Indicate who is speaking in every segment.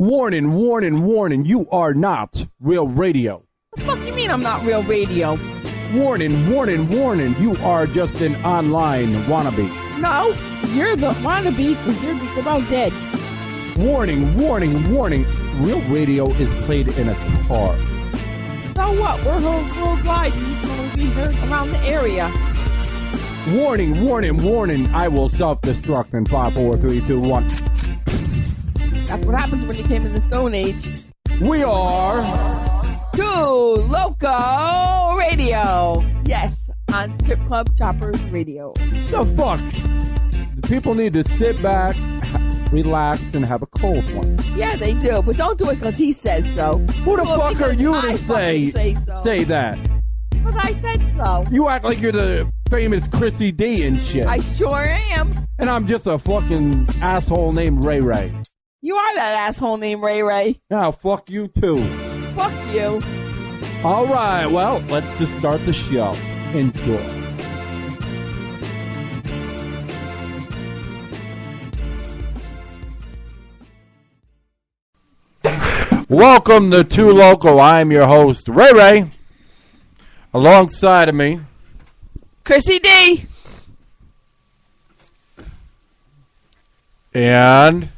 Speaker 1: Warning, warning, warning, you are not real radio.
Speaker 2: What the fuck you mean I'm not real radio?
Speaker 1: Warning, warning, warning, you are just an online wannabe.
Speaker 2: No, you're the wannabe because you're just about dead.
Speaker 1: Warning, warning, warning, real radio is played in a car.
Speaker 2: So what? We're worldwide and it's going to be heard around the area.
Speaker 1: Warning, warning, warning, I will self-destruct in 5, 4, 3, 2, 1.
Speaker 2: That's what happens when you came in the Stone Age.
Speaker 1: We are...
Speaker 2: Two Loco Radio. Yes, on Strip Club Choppers Radio.
Speaker 1: The fuck? The people need to sit back, relax, and have a cold one.
Speaker 2: Yeah, they do, but don't do it because he says so.
Speaker 1: Who the fuck are you to say that?
Speaker 2: Because I said so.
Speaker 1: You act like you're the famous Krissy D and shit.
Speaker 2: I sure am.
Speaker 1: And I'm just a fucking asshole named Ray Ray.
Speaker 2: You are that asshole named Ray Ray.
Speaker 1: Now, fuck you too.
Speaker 2: Fuck you.
Speaker 1: All right, well, let's just start the show. Enjoy. Welcome to Two Loco. I'm your host, Ray Ray. Alongside of me,
Speaker 2: Krissy D.
Speaker 1: And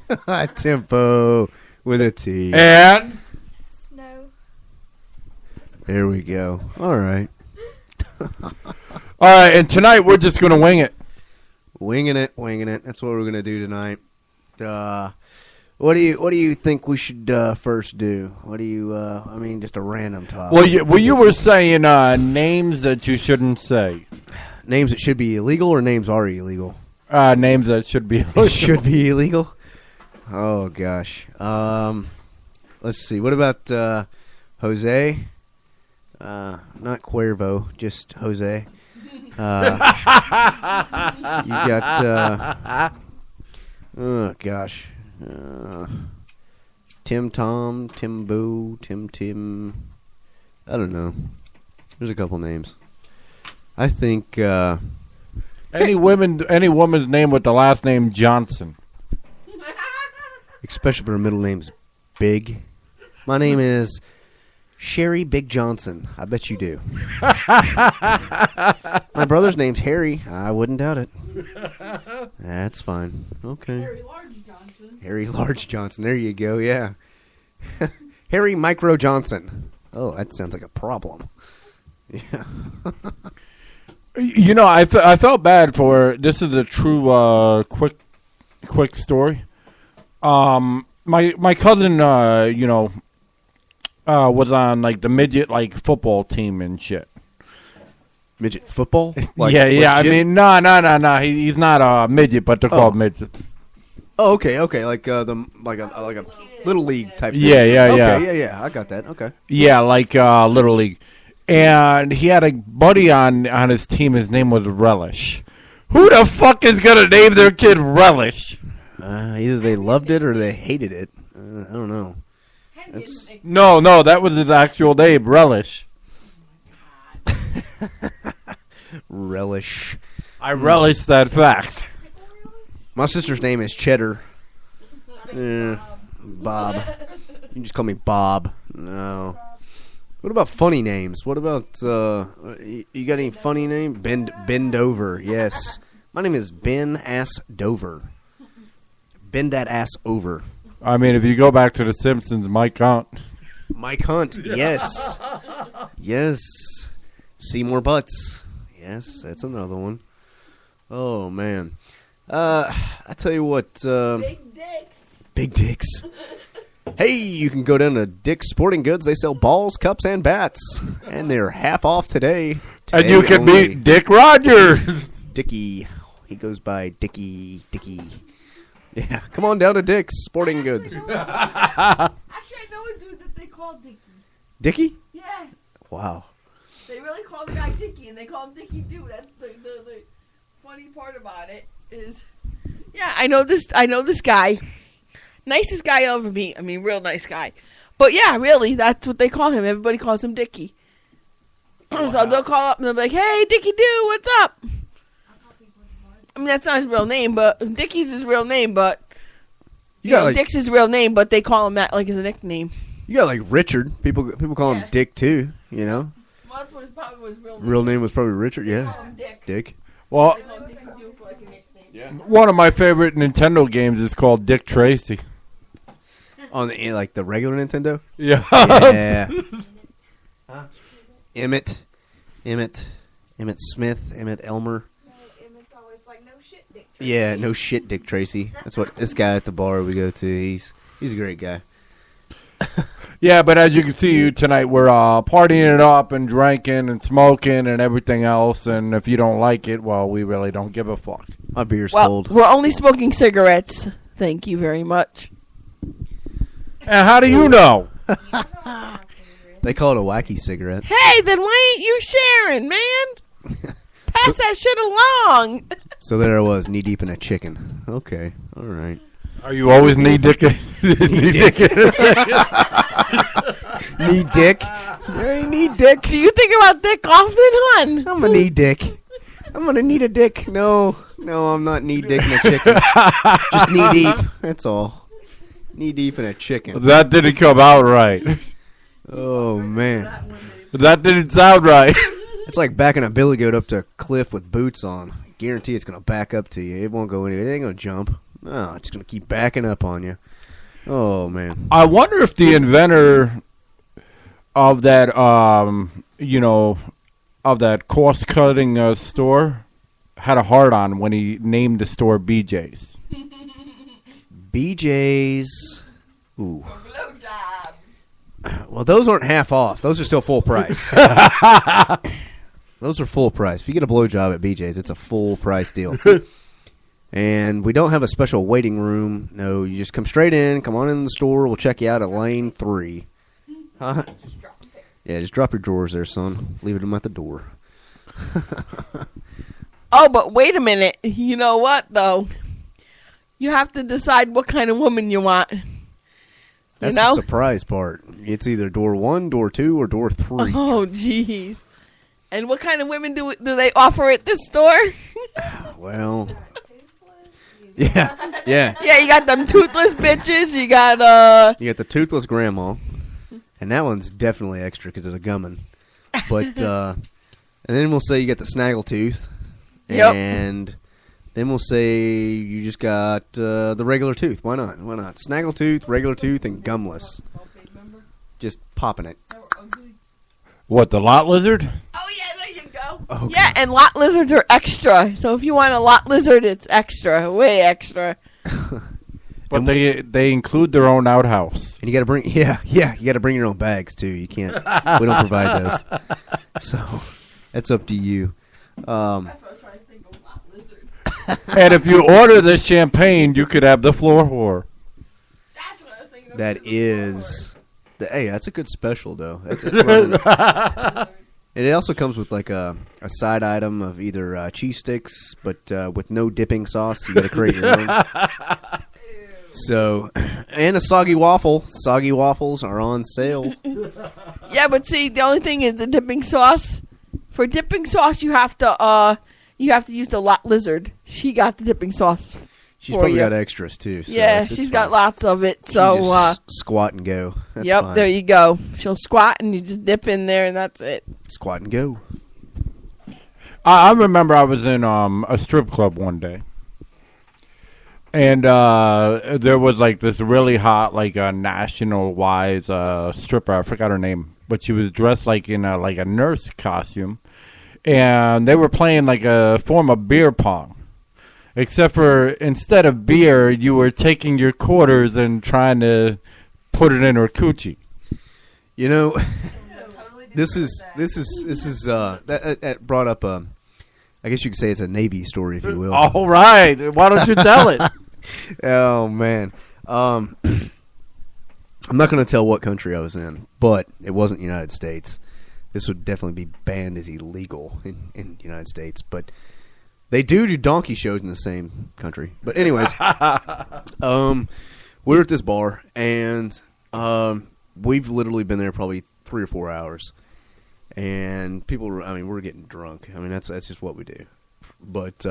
Speaker 3: Tempo with a T.
Speaker 1: And
Speaker 4: Snow.
Speaker 3: There we go. All right.
Speaker 1: All right, and tonight we're just going to wing it.
Speaker 3: Winging it. That's what we're going to do tonight. What do you think we should first do? What do you just a random topic.
Speaker 1: Well, you were saying names that you shouldn't say.
Speaker 3: Names that should be illegal or names are illegal?
Speaker 1: Names that should be illegal.
Speaker 3: Should be illegal? Oh, gosh. Let's see. What about Jose? Not Cuervo, just Jose. You got... oh, gosh. Tim Tom, Tim Boo, Tim. I don't know. There's a couple names. I think...
Speaker 1: Any woman's name with the last name Johnson.
Speaker 3: Especially if her middle name's Big. My name is Sherry Big Johnson. I bet you do. My brother's name's Harry. I wouldn't doubt it. That's fine. Okay.
Speaker 2: Harry Large Johnson.
Speaker 3: Harry Large Johnson. There you go, yeah. Harry Micro Johnson. Oh, that sounds like a problem. Yeah.
Speaker 1: You know, I felt bad for... This is a true quick story. My cousin, was on like the midget football team and shit.
Speaker 3: Midget football?
Speaker 1: Yeah. I mean, no. He's not a midget, but they're called midgets.
Speaker 3: Oh, okay. Like a little league type thing.
Speaker 1: Yeah.
Speaker 3: Okay, yeah. I got that. Okay.
Speaker 1: Yeah, like little league. And he had a buddy on his team. His name was Relish. Who the fuck is gonna name their kid Relish?
Speaker 3: Either they loved it or they hated it. I don't know.
Speaker 1: No, that was his actual name, Relish.
Speaker 3: Relish.
Speaker 1: I relish that fact.
Speaker 3: My sister's name is Cheddar. Bob. You can just call me Bob. No. What about funny names? What about, you got any funny name? Bend Over. Yes. My name is Ben Ass Dover. Bend that ass over.
Speaker 1: I mean, if you go back to The Simpsons, Mike Hunt.
Speaker 3: Mike Hunt, yes. Yes. Seymour Butts. Yes, that's another one. Oh, man. I tell you what. Big dicks. Hey, you can go down to Dick's Sporting Goods. They sell balls, cups, and bats. And they're half off today.
Speaker 1: And you can meet Dick Rogers.
Speaker 3: Dickie. He goes by Dickie. Yeah, come on down to Dick's Sporting Goods.
Speaker 2: Actually, I know a dude that they call Dickie.
Speaker 3: Dickie?
Speaker 2: Yeah.
Speaker 3: Wow.
Speaker 2: They really call the guy Dickie, and they call him Dickie Doo. That's the funny part about it is, yeah, I know this guy. Nicest guy you'll ever meet. I mean, real nice guy. But yeah, really, that's what they call him. Everybody calls him Dickie. Wow. So they'll call up and they'll be like, "Hey, Dickie Doo, what's up?" I mean, that's not his real name, but Dickie's his real name, but
Speaker 3: You got like
Speaker 2: Dick's his real name, but they call him that like as a nickname.
Speaker 3: you got like Richard. People call him
Speaker 2: Yeah.
Speaker 3: Dick too. You know,
Speaker 2: Well, that's what probably his real name.
Speaker 3: real name was probably Richard.
Speaker 2: They
Speaker 3: Yeah,
Speaker 2: call him Dick.
Speaker 3: Dick.
Speaker 1: Well,
Speaker 2: They call him Dick and do for like a nickname.
Speaker 3: Yeah.
Speaker 1: one of my favorite Nintendo games is called Dick Tracy.
Speaker 3: On the like the regular Nintendo.
Speaker 1: Yeah.
Speaker 3: Yeah. Emmett Smith, Emmett Elmer.
Speaker 4: Emmett's always like, no shit, Dick.
Speaker 3: Yeah, no shit, Dick Tracy. That's what this guy at the bar we go to. He's a great guy.
Speaker 1: Yeah, but as you can see tonight, we're partying it up and drinking and smoking and everything else. And if you don't like it, well, we really don't give a fuck.
Speaker 3: My beer's
Speaker 2: Well,
Speaker 3: cold.
Speaker 2: we're only smoking cigarettes. Thank you very much.
Speaker 1: And how do you know?
Speaker 3: They call it a wacky cigarette.
Speaker 2: Hey, then why ain't you sharing, man? Pass that shit along.
Speaker 3: So there I was, knee deep in a chicken. Okay, all right.
Speaker 1: Are you always knee dick? Knee dick.
Speaker 3: Knee dick. Hey, knee dick.
Speaker 2: Do you think about Dick often, hon?
Speaker 3: I'm a knee dick. I'm gonna need a dick. No, I'm not knee dick in a chicken. Just knee deep. That's all. Knee deep in a chicken.
Speaker 1: That didn't come out right.
Speaker 3: Oh man,
Speaker 1: That didn't sound right.
Speaker 3: it's like backing a billy goat up to a cliff with boots on. Guarantee it's gonna back up to you. It won't go anywhere. It ain't gonna jump. No, it's gonna keep backing up on you. Oh man.
Speaker 1: I wonder if the inventor of that, of that cost-cutting store had a hard-on when he named the store BJ's.
Speaker 3: BJ's. Ooh.
Speaker 2: Blowjobs.
Speaker 3: Well, those aren't half off. Those are still full price. Those are full price. If you get a blowjob at BJ's, it's a full price deal. And we don't have a special waiting room. No, you just come straight in. Come on in the store. We'll check you out at lane 3. Huh? Yeah, just drop your drawers there, son. Leave them at the door.
Speaker 2: Oh, but wait a minute. You know what, though? You have to decide what kind of woman you want.
Speaker 3: That's
Speaker 2: know?
Speaker 3: the surprise part. It's either door 1, door 2, or door 3.
Speaker 2: Oh, jeez. And what kind of women do they offer at this store?
Speaker 3: Well, yeah.
Speaker 2: Yeah, you got them toothless bitches. You got,
Speaker 3: You got the toothless grandma, and that one's definitely extra because it's a gummin. But and then we'll say you got the snaggletooth,
Speaker 2: Yep.
Speaker 3: and then we'll say you just got the regular tooth. Why not? Why not? Snaggletooth, regular tooth, and gumless. Just popping it.
Speaker 1: What, the lot lizard?
Speaker 2: Oh, yeah, there you go.
Speaker 3: Okay.
Speaker 2: Yeah, and lot lizards are extra. So if you want a lot lizard, it's extra, way extra.
Speaker 1: But they include their own outhouse.
Speaker 3: And you got to bring, you got to bring your own bags too. You can't. We don't provide those. So that's up to you.
Speaker 2: That's what I was trying to think of, lot lizard.
Speaker 1: And if you order this champagne, you could have the floor whore.
Speaker 2: That's what I was thinking of.
Speaker 3: That is. Hey, that's a good special though. That's really, and it also comes with like a side item of either cheese sticks, but with no dipping sauce. You got to create your own. So, and a soggy waffle. Soggy waffles are on sale.
Speaker 2: Yeah, but see, the only thing is the dipping sauce. For dipping sauce, you have to use the lot lizard. She got the dipping sauce.
Speaker 3: She's
Speaker 2: for
Speaker 3: probably
Speaker 2: you.
Speaker 3: got extras too. So
Speaker 2: Yeah,
Speaker 3: it's
Speaker 2: she's
Speaker 3: fine.
Speaker 2: got lots of it.
Speaker 3: You
Speaker 2: So,
Speaker 3: just squat and go. That's
Speaker 2: yep,
Speaker 3: fine.
Speaker 2: there you go. She'll squat and you just dip in there and that's it.
Speaker 3: Squat and go.
Speaker 1: I remember I was in a strip club one day. And there was like this really hot, like a national-wise stripper. I forgot her name, but she was dressed like in a nurse costume, and they were playing like a form of beer pong, except for instead of beer, you were taking your quarters and trying to put it in her coochie.
Speaker 3: You know, this is that brought up a. I guess you could say it's a Navy story, if you will.
Speaker 1: All right, why don't you tell it?
Speaker 3: Oh man, I'm not going to tell what country I was in, but it wasn't the United States. This would definitely be banned as illegal in the United States, but they do donkey shows in the same country. But anyways, we were at this bar, and we've literally been there probably 3 or 4 hours, and people were, we're getting drunk. That's just what we do. But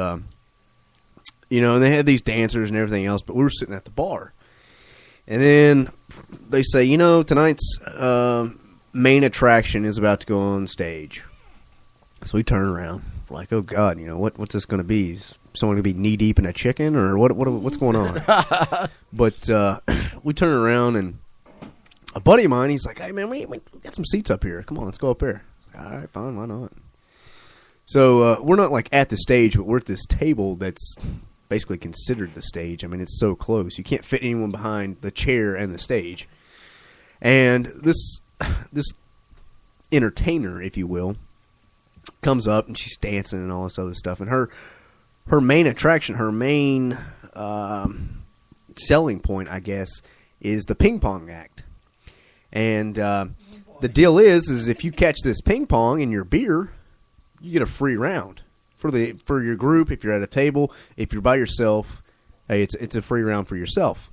Speaker 3: and they had these dancers and everything else, but we were sitting at the bar. And then they say, tonight's main attraction is about to go on stage. So we turn around. We're like, oh, God, what's this going to be? Is someone going to be knee-deep in a chicken? Or what's going on? But we turn around, and a buddy of mine, he's like, hey, man, we got some seats up here. Come on, let's go up there. Like, all right, fine, why not? So we're not, like, at the stage, but we're at this table that's basically considered the stage. I mean, it's so close. You can't fit anyone behind the chair and the stage. And this entertainer, if you will, comes up, and she's dancing and all this other stuff. And her main attraction, her main selling point, I guess, is the ping pong act. And the deal is if you catch this ping pong in your beer, you get a free round for your group. If you're at a table, if you're by yourself, hey, it's a free round for yourself.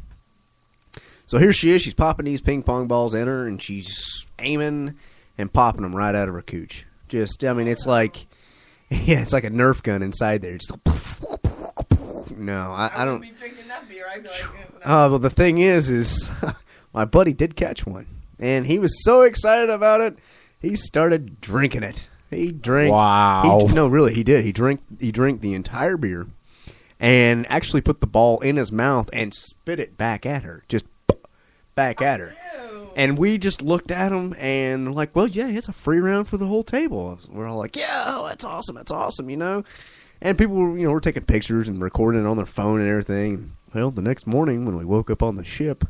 Speaker 3: So here she is. She's popping these ping pong balls in her, and she's aiming and popping them right out of her cooch. It's like, it's like a Nerf gun inside there. Just no, I don't.
Speaker 2: Be drinking that beer. I'd be like, no.
Speaker 3: Well, the thing is my buddy did catch one, and he was so excited about it, he started drinking it. He drank.
Speaker 1: Wow.
Speaker 3: No, really, he did. He drank the entire beer, and actually put the ball in his mouth and spit it back at her. Just back at her.
Speaker 2: Ew.
Speaker 3: And we just looked at him and were like, well, yeah, it's a free round for the whole table. We're all like, yeah, oh, that's awesome, And people were, were taking pictures and recording it on their phone and everything. Well, the next morning when we woke up on the ship,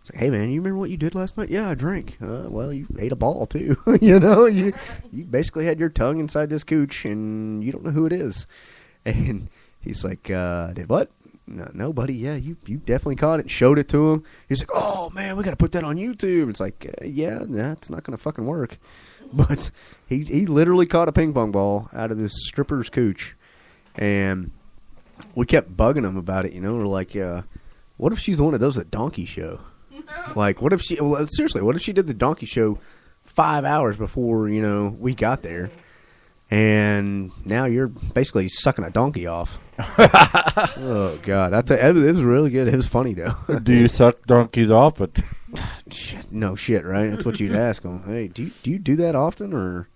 Speaker 3: it's like, hey, man, you remember what you did last night? Yeah, I drank. Well, you ate a ball, too. You basically had your tongue inside this cooch, and you don't know who it is. And he's like, did what? No, buddy, yeah, you definitely caught it. Showed it to him. He's like, oh, man, we got to put that on YouTube. It's like, yeah, it's not going to fucking work. But he literally caught a ping pong ball out of this stripper's cooch. And we kept bugging him about it, We're like, what if she's the one that does the donkey show? Like, what if she did the donkey show 5 hours before, we got there? And now you're basically sucking a donkey off. Oh, God. I tell you, it was really good. It was funny, though.
Speaker 1: Do you suck donkeys off? But
Speaker 3: no shit, right? That's what you'd ask them. Hey, do you do that often, or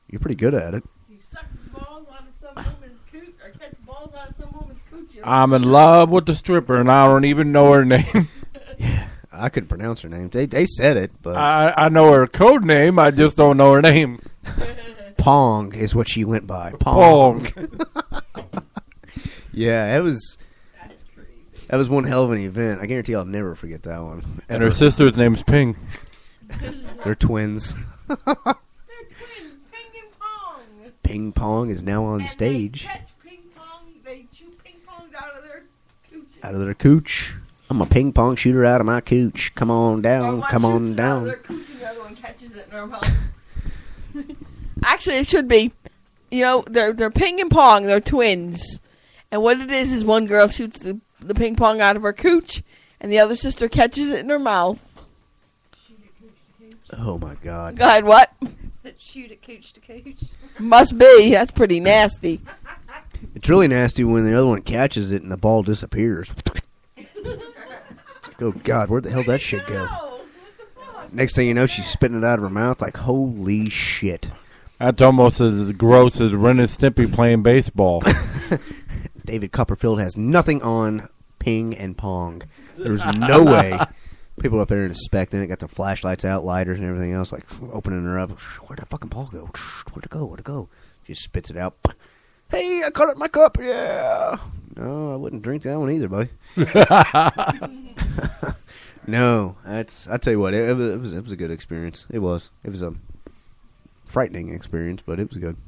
Speaker 3: you're pretty good at it?
Speaker 2: Do you suck balls out of some woman's cooch, or catch balls out of some woman's cooch?
Speaker 1: I'm in love with the stripper, and I don't even know her name.
Speaker 3: Yeah, I couldn't pronounce her name. They said it, but
Speaker 1: I know her code name. I just don't know her name.
Speaker 3: Pong is what she went by.
Speaker 1: Pong.
Speaker 3: Yeah, it was.
Speaker 2: That's crazy.
Speaker 3: That was one hell of an event. I guarantee I'll never forget that one.
Speaker 1: And her sister's name's Ping.
Speaker 3: They're twins.
Speaker 2: They're twins. Ping and pong.
Speaker 3: Ping pong is now on
Speaker 2: And
Speaker 3: stage.
Speaker 2: They catch ping pong. They shoot ping pongs out of their cooches.
Speaker 3: Out of their cooch. I'm a ping pong shooter out of my cooch. Come on down. Come on down.
Speaker 2: Their cooch and the other one catches it in their mouth. Actually, it should be. They're ping and pong. They're twins. And what it is one girl shoots the ping pong out of her cooch, and the other sister catches it in her mouth.
Speaker 4: Shoot it cooch to cooch.
Speaker 3: Oh, my God.
Speaker 2: God, what?
Speaker 4: Shoot it cooch to cooch.
Speaker 2: Must be. That's pretty nasty.
Speaker 3: It's really nasty when the other one catches it and the ball disappears. It's like, oh, God, where the hell did that shit go?
Speaker 2: What the fuck?
Speaker 3: Next thing you know, she's spitting it out of her mouth like, holy shit.
Speaker 1: That's almost as gross as Ren and Stimpy playing baseball.
Speaker 3: David Copperfield has nothing on ping and pong. There's no way. People up there inspecting it, got their flashlights out, lighters and everything else, like opening her up. Where'd that fucking ball go? Where'd it go? Just spits it out. Hey, I caught it in my cup. Yeah. No, I wouldn't drink that one either, buddy. No, I tell you what, it was a good experience. It was a frightening experience, but it was good.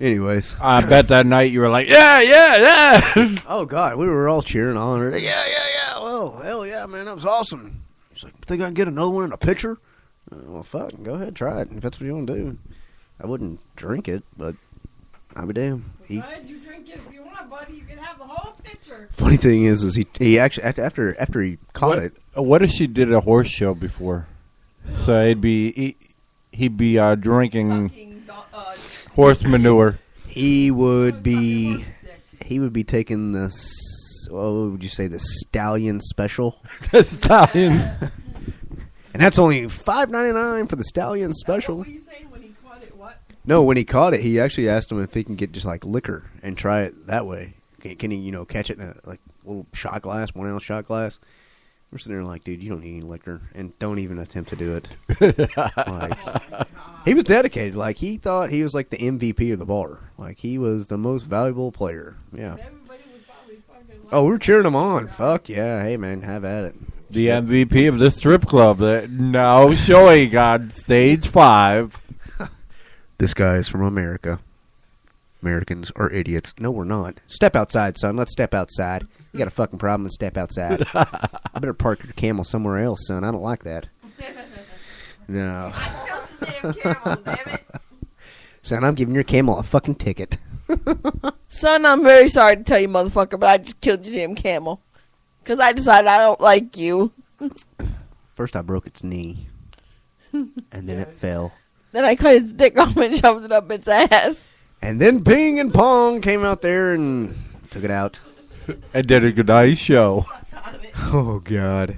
Speaker 3: Anyways,
Speaker 1: I bet that night you were like, yeah.
Speaker 3: oh God, we were all cheering on her. Yeah. Well, hell yeah, man, that was awesome. She's like, think I can get another one in a pitcher? Well, fuck, go ahead, try it if that's what you want to do. I wouldn't drink it, but I'll be damned.
Speaker 2: Go ahead, you drink it if you want, buddy. You can have the whole pitcher.
Speaker 3: Funny thing is he actually after he caught it.
Speaker 1: What if she did a horse show before? So he'd be drinking
Speaker 2: Sucking,
Speaker 1: horse manure.
Speaker 3: He would be taking the what would you say, the Stallion Special.
Speaker 1: The Stallion.
Speaker 3: And that's only $5.99 for the Stallion Special.
Speaker 2: What were you saying when he caught it? What?
Speaker 3: No, when he caught it, he actually asked him if he can get just like liquor and try it that way. Can he, catch it in a like little shot glass, 1 ounce shot glass? We're sitting there like, dude, you don't need any liquor, and don't even attempt to do it. He was dedicated. Like, he thought he was like the MVP of the bar. Like, he was the most valuable player. Yeah.
Speaker 2: Everybody was probably fucking.
Speaker 3: Oh, we're cheering him on. Fuck yeah. Hey, man, have at it.
Speaker 1: The MVP of the strip club. Now showing on stage 5.
Speaker 3: This guy is from America. Americans are idiots. No, we're not. Step outside, son. Let's step outside. You got a fucking problem, and step outside. I better park your camel somewhere else, son. I don't like that. No.
Speaker 2: I killed the damn camel, damn it.
Speaker 3: Son, I'm giving your camel a fucking ticket.
Speaker 2: Son, I'm very sorry to tell you, motherfucker, but I just killed your damn camel. Because I decided I don't like you.
Speaker 3: First, I broke its knee. And then it fell.
Speaker 2: Then I cut its dick off and shoved it up its ass.
Speaker 3: And then Ping and Pong came out there and took it out.
Speaker 1: And did a good nice show.
Speaker 3: Oh, God.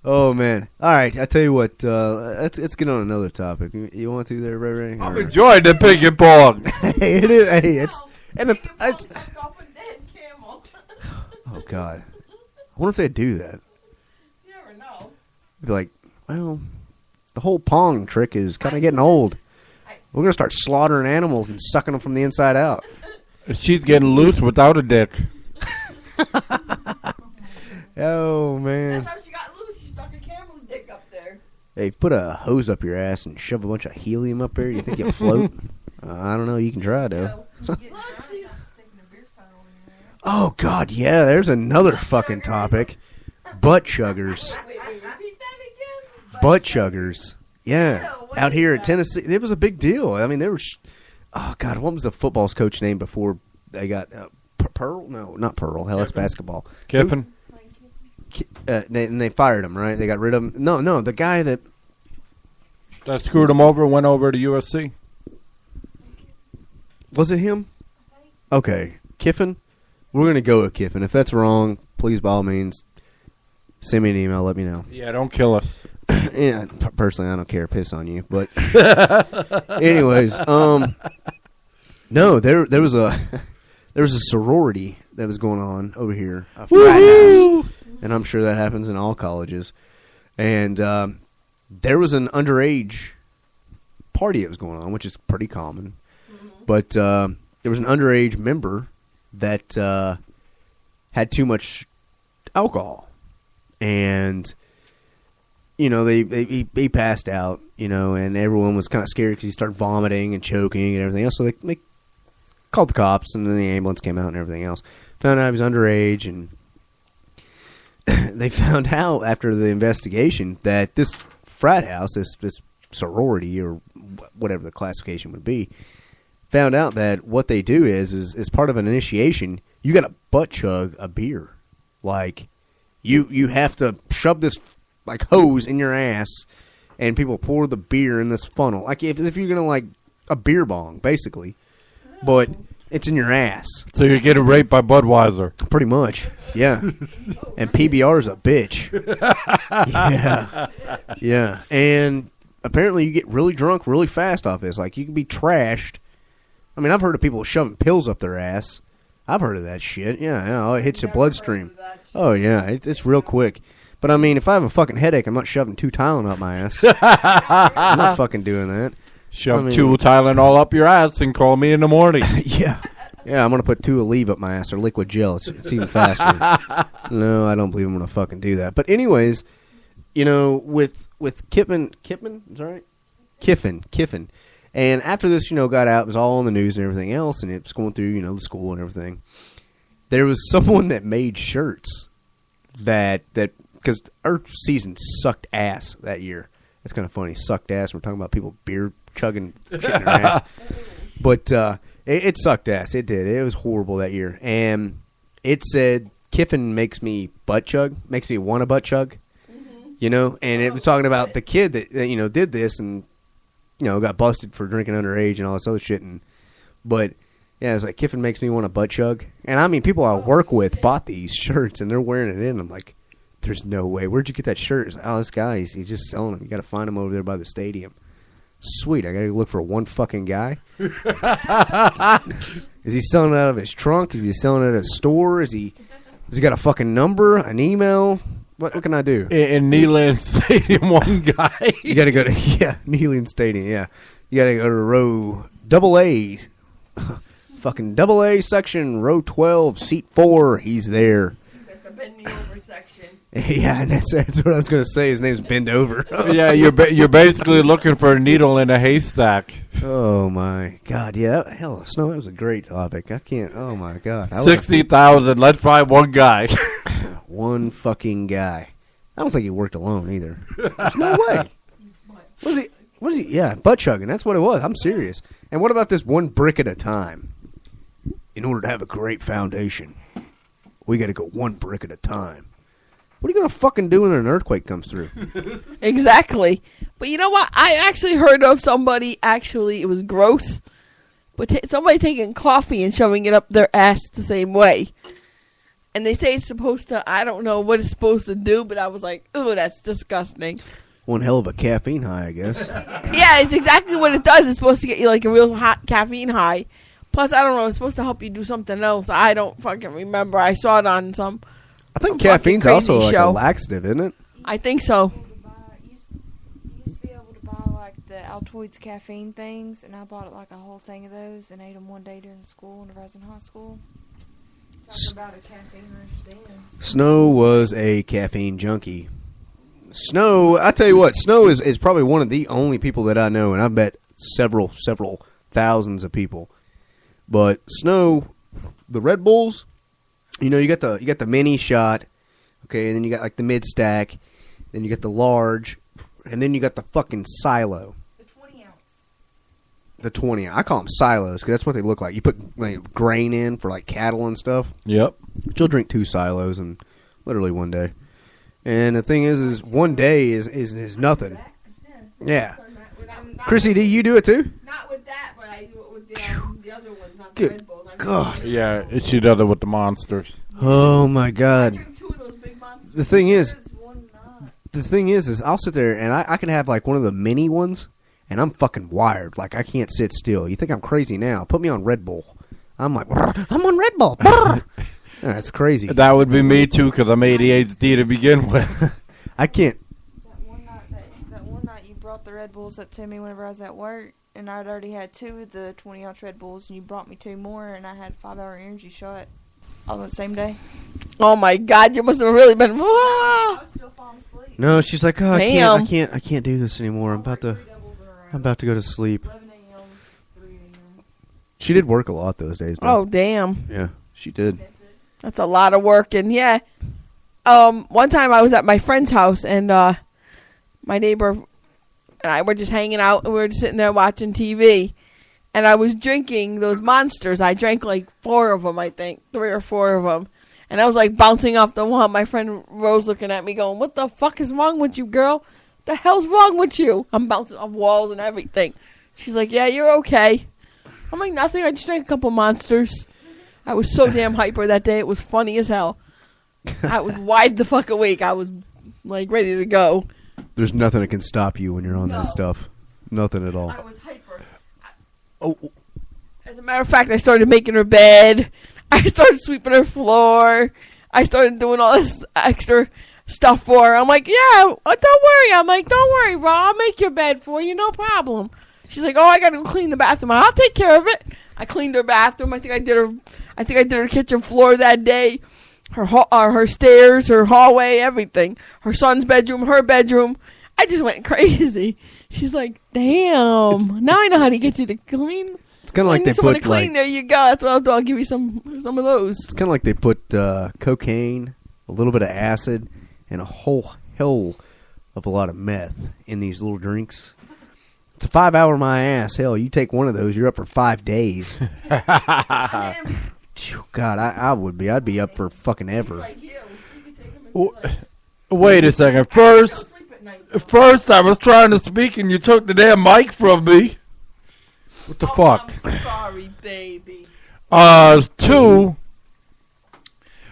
Speaker 3: Oh, man. All right, I tell you what. Let's get on another topic. You want to there, Ray Ray?
Speaker 1: I'm enjoying the ping and pong.
Speaker 3: Hey, it is. Hey, it's... And it's
Speaker 2: Sucked off a dead camel.
Speaker 3: oh, God. I wonder if they'd do that.
Speaker 2: You never know.
Speaker 3: Be like, well, the whole Pong trick is kind of getting old. We're going to start slaughtering animals and sucking them from the inside out.
Speaker 1: She's getting loose without a dick.
Speaker 3: Oh, man.
Speaker 2: That's how she got loose. She stuck a camel's dick up there.
Speaker 3: Hey, put a hose up your ass and shove a bunch of helium up there. You think you'll float? I don't know. You can try, though. Oh, God, yeah. There's another fucking topic. Butt chuggers.
Speaker 2: Wait, repeat that again?
Speaker 3: Butt chuggers. Yeah.
Speaker 2: Ew, what
Speaker 3: Out
Speaker 2: is
Speaker 3: here
Speaker 2: that?
Speaker 3: at Tennessee. It was a big deal. I mean, there was... Oh, God, what was the football's coach name before they got... Pearl? No, not Pearl. Hell, that's basketball.
Speaker 1: Kiffin?
Speaker 3: They fired him, right? They got rid of him. No, the guy that...
Speaker 1: That screwed him over and went over to USC.
Speaker 3: Was it him? Okay. Kiffin? We're going to go with Kiffin. If that's wrong, please, by all means, send me an email. Let me know.
Speaker 1: Yeah, don't kill us.
Speaker 3: Yeah, personally, I don't care. Piss on you. But anyways, no, there was a sorority that was going on over here, a frat house, and I'm sure that happens in all colleges. And there was an underage party that was going on, which is pretty common. Mm-hmm. But there was an underage member that had too much alcohol, and he passed out, and everyone was kind of scared because he started vomiting and choking and everything else. So they called the cops, and then the ambulance came out and everything else. Found out he was underage, and they found out after the investigation that this frat house, this sorority or whatever the classification would be, found out that what they do is part of an initiation, you got to butt chug a beer. Like, you have to shove this like hose in your ass, and people pour the beer in this funnel. Like if you're gonna like a beer bong, basically, but it's in your ass.
Speaker 1: So you're getting raped by Budweiser.
Speaker 3: Pretty much, yeah. And PBR's a bitch. Yeah. And apparently you get really drunk really fast off this. Like, you can be trashed. I mean, I've heard of people shoving pills up their ass. I've heard of that shit. Yeah, it hits your bloodstream. Oh, yeah, it's real quick. But, I mean, if I have a fucking headache, I'm not shoving 2 Tylenol up my ass. I'm not fucking doing that.
Speaker 1: Shove 2 Tylenol up your ass and call me in the morning.
Speaker 3: Yeah, I'm going to put 2 Aleve up my ass or liquid gel. It's even faster. No, I don't believe I'm going to fucking do that. But anyways, with Kiffin, is that right? Kiffin. And after this, got out, it was all on the news and everything else, and it was going through, the school and everything. There was someone that made shirts that because our season sucked ass that year. That's kind of funny. Sucked ass. We're talking about people beer chugging shit in their ass. But it sucked ass. It did. It was horrible that year. And it said, Kiffin makes me butt chug, makes me want to butt chug. Mm-hmm. And it was talking about the kid that did this and, got busted for drinking underage and all this other shit. But Yeah, it's like Kiffin makes me want to butt chug. And I mean, people I work with bought these shirts and they're wearing it in. I'm like, there's no way. Where'd you get that shirt? It's like, oh, this guy, he's just selling them. You got to find him over there by the stadium. Sweet. I got to look for one fucking guy. Is he selling it out of his trunk? Is he selling it at a store? Has he got a fucking number, an email? What can I do?
Speaker 1: In Neyland Stadium, one guy.
Speaker 3: You got to go to, Neyland Stadium, yeah. You got to go to row double A. Fucking double A section, row 12, seat 4. He's there.
Speaker 2: He's at the bend me over section.
Speaker 3: Yeah, and that's what I was going to say. His name's Bend Over.
Speaker 1: Yeah, you're basically looking for a needle in a haystack.
Speaker 3: Oh, my God. Yeah, hell, Snow, that was a great topic. I can't, oh, my God.
Speaker 1: 60,000. Let's find one guy.
Speaker 3: One fucking guy. I don't think he worked alone either. There's no way. What is he? Yeah, butt chugging. That's what it was. I'm serious. And what about this one brick at a time? In order to have a great foundation, we got to go one brick at a time. What are you going to fucking do when an earthquake comes through?
Speaker 2: Exactly. But you know what? I actually heard of somebody, it was gross, but somebody taking coffee and shoving it up their ass the same way. And they say it's supposed to, I don't know what it's supposed to do, but I was like, ooh, that's disgusting.
Speaker 3: One hell of a caffeine high, I guess.
Speaker 2: Yeah, it's exactly what it does. It's supposed to get you like a real hot caffeine high. Plus, I don't know, it's supposed to help you do something else. I don't fucking remember. I saw it on some
Speaker 3: I think caffeine's also like
Speaker 2: show.
Speaker 3: a laxative, isn't it?
Speaker 2: I think so.
Speaker 5: You used to be able to buy like the Altoids caffeine things, and I bought like a whole thing of those and ate them one day during school when I was in high school. Talking about a caffeine rush then.
Speaker 3: Snow was a caffeine junkie. Snow, I tell you what, Snow is probably one of the only people that I know, and I bet several thousands of people. But Snow, the Red Bulls, you know, you got the mini shot, okay, and then you got like the mid stack, then you got the large, and then you got the fucking silo.
Speaker 5: The 20 ounce.
Speaker 3: The 20. I call them silos because that's what they look like. You put like grain in for like cattle and stuff.
Speaker 1: Yep.
Speaker 3: But you'll drink 2 silos in literally one day. And the thing is one day is nothing. Yeah. Krissy, do you do it too?
Speaker 2: Not with that, but I do it with the other ones, not the
Speaker 3: Good
Speaker 2: Red Bulls.
Speaker 3: God.
Speaker 1: Yeah, she does it with the monsters.
Speaker 3: Oh my
Speaker 2: I
Speaker 3: God.
Speaker 2: drink 2 of those big monsters.
Speaker 3: The thing is
Speaker 5: One night.
Speaker 3: I'll sit there and I can have like one of the mini ones and I'm fucking wired. Like I can't sit still. You think I'm crazy now? Put me on Red Bull. I'm like, I'm on Red Bull. That's crazy.
Speaker 1: That would be me too, because I'm ADHD to begin with.
Speaker 3: I can't.
Speaker 5: That one night you brought the Red Bulls up to me whenever I was at work, and I'd already had 2 of the 20 ounce Red Bulls, and you brought me 2 more, and I had a 5-hour energy shot all on the same day.
Speaker 2: Oh my God, you must have really been.
Speaker 5: I was still falling asleep.
Speaker 3: No, she's like, oh,
Speaker 2: Damn.
Speaker 3: I can't do this anymore. I'm about to go to sleep.
Speaker 5: 11 a.m., 3 a.m.
Speaker 3: She did work a lot those days, though.
Speaker 2: Oh damn,
Speaker 3: Yeah, she did.
Speaker 2: that's a lot of work. And yeah, one time I was at my friend's house, and my neighbor and I were just hanging out, and we were just sitting there watching TV. And I was drinking those monsters. I drank like 4 of them, I think. 3 or 4 of them. And I was like bouncing off the wall. My friend Rose looking at me going, what the fuck is wrong with you, girl? The hell's wrong with you? I'm bouncing off walls and everything. She's like, yeah, you're okay. I'm like, nothing. I just drank a couple monsters. I was so damn hyper that day. It was funny as hell. I was wide the fuck awake. I was like ready to go.
Speaker 3: There's nothing that can stop you when you're on
Speaker 2: No.
Speaker 3: that stuff. Nothing at all.
Speaker 2: I was hyper.
Speaker 3: Oh,
Speaker 2: As a matter of fact, I started making her bed. I started sweeping her floor. I started doing all this extra stuff for her. I'm like, yeah, don't worry. I'm like, don't worry, Ra. I'll make your bed for you. No problem. She's like, oh, I got to go clean the bathroom. I'll take care of it. I cleaned her bathroom. I think I did her kitchen floor that day. Her stairs, her hallway, everything. Her son's bedroom, her bedroom. I just went crazy. She's like, damn. Now I know how to get you to clean.
Speaker 3: it's kind of like they
Speaker 2: someone
Speaker 3: put
Speaker 2: to clean.
Speaker 3: like
Speaker 2: There you go. That's what I'll do. I'll give you some of those.
Speaker 3: it's kind of like they put cocaine, a little bit of acid, and a whole hell of a lot of meth in these little drinks. It's a 5-hour my ass. Hell, you take one of those, you're up for 5 days. Phew, God, I would be. I'd be up for fucking ever.
Speaker 2: Like you. You can take 'em and
Speaker 1: W-
Speaker 2: like,
Speaker 1: Wait a second.
Speaker 2: I don't
Speaker 1: First,
Speaker 2: sleep at night.
Speaker 1: I was trying to speak and you took the damn mic from me. What the fuck?
Speaker 2: I'm sorry, baby.
Speaker 1: Two.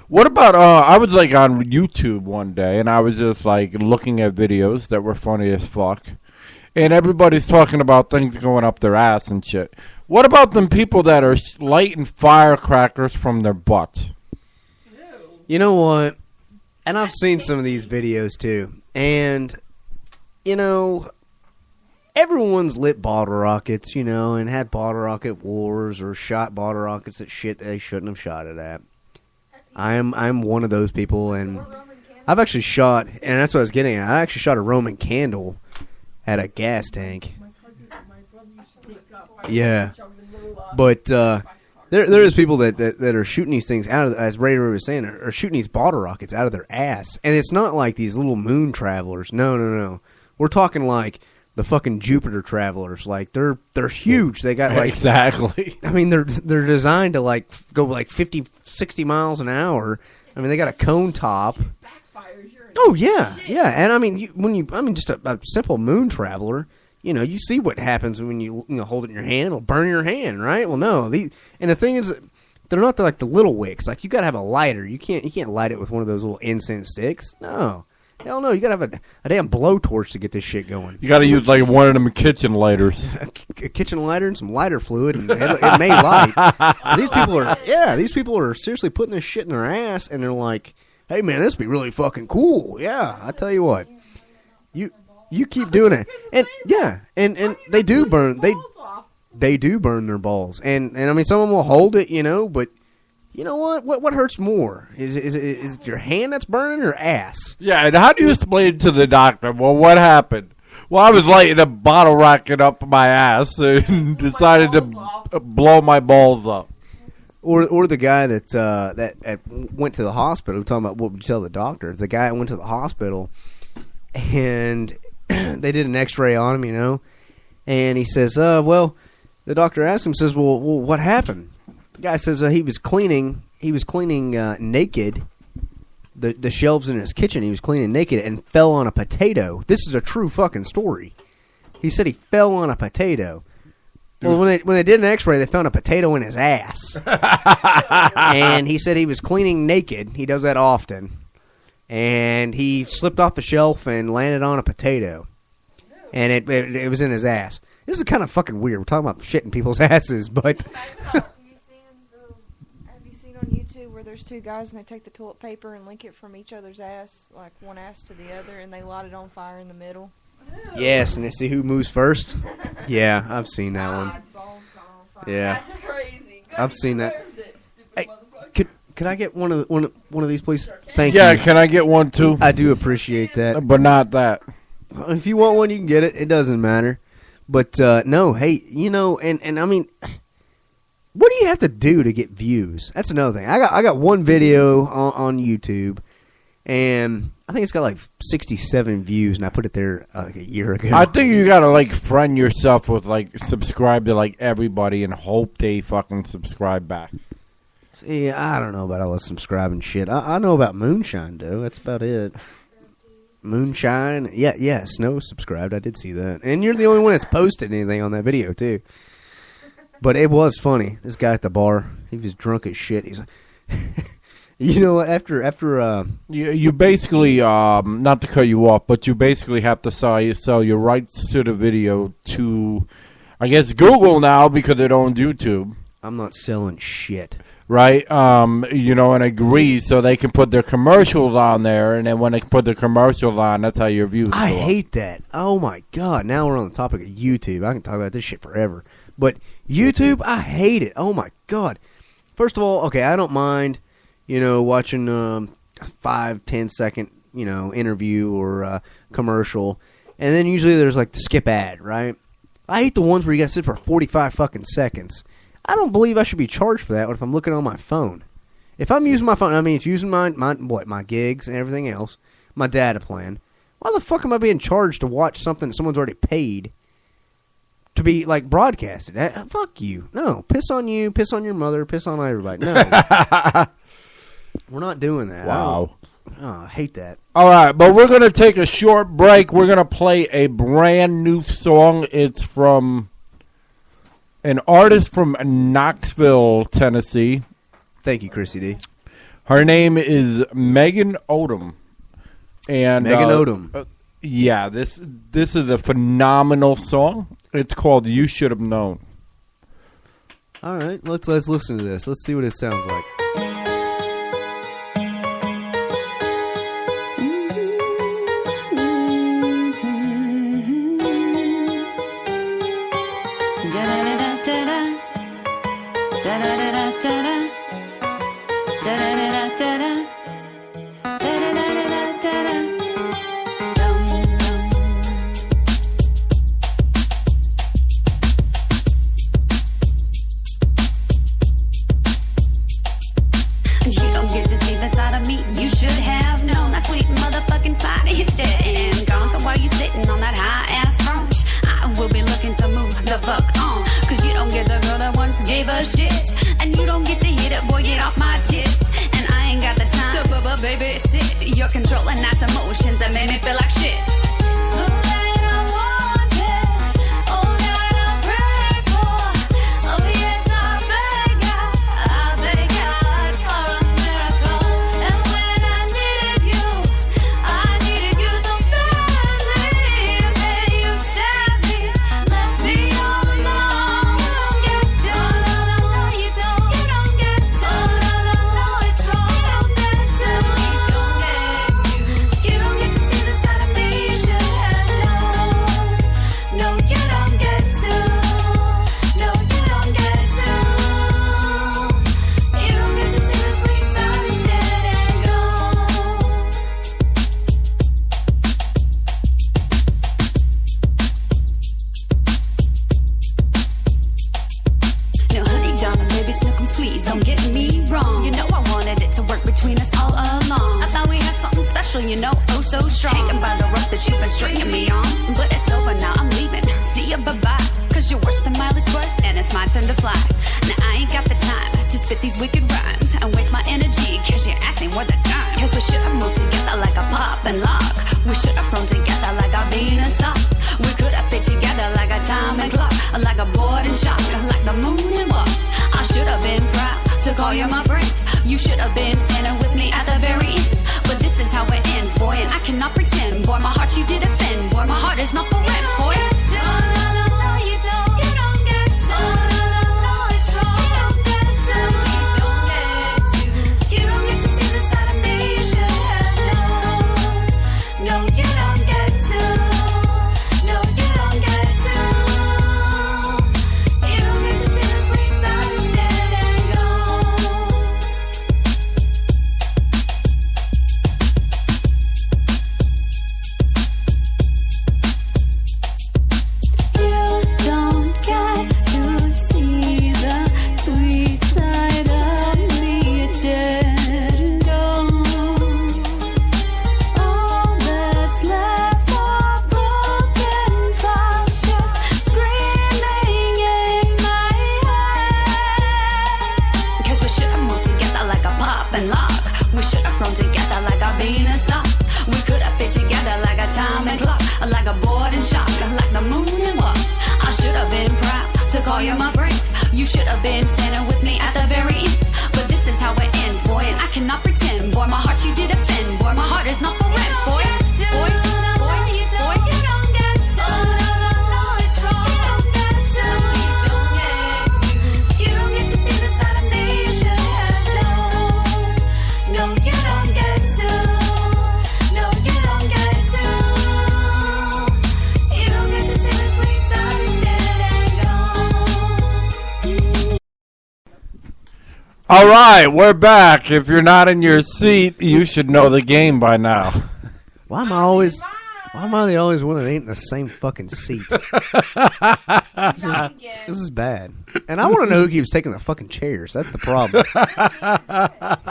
Speaker 1: What about I was like on YouTube one day and I was just like looking at videos that were funny as fuck. And everybody's talking about things going up their ass and shit. What about them people that are lighting firecrackers from their butts?
Speaker 3: You know what? And I've seen some of these videos too. And, you know, everyone's lit bottle rockets, you know, and had bottle rocket wars or shot bottle rockets at shit they shouldn't have shot it at. I'm one of those people, and I've actually shot, and that's what I was getting at. I actually shot a Roman candle at a gas tank. Yeah, but there is people that are shooting these things out of, as Ray was saying, are shooting these bottle rockets out of their ass, and it's not like these little moon travelers. No. We're talking like the fucking Jupiter travelers. Like they're huge. They got like
Speaker 1: exactly.
Speaker 3: I mean, they're designed to like go like 50, 60 miles an hour. I mean, they got a cone top. Oh yeah. And I mean, just a simple moon traveler. You know, you see what happens when you hold it in your hand. It'll burn your hand, right? Well, no. And the thing is, they're not like the little wicks. Like you got to have a lighter. You can't light it with one of those little incense sticks. No. Hell no, you gotta have a damn blowtorch to get this shit going.
Speaker 1: You gotta use like one of them kitchen lighters.
Speaker 3: A kitchen lighter and some lighter fluid, and it may light. These people are seriously putting this shit in their ass, and they're like, hey man, this would be really fucking cool. Yeah, I tell you what. You keep doing it. And yeah, and they do burn they do burn their balls. And I mean some of them will hold it, you know, but you know what? What hurts more? Is it your hand that's burning or ass?
Speaker 1: Yeah, and how do you explain to the doctor? Well, what happened? Well, I was lighting a bottle rocket up my ass and decided to blow my balls up.
Speaker 3: Or the guy that went to the hospital. We're talking about what would you tell the doctor? The guy went to the hospital and they did an X-ray on him, you know, and he says, well, the doctor asked him, says, well, what happened? The guy says he was cleaning naked the shelves in his kitchen. He was cleaning naked and fell on a potato. This is a true fucking story. He said he fell on a potato. Well, when they did an X-ray, they found a potato in his ass. And he said he was cleaning naked. He does that often. And he slipped off the shelf and landed on a potato. And it was in his ass. This is kind of fucking weird. We're talking about shit in people's asses, but...
Speaker 5: On YouTube where there's two guys and they take the toilet paper and link it from each other's ass, like one ass to the other, and they light it on fire in the middle.
Speaker 3: Yes, and they see who moves first. Yeah, I've seen that one. Yeah,
Speaker 2: That's crazy.
Speaker 3: I've seen that.
Speaker 2: It,
Speaker 3: Hey, could I get one of these, please? Thank
Speaker 1: Yeah,
Speaker 3: you.
Speaker 1: can I get one too?
Speaker 3: I do appreciate that.
Speaker 1: But not that.
Speaker 3: If you want one, you can get it. It doesn't matter. But no, hey, you know, and I mean. What do you have to do to get views? That's another thing. I got one video on YouTube, and I think it's got like 67 views, and I put it there like a year ago.
Speaker 1: I think you gotta like friend yourself with like subscribe to like everybody and hope they fucking subscribe back.
Speaker 3: See, I don't know about all this subscribing shit. I know about moonshine, though. That's about it. Moonshine. Yeah, Snow subscribed. I did see that. And you're the only one that's posted anything on that video, too. But it was funny. This guy at the bar, he was drunk as shit. He's like, you know, after
Speaker 1: you basically not to cut you off, but you basically have to sell your rights to the video to, I guess, Google now because it owns YouTube.
Speaker 3: I'm not selling shit.
Speaker 1: Right? You know, and agree so they can put their commercials on there, and then when they put their commercials on, that's how your views go
Speaker 3: I
Speaker 1: up.
Speaker 3: hate that. Oh my god. Now we're on the topic of YouTube. I can talk about this shit forever. But YouTube, I hate it. Oh my god. First of all, okay, I don't mind, you know, watching 5-10 second, you know, interview or commercial. And then usually there's like the skip ad, right? I hate the ones where you gotta sit for 45 fucking seconds. I don't believe I should be charged for that if I'm looking on my phone. If I'm using my phone, I mean, it's using my gigs and everything else, my data plan. Why the fuck am I being charged to watch something that someone's already paid to be, like, broadcasted? Fuck you. No. Piss on you, piss on your mother, piss on everybody. No. We're not doing that.
Speaker 1: Wow.
Speaker 3: I hate that.
Speaker 1: All right, but we're going to take a short break. We're going to play a brand new song. It's from an artist from Knoxville, Tennessee.
Speaker 3: Thank you, Krissy D.
Speaker 1: Her name is Megan Odom. And
Speaker 3: Megan Odom.
Speaker 1: Yeah, this is a phenomenal song. It's called "You Should Have Known."
Speaker 3: All right, let's listen to this. Let's see what it sounds like.
Speaker 1: All right, we're back. If you're not in your seat, you should know the game by now.
Speaker 3: Why am I the always one that ain't in the same fucking seat? This is bad. And I want to know who keeps taking the fucking chairs. That's the problem.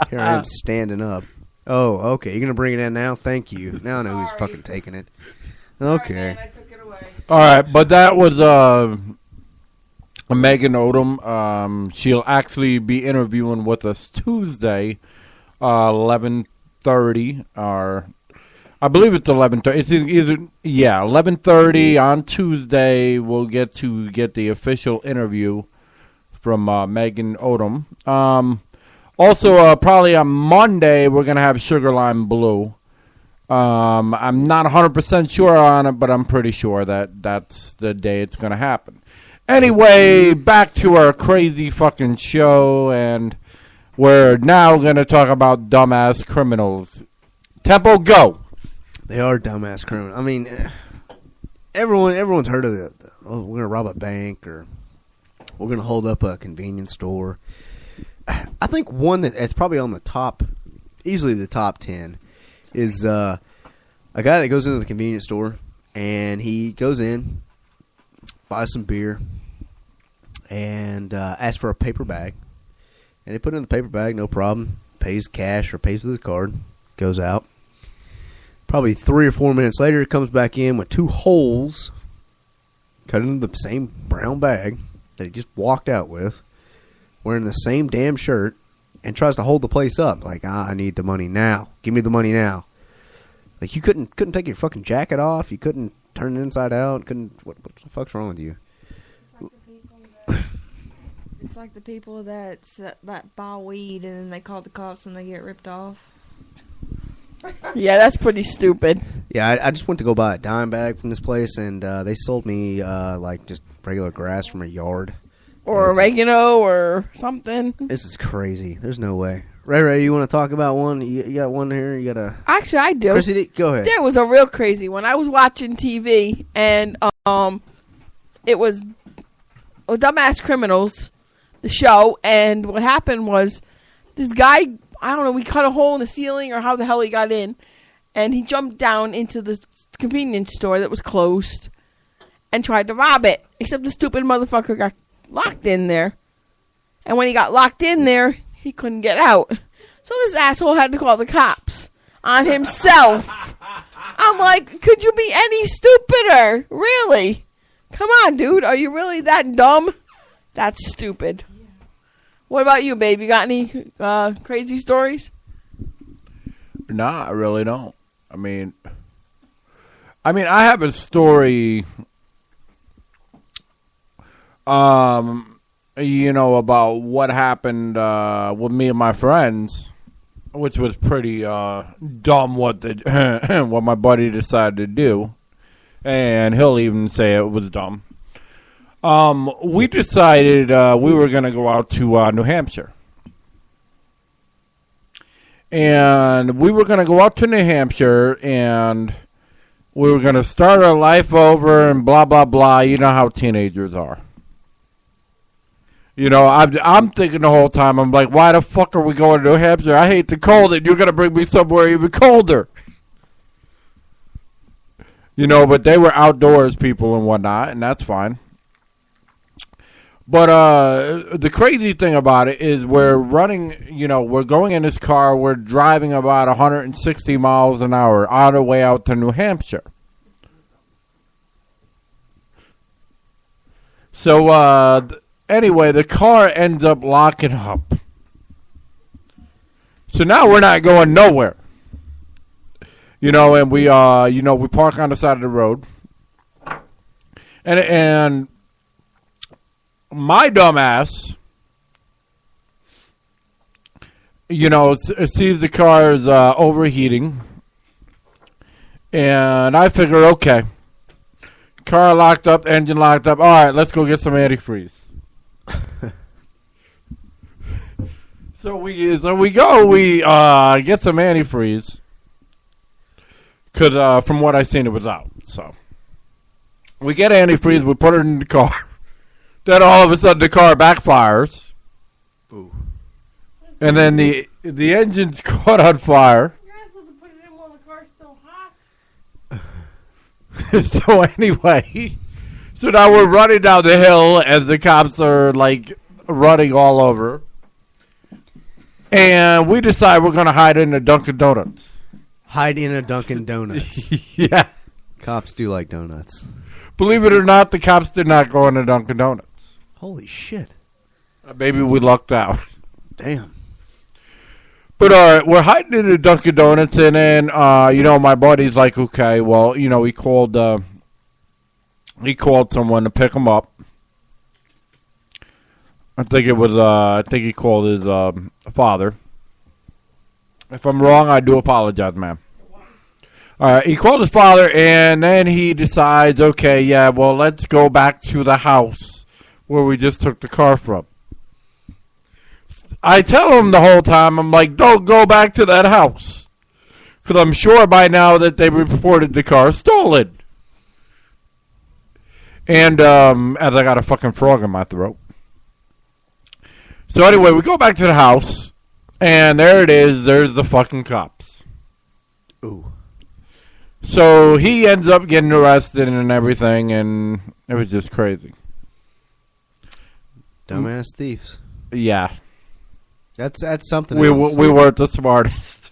Speaker 3: Here I am standing up. Oh, okay. You're going to bring it in now? Thank you. Now I know who's fucking taking it. Okay.
Speaker 2: Sorry, man, I took it away.
Speaker 1: All right, but that was Megan Odom. She'll actually be interviewing with us Tuesday, 11:30. I believe it's 11:30. It's either 11:30 on Tuesday. We'll get the official interview from Megan Odom. Also, probably on Monday we're gonna have Sugar Lime Blue. I'm not 100% sure on it, but I'm pretty sure that's the day it's gonna happen. Anyway, back to our crazy fucking show, and we're now gonna talk about dumbass criminals. Tempo, go.
Speaker 3: They are dumbass criminals. I mean, everyone's heard of it. Oh, we're gonna rob a bank, or we're gonna hold up a convenience store. I think one that's probably on the top, easily the top 10, is a guy that goes into the convenience store and he goes in, buys some beer, and asks for a paper bag. And they put it in the paper bag, no problem. Pays cash or pays with his card, goes out. Probably 3 or 4 minutes later, he comes back in with 2 holes cut into the same brown bag that he just walked out with, wearing the same damn shirt, and tries to hold the place up. Like, I need the money now. Give me the money now. Like, you couldn't take your fucking jacket off. You couldn't turn it inside out. What the fuck's wrong with you?
Speaker 5: It's like the people that buy weed and then they call the cops when they get ripped off.
Speaker 2: Yeah, that's pretty stupid.
Speaker 3: Yeah, I just went to go buy a dime bag from this place, and they sold me like just regular grass from a yard.
Speaker 2: Or oregano or something.
Speaker 3: This is crazy. There's no way. Ray, you want to talk about one? You got one here? You got a...
Speaker 2: Actually, I do.
Speaker 3: Krissy, go ahead.
Speaker 2: There was a real crazy one. I was watching TV, and it was Dumbass Criminals, the show, and what happened was this guy, I don't know, we cut a hole in the ceiling or how the hell he got in, and he jumped down into the convenience store that was closed and tried to rob it, except the stupid motherfucker got locked in there. And when he got locked in there, he couldn't get out. So this asshole had to call the cops on himself. I'm like, could you be any stupider? Really? Come on, dude. Are you really that dumb? That's stupid. What about you, babe? You got any crazy stories?
Speaker 1: Nah, I really don't. I mean, I have a story, about what happened with me and my friends, which was pretty dumb what what my buddy decided to do, and he'll even say it was dumb. We decided we were going to go out to New Hampshire. And we were going to go out to New Hampshire, and we were going to start our life over and blah, blah, blah. You know how teenagers are. You know, I'm thinking the whole time, I'm like, why the fuck are we going to New Hampshire? I hate the cold, and you're going to bring me somewhere even colder. You know, but they were outdoors people and whatnot, and that's fine. But the crazy thing about it is we're we're going in this car, we're driving about 160 miles an hour on our way out to New Hampshire. So, anyway, the car ends up locking up. So now we're not going nowhere. You know, and we park on the side of the road. And my dumb ass, sees the car's overheating. And I figure, okay, car locked up, engine locked up. All right, let's go get some antifreeze. So we get some antifreeze. Because from what I seen, it was out. So we get antifreeze, we put it in the car. Then all of a sudden the car backfires.
Speaker 3: Ooh.
Speaker 1: And then the engine's caught on fire.
Speaker 2: You're not supposed to put it in while the car's still hot.
Speaker 1: So anyway, so now we're running down the hill and the cops are like running all over. And we decide we're going to hide in a Dunkin' Donuts.
Speaker 3: Hide in a Dunkin' Donuts.
Speaker 1: Yeah.
Speaker 3: Cops do like donuts.
Speaker 1: Believe it or not, the cops did not go into Dunkin' Donuts.
Speaker 3: Holy shit.
Speaker 1: Maybe we lucked out.
Speaker 3: Damn.
Speaker 1: But all right, we're hiding in the Dunkin' Donuts, and then my buddy's like, okay, well, he called someone to pick him up. I think he called his father. If I'm wrong, I do apologize, ma'am. All right, he called his father, and then he decides, okay, yeah, well, let's go back to the house where we just took the car from. I tell him the whole time, I'm like, don't go back to that house. Because I'm sure by now that they reported the car stolen. And as I got a fucking frog in my throat. So anyway, we go back to the house, and there it is. There's the fucking cops.
Speaker 3: Ooh.
Speaker 1: So he ends up getting arrested and everything, and it was just crazy.
Speaker 3: Dumbass thieves.
Speaker 1: Yeah.
Speaker 3: That's something
Speaker 1: We
Speaker 3: else.
Speaker 1: we weren't the smartest.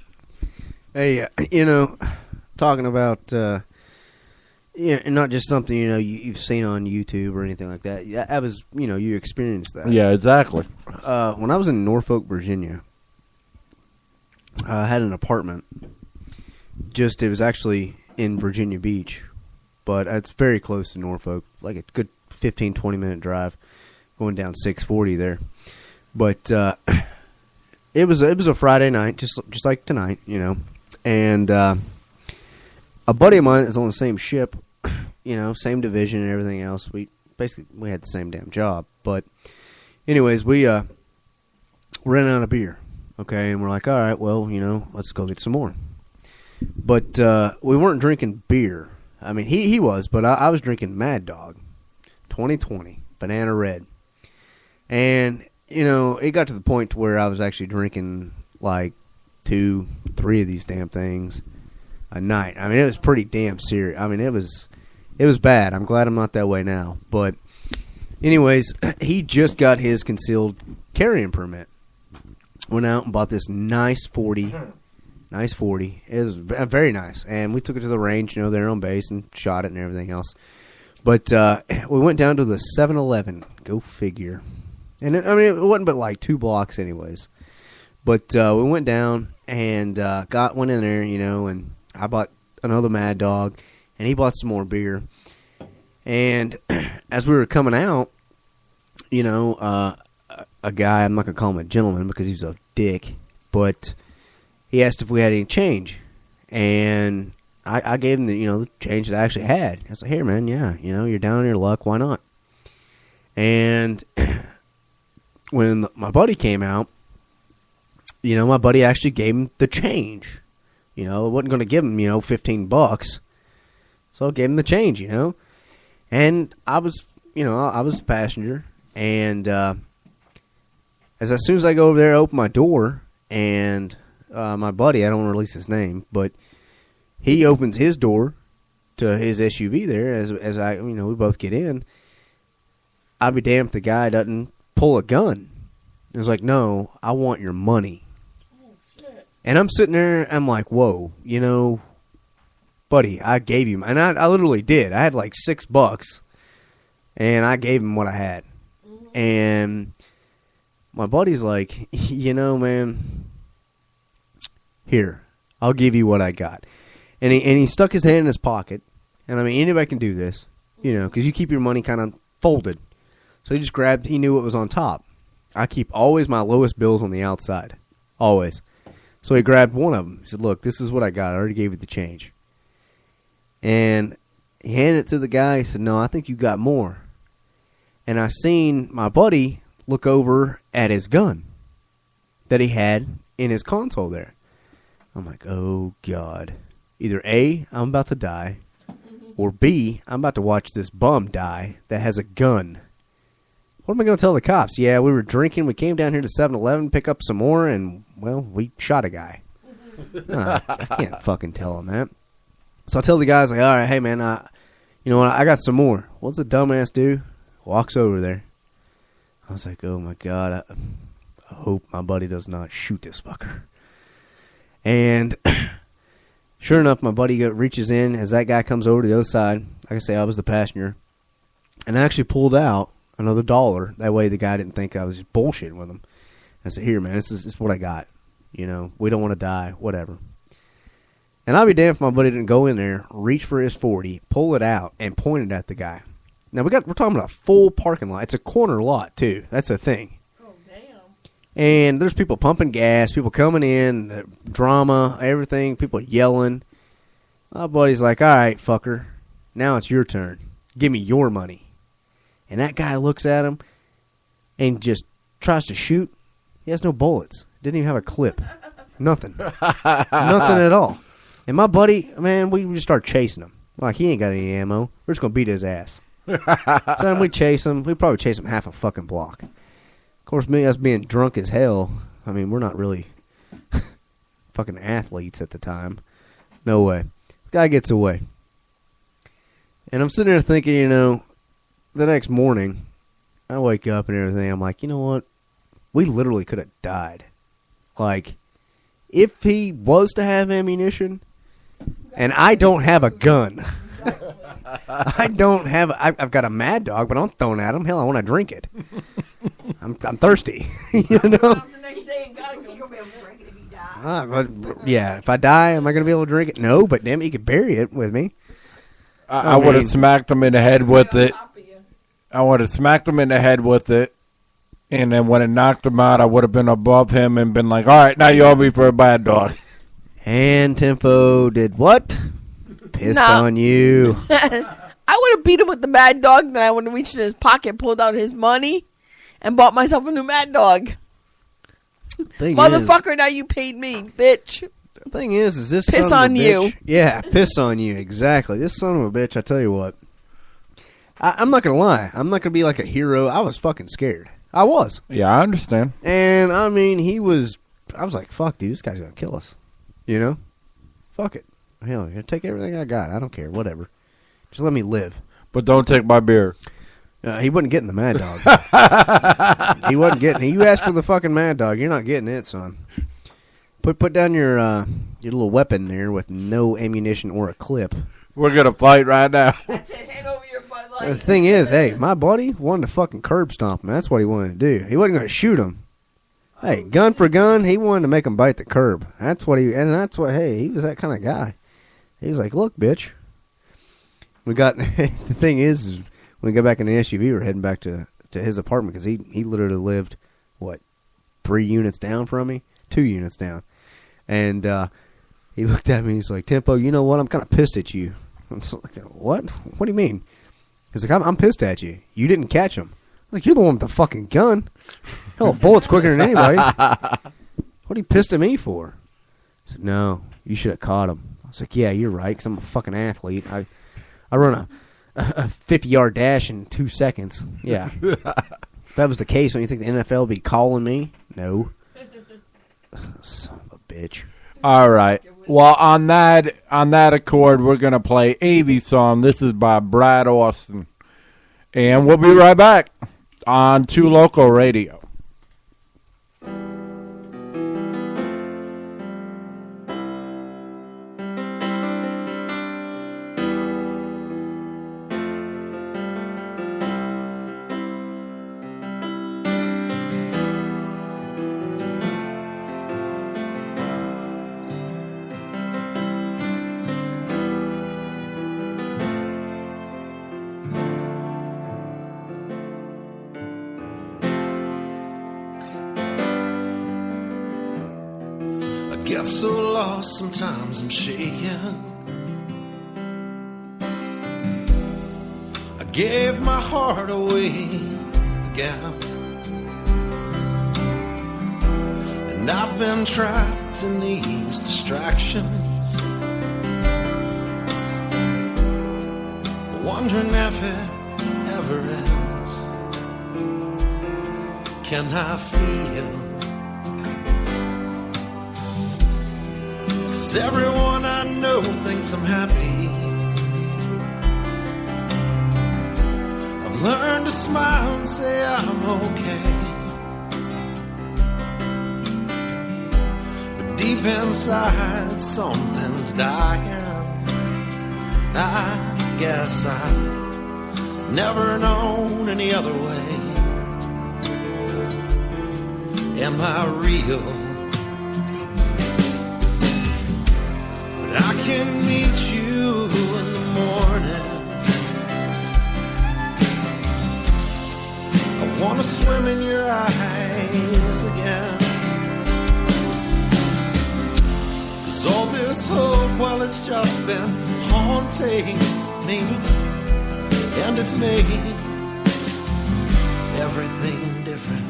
Speaker 3: Hey, talking about, not just something, you've seen on YouTube or anything like that. Yeah, that was, you experienced that.
Speaker 1: Yeah, exactly.
Speaker 3: When I was in Norfolk, Virginia, I had an apartment. It was actually in Virginia Beach, but it's very close to Norfolk, like a good 15, 20-minute drive going down 640 there. But it was a Friday night, just like tonight, and a buddy of mine is on the same ship, same division and everything else. We had the same damn job, but anyways, we ran out of beer, okay, and we're like, all right, well, let's go get some more. But we weren't drinking beer. I mean, he was, but I was drinking Mad Dog 2020 Banana Red, and it got to the point where I was actually drinking like 2-3 of these damn things a night. I mean, it was pretty damn serious. I mean, it was bad. I'm glad I'm not that way now. But anyways, he just got his concealed carrying permit. Went out and bought this nice 40. Nice 40. It was very nice. And we took it to the range, there on base, and shot it and everything else. But we went down to the 7-Eleven. Go figure. And it wasn't but like 2 blocks anyways. But we went down and went in there, and I bought another Mad Dog, and he bought some more beer. And as we were coming out, a guy, I'm not going to call him a gentleman because he was a dick, but he asked if we had any change. And I gave him the change that I actually had. I was like, here, man, yeah, you're down on your luck, why not? And when my buddy came out, my buddy actually gave him the change. I wasn't going to give him, $15. So I gave him the change, And I was, I was a passenger. And as soon as I go over there, I open my door, and my buddy, I don't want to release his name, but he opens his door to his SUV there as I, we both get in. I'd be damned if the guy doesn't pull a gun. It was like, no, I want your money.
Speaker 2: Oh, shit.
Speaker 3: And I'm sitting there, I'm like, whoa, buddy, I gave you, and I literally did. I had like $6, and I gave him what I had. Mm-hmm. And my buddy's like, man, here, I'll give you what I got. And he stuck his hand in his pocket, and I mean, anybody can do this, because you keep your money kind of folded. So he knew what was on top. I keep always my lowest bills on the outside. Always. So he grabbed one of them. He said, look, this is what I got. I already gave you the change. And he handed it to the guy. He said, no, I think you got more. And I seen my buddy look over at his gun that he had in his console there. I'm like, oh, God. Either A, I'm about to die, or B, I'm about to watch this bum die that has a gun. What am I going to tell the cops? Yeah, we were drinking. We came down here to 7-Eleven, pick up some more, and, well, we shot a guy. I can't fucking tell them that. So I tell the guys, like, all right, hey, man, you know what? I got some more. What's the dumbass do? Walks over there. I was like, oh, my God. I hope my buddy does not shoot this fucker. And sure enough, my buddy reaches in as that guy comes over to the other side. Like I say, I was the passenger. And I actually pulled out another $1. That way the guy didn't think I was just bullshitting with him. I said, here, man, this is what I got. You know, we don't want to die, whatever. And I'll be damned if my buddy didn't go in there, reach for his 40, pull it out, and point it at the guy. Now, we're talking about a full parking lot. It's a corner lot, too. That's the thing.
Speaker 2: Oh, damn.
Speaker 3: And there's people pumping gas, people coming in, drama, everything, people yelling. My buddy's like, all right, fucker, now it's your turn. Give me your money. And that guy looks at him and just tries to shoot. He has no bullets. Didn't even have a clip. Nothing. Nothing at all. And my buddy, man, we just start chasing him. Like, he ain't got any ammo. We're just going to beat his ass. So then we chase him. We probably chase him half a fucking block. Of course, me, us being drunk as hell, I mean, we're not really fucking athletes at the time. No way. This guy gets away. And I'm sitting there thinking, you know, the next morning, I wake up and everything. I'm like, you know what? We literally could have died. Like, if he was to have ammunition, and I don't have a gun. I've got a Mad Dog, but I'm throwing at him. Hell, I want to drink it. I'm thirsty. You know?
Speaker 2: The next day, you gotta go. You'll be able to drink it if you die.
Speaker 3: But, yeah, if I die, am I going to be able to drink it? No, but damn it, you could bury it with me.
Speaker 1: I would have smacked him in the head with it. I would have smacked him in the head with it. And then when it knocked him out, I would have been above him and been like, all right, now you owe me for a Mad Dog.
Speaker 3: And Tempo did what? Pissed on you.
Speaker 2: I would have beat him with the Mad Dog, then I would have reached in his pocket, pulled out his money, and bought myself a new Mad Dog. Motherfucker, now you paid me, bitch.
Speaker 3: The thing is this
Speaker 2: piss
Speaker 3: son of a
Speaker 2: on
Speaker 3: bitch,
Speaker 2: you.
Speaker 3: Yeah, piss on you, exactly. This son of a bitch, I tell you what. I'm not going to lie. I'm not going to be like a hero. I was fucking scared. I was.
Speaker 1: Yeah, I understand.
Speaker 3: And, I mean, I was like, fuck, dude, this guy's going to kill us. You know? Fuck it. Hell, you take everything I got. I don't care. Whatever. Just let me live.
Speaker 1: But don't take my beer.
Speaker 3: He wasn't getting the Mad Dog. He wasn't getting it. You asked for the fucking Mad Dog. You're not getting it, son. Put down your little weapon there with no ammunition or a clip.
Speaker 1: We're going to fight right now.
Speaker 2: That's it. Hand over your Bud Light.
Speaker 3: The thing is, hey, my buddy wanted to fucking curb stomp him. That's what he wanted to do. He wasn't going to shoot him. Hey, gun for gun, he wanted to make him bite the curb. Hey, he was that kind of guy. He was like, look, bitch. The thing is when we got back in the SUV, we're heading back to his apartment because he literally lived, 3 units down from me? 2 units down. And he looked at me and he's like, Tempo, you know what? I'm kind of pissed at you. I'm like, what? What do you mean? He's like, I'm pissed at you. You didn't catch him. I'm like, you're the one with the fucking gun. Hell, a bullet's quicker than anybody. What are you pissed at me for? I said, no, you should have caught him. I was like, yeah, you're right, because I'm a fucking athlete. I run a 50-yard dash in 2 seconds. Yeah. If that was the case, don't you think the NFL would be calling me? No. Son of a bitch.
Speaker 1: All right. Well, on that accord, we're going to play Avie's song. This is by Brad Austin. And we'll be right back on 2 Local Radio.
Speaker 6: Get so lost, sometimes I'm shaking. I gave my heart away again, and I've been trapped in these distractions, wondering if it ever ends. Can I feel? Everyone I know thinks I'm happy. I've learned to smile and say I'm okay, but deep inside something's dying. I guess I've never known any other way. Am I real? can meet you in the morning. I wanna swim in your eyes again. 'Cause all this hope, well, it's just been haunting me, and it's made everything different.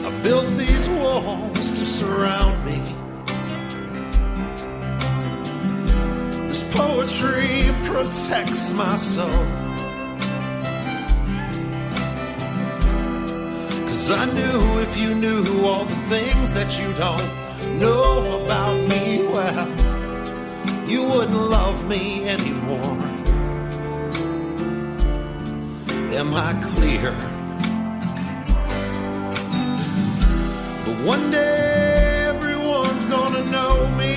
Speaker 6: I've built these walls to surround me. This poetry protects my soul. 'Cause I knew if you knew all the things that you don't know about me, well, you wouldn't love me anymore. Am I clear? But one day everyone's gonna know me.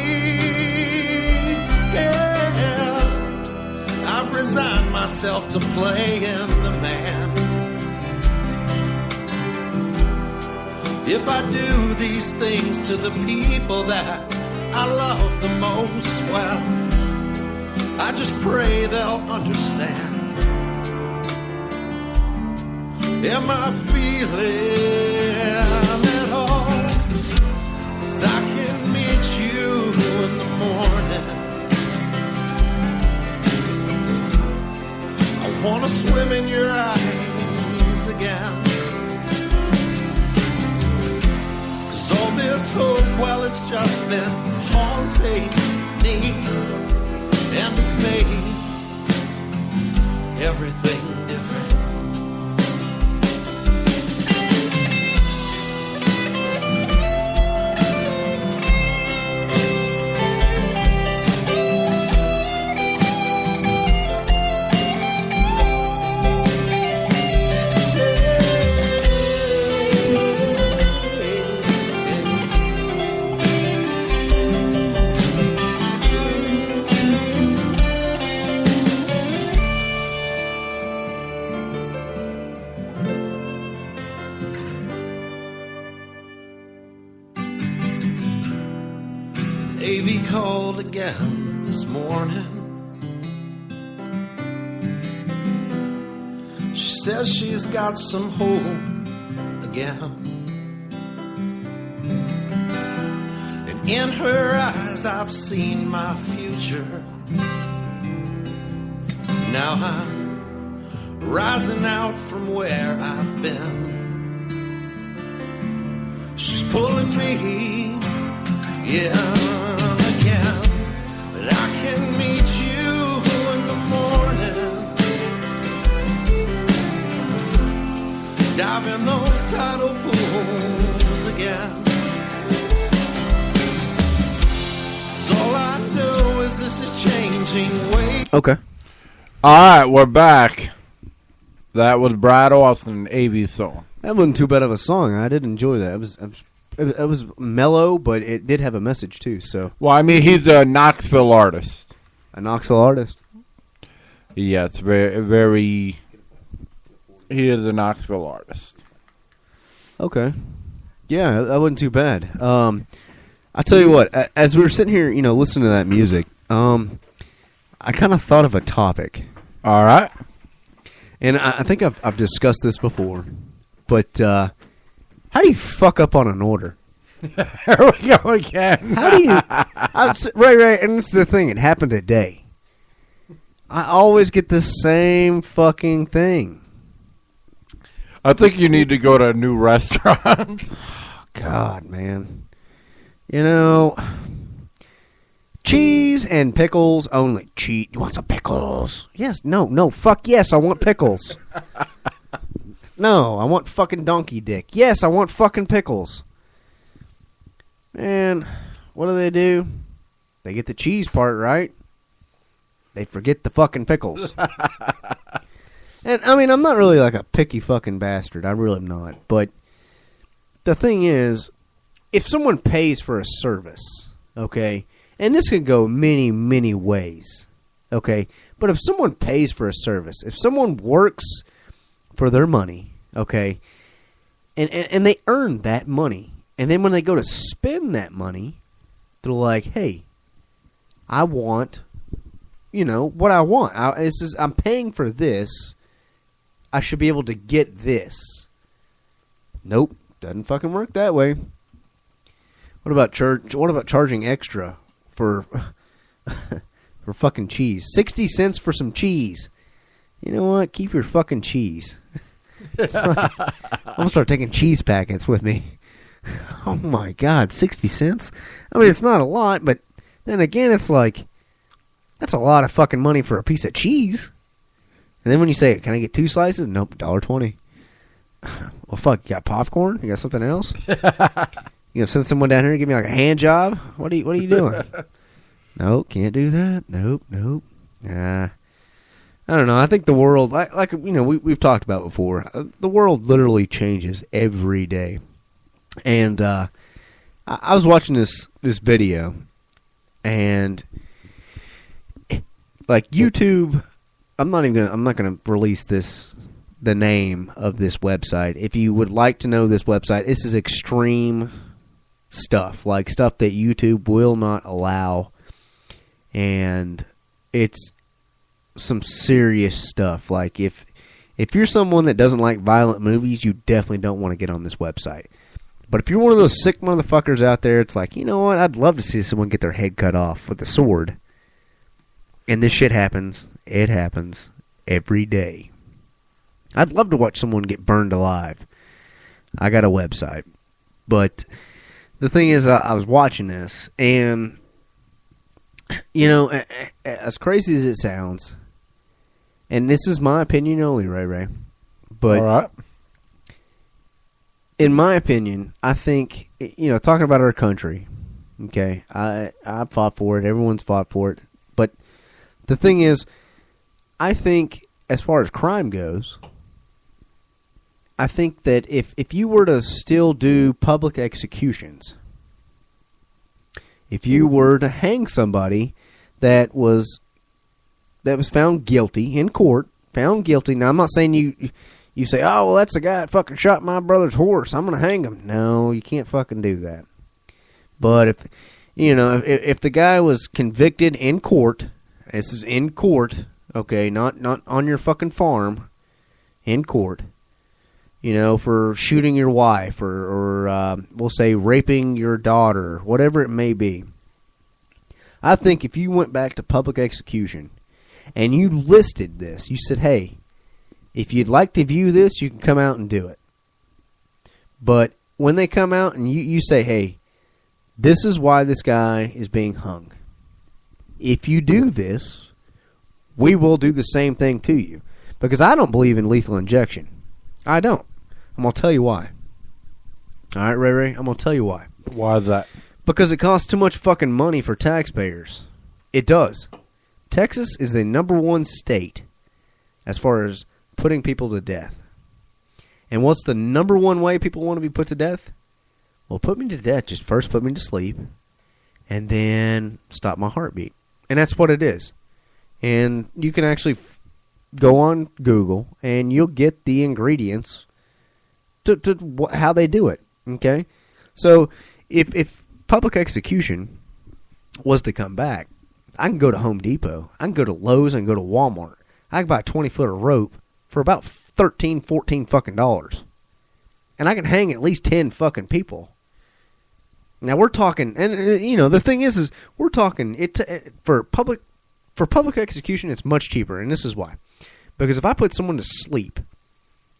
Speaker 6: Yeah, I've resigned myself to playing the man. If I do these things to the people that I love the most, well, I just pray they'll understand. Am I feeling at all? 'Cause I can meet you in the morning. I wanna swim in your eyes again. 'Cause all this hope, well, it's just been haunting me, and it's made everything different. Davy called again this morning. She says she's got some hope again. And in her eyes I've seen my future. Now I'm rising out from where I've been. She's pulling me, yeah, again. But I can meet you in the morning. Dive in those tidal pools again. 'Cause all I know is this is changing way.
Speaker 3: Okay.
Speaker 1: All right, we're back. That was Brad Austin, AV's song.
Speaker 3: That wasn't too bad of a song. I did enjoy that. It was mellow, but it did have a message too. So,
Speaker 1: Well, I mean, he's a Knoxville artist.
Speaker 3: a Knoxville artist.
Speaker 1: Yes, very, very. He is a Knoxville artist.
Speaker 3: Okay. Yeah, that wasn't too bad. I tell you what, as we were sitting here, listening to that music, I kind of thought of a topic.
Speaker 1: All right.
Speaker 3: And I think I've discussed this before, but how do you fuck up on an order?
Speaker 1: Here we go again.
Speaker 3: How do you? Right, and this is the thing. It happened today. I always get the same fucking thing.
Speaker 1: I think you need to go to a new restaurant.
Speaker 3: God, man. Cheese and pickles only. Cheese. You want some pickles? Yes. No. Fuck yes, I want pickles. No, I want fucking donkey dick. Yes, I want fucking pickles. Man, what do? They get the cheese part right. They forget the fucking pickles. And, I mean, I'm not really like a picky fucking bastard. I really am not. But the thing is, if someone pays for a service, okay, and this can go many, many ways, okay, but if someone pays for a service, if someone works for their money, okay, and they earn that money, And then when they go to spend that money, they're like, hey, I want, what I want. I'm paying for this. I should be able to get this. Nope. Doesn't fucking work that way. What about charging extra for for fucking cheese? 60 cents for some cheese. You know what? Keep your fucking cheese. I'm gonna start taking cheese packets with me. Oh my God, 60 cents? I mean, it's not a lot, but then again, it's like, that's a lot of fucking money for a piece of cheese. And then when you say, can I get 2 slices? Nope, $1.20. Well, fuck, you got popcorn? You got something else? You gonna send someone down here and give me like a hand job? What are you doing? Nope, can't do that. Nope. Nah. I don't know. I think the world, we've talked about before, the world literally changes every day. And I was watching this video, and like YouTube, I'm not gonna release the name of this website. If you would like to know this website, this is extreme stuff, like stuff that YouTube will not allow, and it's some serious stuff. Like if you're someone that doesn't like violent movies, you definitely don't want to get on this website. But if you're one of those sick motherfuckers out there, it's like, you know what? I'd love to see someone get their head cut off with a sword. And this shit happens. It happens every day. I'd love to watch someone get burned alive. I got a website. But the thing is, I was watching this, and, as crazy as it sounds, and this is my opinion only, Ray. But
Speaker 1: all right.
Speaker 3: In my opinion, I think, talking about our country, okay, I fought for it. Everyone's fought for it. But the thing is, I think as far as crime goes, I think that if you were to still do public executions, if you were to hang somebody that was found guilty in court, now I'm not saying you say, oh, well, that's the guy that fucking shot my brother's horse, I'm going to hang him. No, you can't fucking do that. But if the guy was convicted in court, this is in court, okay, not on your fucking farm, in court, for shooting your wife or we'll say raping your daughter, whatever it may be. I think if you went back to public execution and you listed this, you said, hey, if you'd like to view this, you can come out and do it. But when they come out and you say, hey, this is why this guy is being hung. If you do this, we will do the same thing to you. Because I don't believe in lethal injection. I don't. I'm going to tell you why. All right, Ray, I'm going to tell you why.
Speaker 1: Why is that?
Speaker 3: Because it costs too much fucking money for taxpayers. It does. Texas is the #1 state as far as putting people to death. And what's the #1 way people want to be put to death? Well, put me to death. Just first put me to sleep, and then stop my heartbeat. And that's what it is. And you can actually go on Google, and you'll get the ingredients to how they do it. Okay? So, if public execution was to come back, I can go to Home Depot. I can go to Lowe's. I can go to Walmart. I can buy a 20-foot of rope for about $13, $14 fucking dollars. And I can hang at least 10 fucking people. Now we're talking, and the thing is we're talking for public execution, it's much cheaper, and this is why. Because if I put someone to sleep,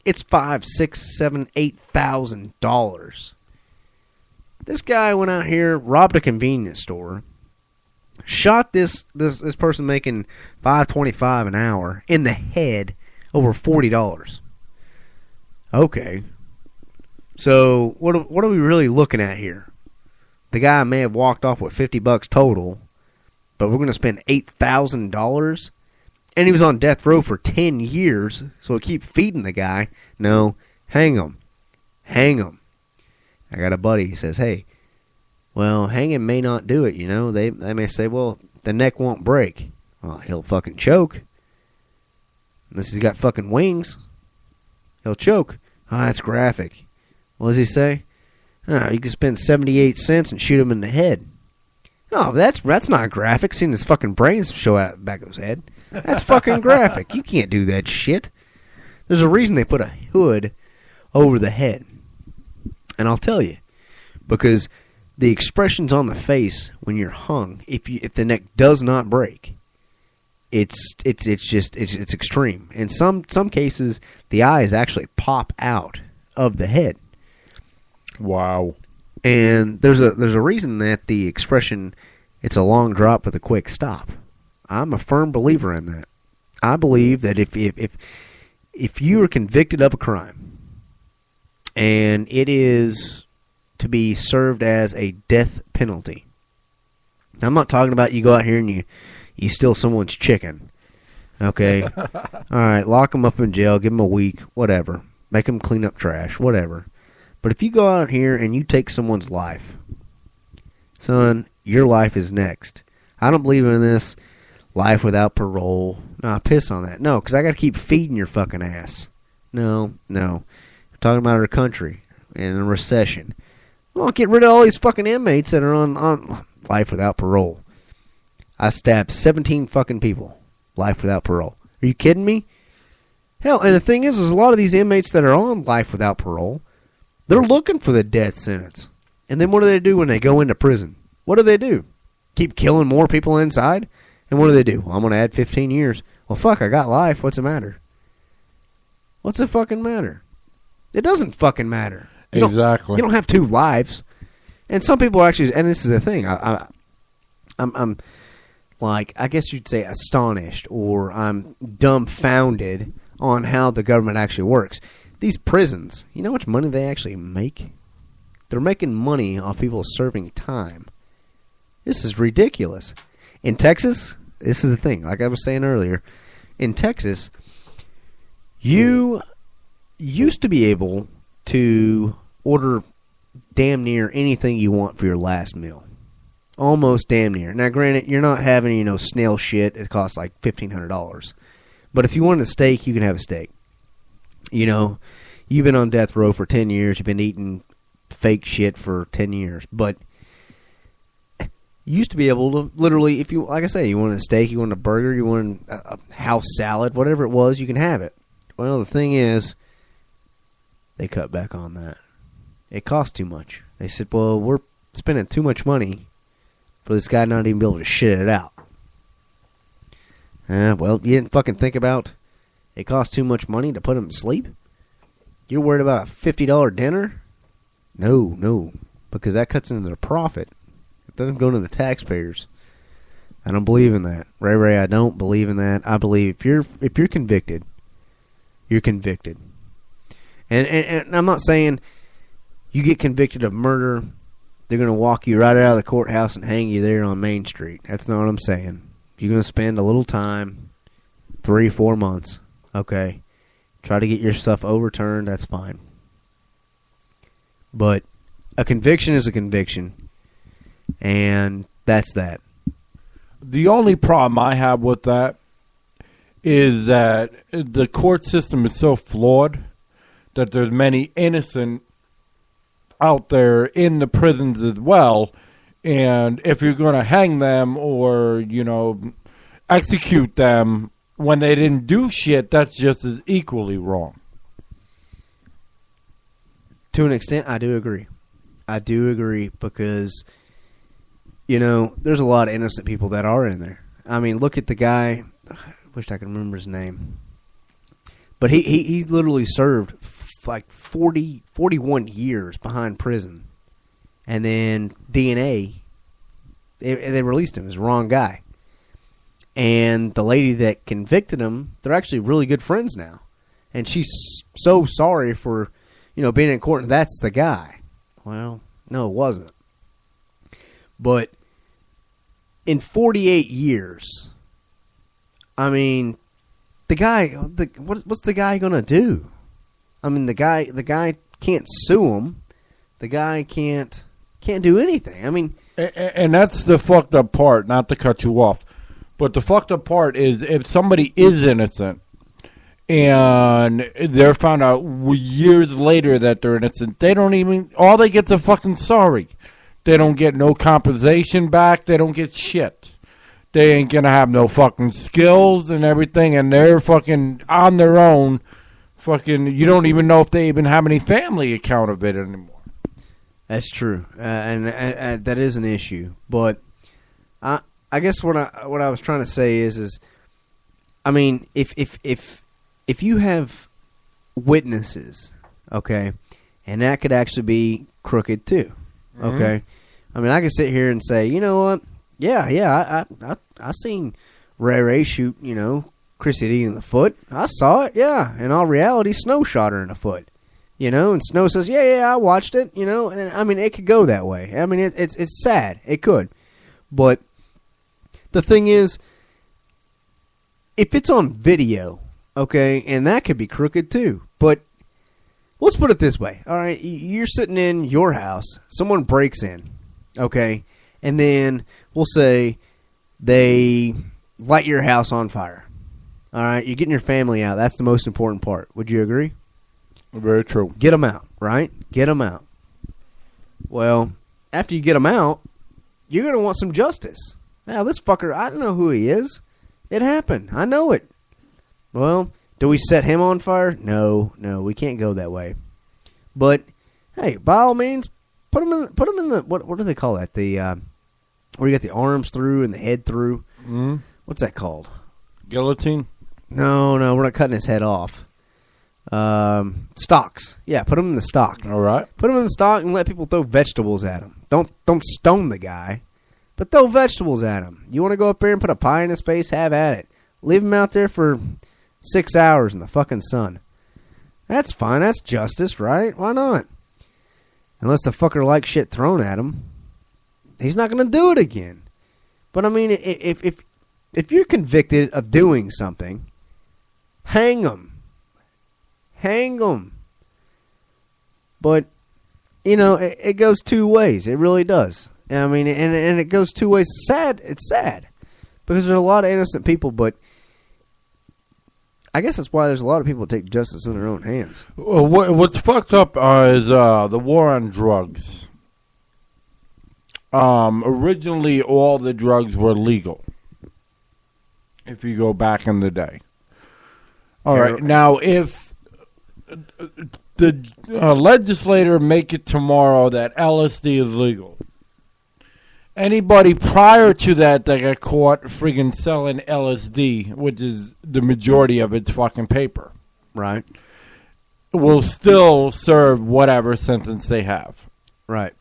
Speaker 3: it's $5,000, $6,000, $7,000, $8,000. This guy went out here, robbed a convenience store, shot this person making $5.25 an hour in the head over $40. Okay. So what are we really looking at here? The guy may have walked off with $50 total, but we're going to spend $8,000, and he was on death row for 10 years, so we keep feeding the guy. No, hang him. I got a buddy, he says, hey, well, hanging may not do it, They may say, well, the neck won't break. Well, he'll fucking choke. Unless he's got fucking wings. He'll choke. Oh, that's graphic. What does he say? You can spend 78 cents and shoot him in the head. Oh, that's not graphic. Seeing his fucking brains show out the back of his head. That's fucking graphic. You can't do that shit. There's a reason they put a hood over the head. And I'll tell you. Because the expressions on the face when you're hung, if the neck does not break, it's extreme. In some cases, the eyes actually pop out of the head.
Speaker 1: Wow.
Speaker 3: And there's a reason that the expression, it's a long drop with a quick stop. I'm a firm believer in that. I believe that if you are convicted of a crime and it is to be served as a death penalty. Now, I'm not talking about you go out here and you steal someone's chicken. Okay? All right, lock them up in jail, give them a week, whatever. Make them clean up trash, whatever. But if you go out here and you take someone's life, son, your life is next. I don't believe in this life without parole. No, piss on that. No, because I got to keep feeding your fucking ass. No. We're talking about our country and a recession. Well, get rid of all these fucking inmates that are on life without parole. I stabbed 17 fucking people. Life without parole. Are you kidding me? Hell, and the thing is a lot of these inmates that are on life without parole, they're looking for the death sentence. And then what do they do when they go into prison? What do they do? Keep killing more people inside? And what do they do? Well, I'm going to add 15 years. Well, fuck, I got life. What's the matter? What's the fucking matter? It doesn't fucking matter.
Speaker 1: Exactly.
Speaker 3: You don't have two lives. And some people are actually, and this is the thing, I'm like, I guess you'd say astonished, or I'm dumbfounded on how the government actually works. These prisons, you know how much money they actually make? They're making money off people serving time. This is ridiculous. In Texas, this is the thing, like I was saying earlier, in Texas, you used to be able to order damn near anything you want for your last meal. Almost damn near. Now, granted, you're not having, snail shit. It costs like $1,500. But if you want a steak, you can have a steak. You've been on death row for 10 years. You've been eating fake shit for 10 years. But you used to be able to literally, if you, like I say, you wanted a steak, you wanted a burger, you wanted a house salad, whatever it was, you can have it. Well, the thing is, they cut back on that. It cost too much. They said, well, we're spending too much money for this guy not even be able to shit it out. Well, you didn't fucking think about it costs too much money to put him to sleep? You're worried about a $50 dinner? No, because that cuts into the profit. It doesn't go to the taxpayers. I don't believe in that. Ray, I don't believe in that. I believe if you're convicted, you're convicted. And I'm not saying you get convicted of murder, they're going to walk you right out of the courthouse and hang you there on Main Street. That's not what I'm saying. You're going to spend a little time, 3-4 months, okay, try to get your stuff overturned, that's fine. But a conviction is a conviction, and that's that.
Speaker 1: The only problem I have with that is that the court system is so flawed that there's many innocent out there in the prisons as well, and if you're going to hang them or, execute them when they didn't do shit, that's just as equally wrong.
Speaker 3: To an extent, I do agree. Because, there's a lot of innocent people that are in there. I mean, look at the guy, I wish I could remember his name, but he literally served like 41 years behind prison, and then DNA, they released him as the wrong guy, and the lady that convicted him, they're actually really good friends now, and she's so sorry for being in court, and that's the guy. Well, no, it wasn't. But in 48 years, I mean, the guy, what's the guy gonna do? I mean, the guy can't sue him. The guy can't do anything. I mean,
Speaker 1: and that's the fucked up part. Not to cut you off, but the fucked up part is if somebody is innocent and they're found out years later that they're innocent. They don't even, all they get's a fucking sorry. They don't get no compensation back. They don't get shit. They ain't gonna have no fucking skills and everything, and they're fucking on their own. Fucking, you don't even know if they even have any family account of it anymore.
Speaker 3: That's true, and that is an issue. But I guess what I was trying to say is I mean, if you have witnesses, okay, and that could actually be crooked too, okay. Mm-hmm. I mean, I could sit here and say, you know what? Yeah, I seen Ray shoot, Krissy in the foot. I saw it, yeah. In all reality, Snow shot her in the foot. And Snow says, yeah, I watched it, and I mean, it could go that way. I mean, it's sad. It could. But the thing is, if it's on video, okay, and that could be crooked too. But let's put it this way. All right, you're sitting in your house. Someone breaks in, okay, and then we'll say they light your house on fire. All right, you're getting your family out. That's the most important part. Would you agree?
Speaker 1: Very true.
Speaker 3: Get them out, right? Get them out. Well, after you get them out, you're going to want some justice. Now, this fucker, I don't know who he is. It happened. I know it. Well, do we set him on fire? No, we can't go that way. But, hey, by all means, put him in the, what do they call that? The, where you got the arms through and the head through.
Speaker 1: Mm-hmm.
Speaker 3: What's that called?
Speaker 1: Guillotine?
Speaker 3: No, we're not cutting his head off. Stocks. Yeah, put him in the stock.
Speaker 1: All right.
Speaker 3: Put him in the stock and let people throw vegetables at him. Don't stone the guy, but throw vegetables at him. You want to go up there and put a pie in his face? Have at it. Leave him out there for 6 hours in the fucking sun. That's fine. That's justice, right? Why not? Unless the fucker likes shit thrown at him, he's not going to do it again. But I mean, if you're convicted of doing something, hang them. Hang them. But, it goes two ways. It really does. I mean, and it goes two ways. It's sad. It's sad. Because there's a lot of innocent people, but I guess that's why there's a lot of people that take justice in their own hands.
Speaker 1: What's fucked up is the war on drugs. Originally, all the drugs were legal. If you go back in the day. All right. Now, if the legislator make it tomorrow that LSD is legal, anybody prior to that got caught friggin' selling LSD, which is the majority of its fucking paper,
Speaker 3: right,
Speaker 1: will still serve whatever sentence they have.
Speaker 3: Right.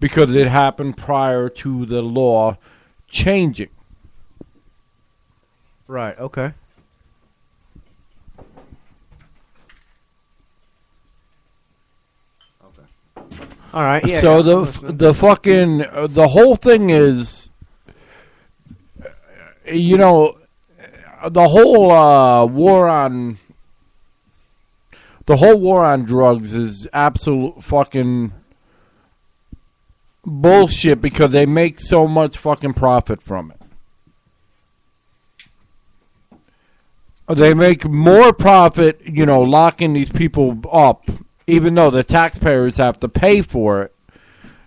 Speaker 1: Because it happened prior to the law changing.
Speaker 3: Right, okay. All right, yeah.
Speaker 1: So the fucking the whole thing is, the whole war on drugs is absolute fucking bullshit because they make so much fucking profit from it. They make more profit, locking these people up. Even though the taxpayers have to pay for it,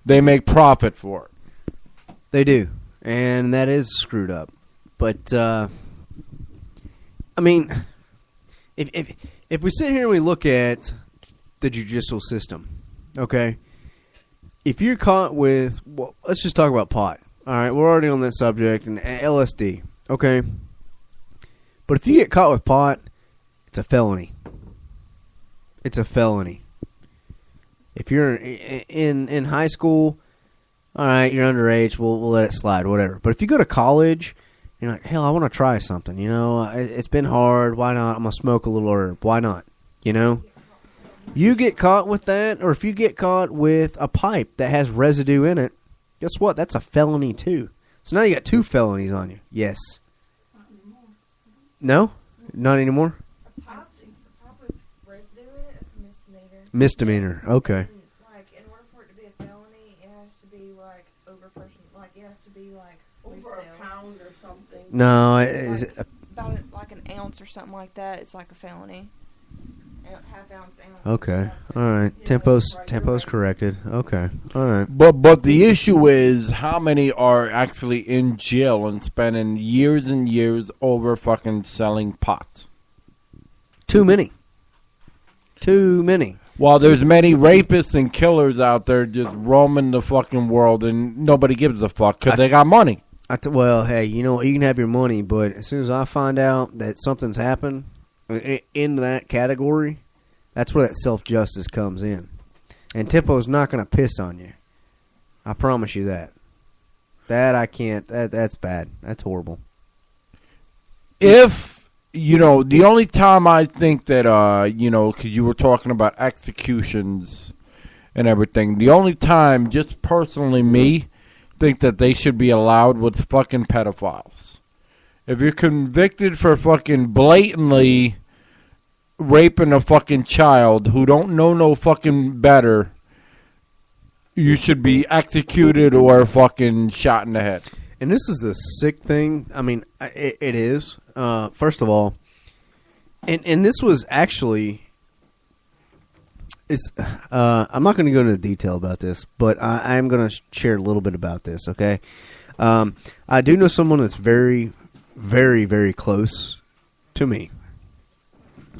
Speaker 1: they make profit for it.
Speaker 3: They do, and that is screwed up. But I mean, if we sit here and we look at the judicial system, okay, if you're caught with, well, let's just talk about pot. All right, we're already on that subject, and LSD, okay. But if you get caught with pot, it's a felony. It's a felony. If you're in high school, all right, you're underage, we'll let it slide, whatever. But if you go to college, you're like, hell, I want to try something, It's been hard. Why not? I'm going to smoke a little herb. Why not? You get caught with that, or if you get caught with a pipe that has residue in it, guess what? That's a felony too. So now you got 2 felonies on you. Yes.
Speaker 4: Not anymore.
Speaker 3: No? Not anymore? Misdemeanor. Okay.
Speaker 5: Like, in order for it to be a felony, it has to be like over person. Like, it has to be like
Speaker 2: over
Speaker 5: resale.
Speaker 2: a pound or something.
Speaker 3: No, is it
Speaker 5: About like an ounce or something like that, it's like a felony. Half-ounce ounce.
Speaker 3: Okay. All right. Tempo's corrected. Okay. All right.
Speaker 1: But the issue is how many are actually in jail and spending years and years over fucking selling pot.
Speaker 3: Too many.
Speaker 1: While there's many rapists and killers out there just roaming the fucking world and nobody gives a fuck because they got money.
Speaker 3: Well, hey, you know, you can have your money, but as soon as I find out that something's happened in that category, that's where that self-justice comes in. And Tempo's not going to piss on you. I promise you that. That I can't. That's bad. That's horrible.
Speaker 1: If, you know, the only time I think that, you know, because you were talking about executions and everything, the only time, just personally me, think that they should be allowed with fucking pedophiles. If you're convicted for fucking blatantly raping a fucking child who don't know no fucking better, you should be executed or fucking shot in the head.
Speaker 3: And this is the sick thing. I mean, it is. First of all, and this was actually... I'm not going to go into detail about this, but I am going to share a little bit about this, okay? I do know someone that's very, very, very close to me.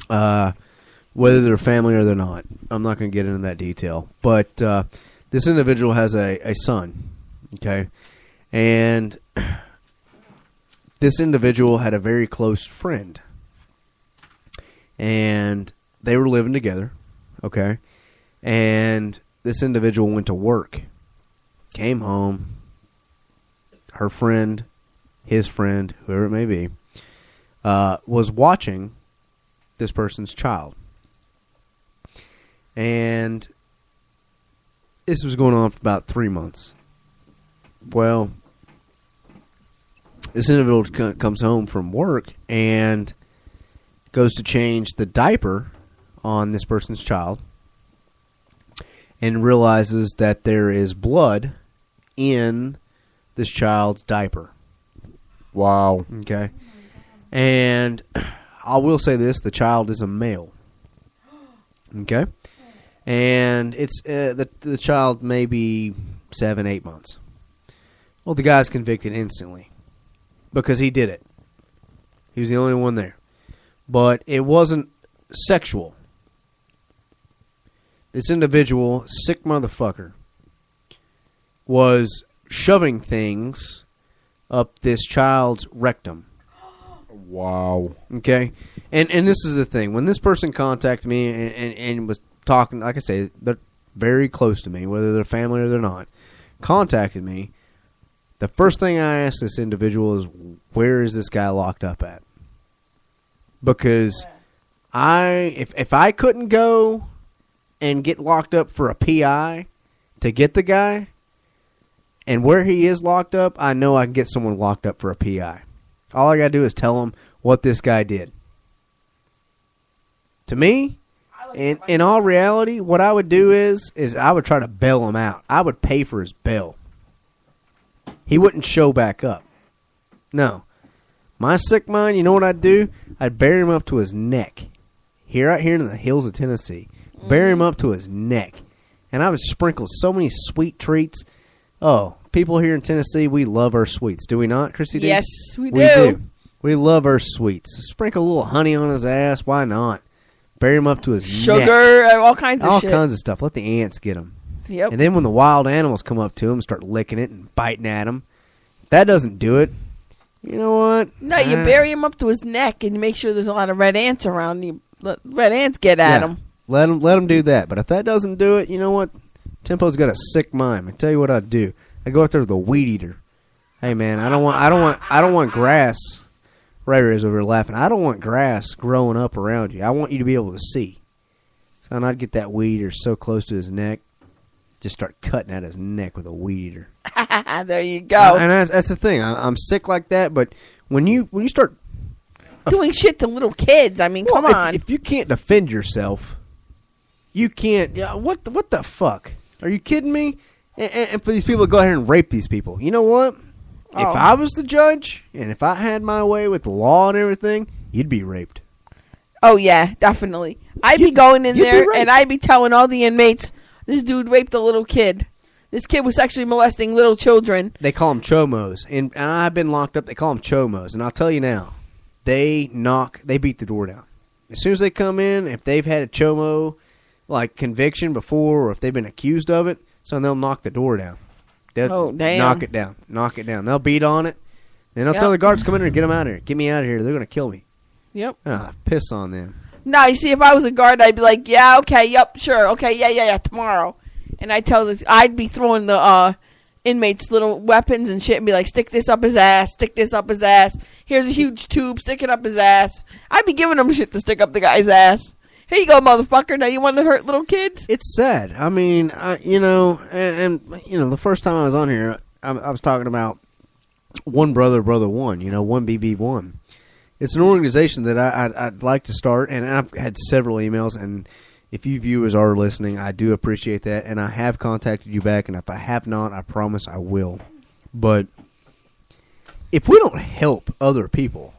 Speaker 3: Whether they're family or they're not. I'm not going to get into that detail. But this individual has a son, okay? And this individual had a very close friend. And they were living together. Okay, and this individual went to work, came home, her friend, his friend, whoever it may be, was watching this person's child. And this was going on for about 3 months. Well, this individual comes home from work and goes to change the diaper on this person's child and realizes that there is blood in this child's diaper.
Speaker 1: Wow.
Speaker 3: Okay. And I will say this, the child is a male. Okay. And it's the child may be 7-8 months. Well, the guy's convicted instantly because he did it. He was the only one there. But it wasn't sexual. This individual, sick motherfucker, was shoving things up this child's rectum.
Speaker 1: Wow.
Speaker 3: Okay? And this is the thing. When this person contacted me and was talking, like I say, they're very close to me, whether they're family or they're not, contacted me, the first thing I asked this individual is, where is this guy locked up at? Because if I couldn't go and get locked up for a PI to get the guy, and where he is locked up, I know I can get someone locked up for a PI. All I got to do is tell him what this guy did. To me, in all reality, what I would do is I would try to bail him out. I would pay for his bail. He wouldn't show back up. No. My sick mind, you know what I'd do? I'd bury him up to his neck. Right here in the hills of Tennessee. Bury him up to his neck. And I would sprinkle so many sweet treats. Oh, people here in Tennessee, we love our sweets. Do we not, Krissy?
Speaker 2: Yes, we
Speaker 3: We do. We love our sweets. Sprinkle a little honey on his ass. Why not? Bury him up to his neck.
Speaker 2: Sugar, all kinds of shit.
Speaker 3: All kinds of stuff. Let the ants get him.
Speaker 2: Yep.
Speaker 3: And then when the wild animals come up to him, start licking it and biting at him. If that doesn't do it, you know what?
Speaker 2: No, you bury him up to his neck and you make sure there's a lot of red ants around. You let red ants get at him.
Speaker 3: Let him do that. But if that doesn't do it, you know what? Tempo's got a sick mind. I tell you what I'd do. I go out there with a weed eater. Hey man, I don't want grass. Ray is over here laughing. I don't want grass growing up around you. I want you to be able to see. So I'd get that weed eater so close to his neck, just start cutting at his neck with a weed eater.
Speaker 2: There you go.
Speaker 3: And that's the thing. I'm sick like that. But when you start
Speaker 2: doing shit to little kids, I mean, come on.
Speaker 3: If you can't defend yourself, you can't. Yeah, what the fuck? Are you kidding me? And for these people to go ahead and rape these people, you know what? If I was the judge and if I had my way with the law and everything, you'd be raped.
Speaker 2: Oh, yeah, definitely. I'd be going in
Speaker 3: you'd be
Speaker 2: there,
Speaker 3: raped.
Speaker 2: and I'd be telling all the inmates, this dude raped a little kid. This kid was sexually molesting little children.
Speaker 3: They call them chomos, and I've been locked up. They call them chomos, and I'll tell you now, they beat the door down as soon as they come in. If they've had a chomo like conviction before, or if they've been accused of it, so they'll knock the door down. They'll knock it down. They'll beat on it, and they'll tell the guards, come in here and get them out of here. Get me out of here. They're gonna kill me.
Speaker 2: Yep.
Speaker 3: Piss on them.
Speaker 2: No, you see, if I was a guard, I'd be like, yeah, okay, yep, sure, okay, yeah, tomorrow. And I'd be throwing the inmates little weapons and shit and be like, stick this up his ass. Here's a huge tube, stick it up his ass. I'd be giving them shit to stick up the guy's ass. Here you go, motherfucker. Now you want to hurt little kids?
Speaker 3: It's sad. I mean, the first time I was on here, I was talking about One Brother, Brother One, One BB1. It's an organization that I'd like to start, and I've had several emails, and if you viewers are listening, I do appreciate that, and I have contacted you back, and if I have not, I promise I will. But if we don't help other people,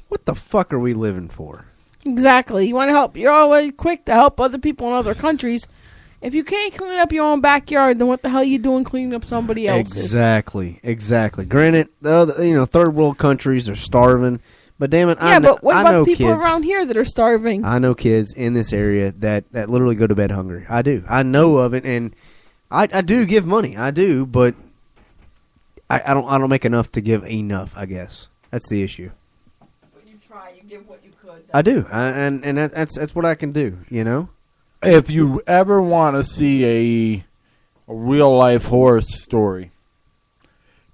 Speaker 3: what the fuck are we living for?
Speaker 2: Exactly. You want to help. You're always quick to help other people in other countries. If you can't clean up your own backyard, then what the hell are you doing cleaning up somebody else's?
Speaker 3: Exactly. Granted, third world countries are starving, but damn it,
Speaker 2: but what
Speaker 3: I
Speaker 2: about
Speaker 3: know
Speaker 2: people
Speaker 3: kids
Speaker 2: around here that are starving?
Speaker 3: I know kids in this area that literally go to bed hungry. I do. I know of it, and I do give money. I do, but I don't make enough to give enough. I guess that's the issue.
Speaker 2: But you try. You give what you could.
Speaker 3: I do, and that's what I can do.
Speaker 1: If you ever want to see a real life horror story,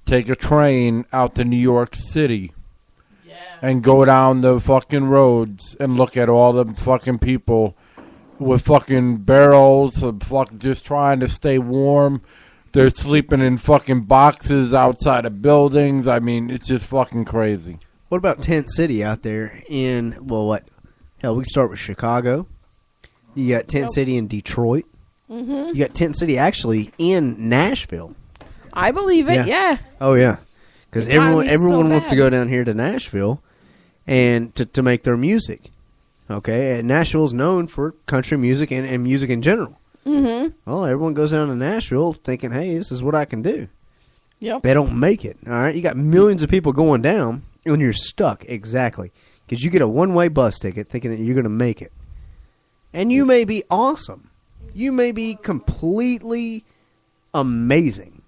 Speaker 1: take a train out to New York City and go down the fucking roads and look at all the fucking people with fucking barrels of just trying to stay warm. They're sleeping in fucking boxes outside of buildings. I mean, it's just fucking crazy.
Speaker 3: What about Tent City out there in, we can start with Chicago. You got Tent City in Detroit. Mm-hmm. You got Tent City actually in Nashville.
Speaker 2: I believe it, yeah.
Speaker 3: Oh, yeah. Because everyone wants to go down here to Nashville and to make their music. Okay? And Nashville's known for country music and music in general.
Speaker 2: Mm-hmm.
Speaker 3: Well, everyone goes down to Nashville thinking, hey, this is what I can do.
Speaker 2: Yep.
Speaker 3: They don't make it. All right? You got millions of people going down, and you're stuck. Exactly. Because you get a one-way bus ticket thinking that you're going to make it. And you may be awesome. You may be completely amazing.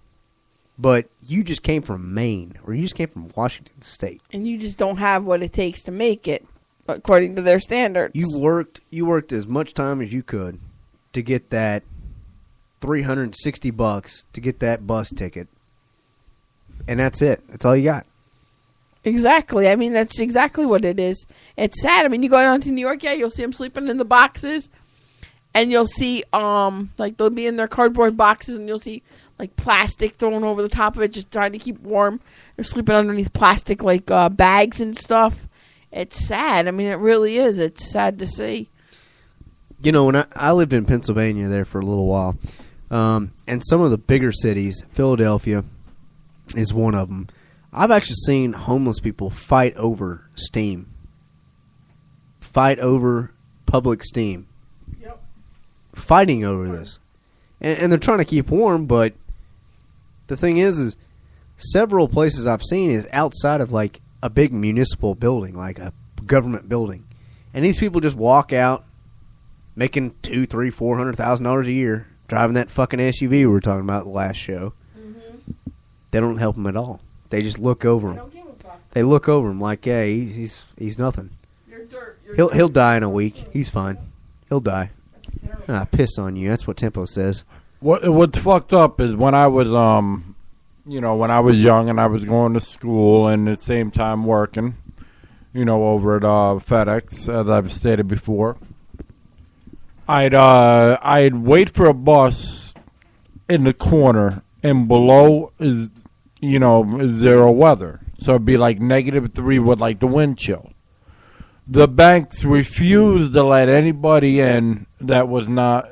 Speaker 3: But you just came from Maine, or you just came from Washington State.
Speaker 2: And you just don't have what it takes to make it, according to their standards.
Speaker 3: You worked as much time as you could to get that $360 to get that bus ticket. And that's it. That's all you got.
Speaker 2: Exactly. I mean, that's exactly what it is. It's sad. I mean, you go down to New York, you'll see them sleeping in the boxes. And you'll see, they'll be in their cardboard boxes, and you'll see, plastic thrown over the top of it, just trying to keep warm. They're sleeping underneath plastic, bags and stuff. It's sad. I mean, it really is. It's sad to see.
Speaker 3: When I lived in Pennsylvania there for a little while, and some of the bigger cities, Philadelphia is one of them, I've actually seen homeless people fight over steam. Fight over public steam.
Speaker 2: Yep.
Speaker 3: Fighting over this. And they're trying to keep warm, but the thing is several places I've seen is outside of a big municipal building, like a government building. And these people just walk out making $200,000, $300,000, $400,000 a year, driving that fucking SUV we were talking about the last show. Mm-hmm. They don't help them at all. They just look over him. They look over him like, yeah, he's nothing.
Speaker 2: You're dirt.
Speaker 3: He'll die in a week. He's fine. He'll die. Piss on you. That's what Tempo says.
Speaker 1: What's fucked up is when I was when I was young and I was going to school and at the same time working, over at FedEx, as I've stated before, I'd wait for a bus in the corner, and below is zero weather. So it'd be -3 with the wind chill. The banks refused to let anybody in that was not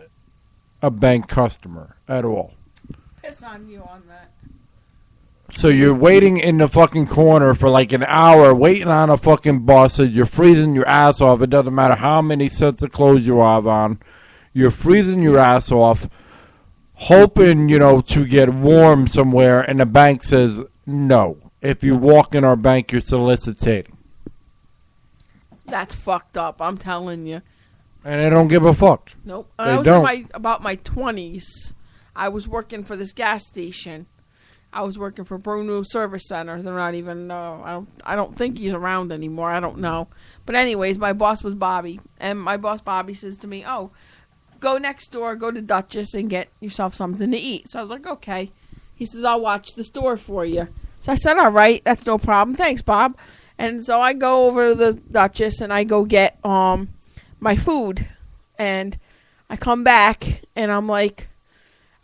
Speaker 1: a bank customer at all.
Speaker 2: Piss on you on that.
Speaker 1: So you're waiting in the fucking corner for like an hour, waiting on a fucking bus. And you're freezing your ass off. It doesn't matter how many sets of clothes you have on. You're freezing your ass off, hoping, to get warm somewhere. And the bank says, no. If you walk in our bank, you're soliciting.
Speaker 2: That's fucked up, I'm telling you.
Speaker 1: And they don't give a fuck.
Speaker 2: Nope.
Speaker 1: They
Speaker 2: When I was
Speaker 1: don't.
Speaker 2: in about my 20s, I was working for this gas station. I was working for Bruno Service Center. They're not even. I don't think he's around anymore. I don't know. But anyways, my boss was Bobby, and my boss Bobby says to me, "Oh, go next door, go to Duchess, and get yourself something to eat." So I was like, "Okay." He says, "I'll watch the store for you." So I said, "All right, that's no problem. Thanks, Bob." And so I go over to the Duchess and I go get my food, and I come back and I'm like.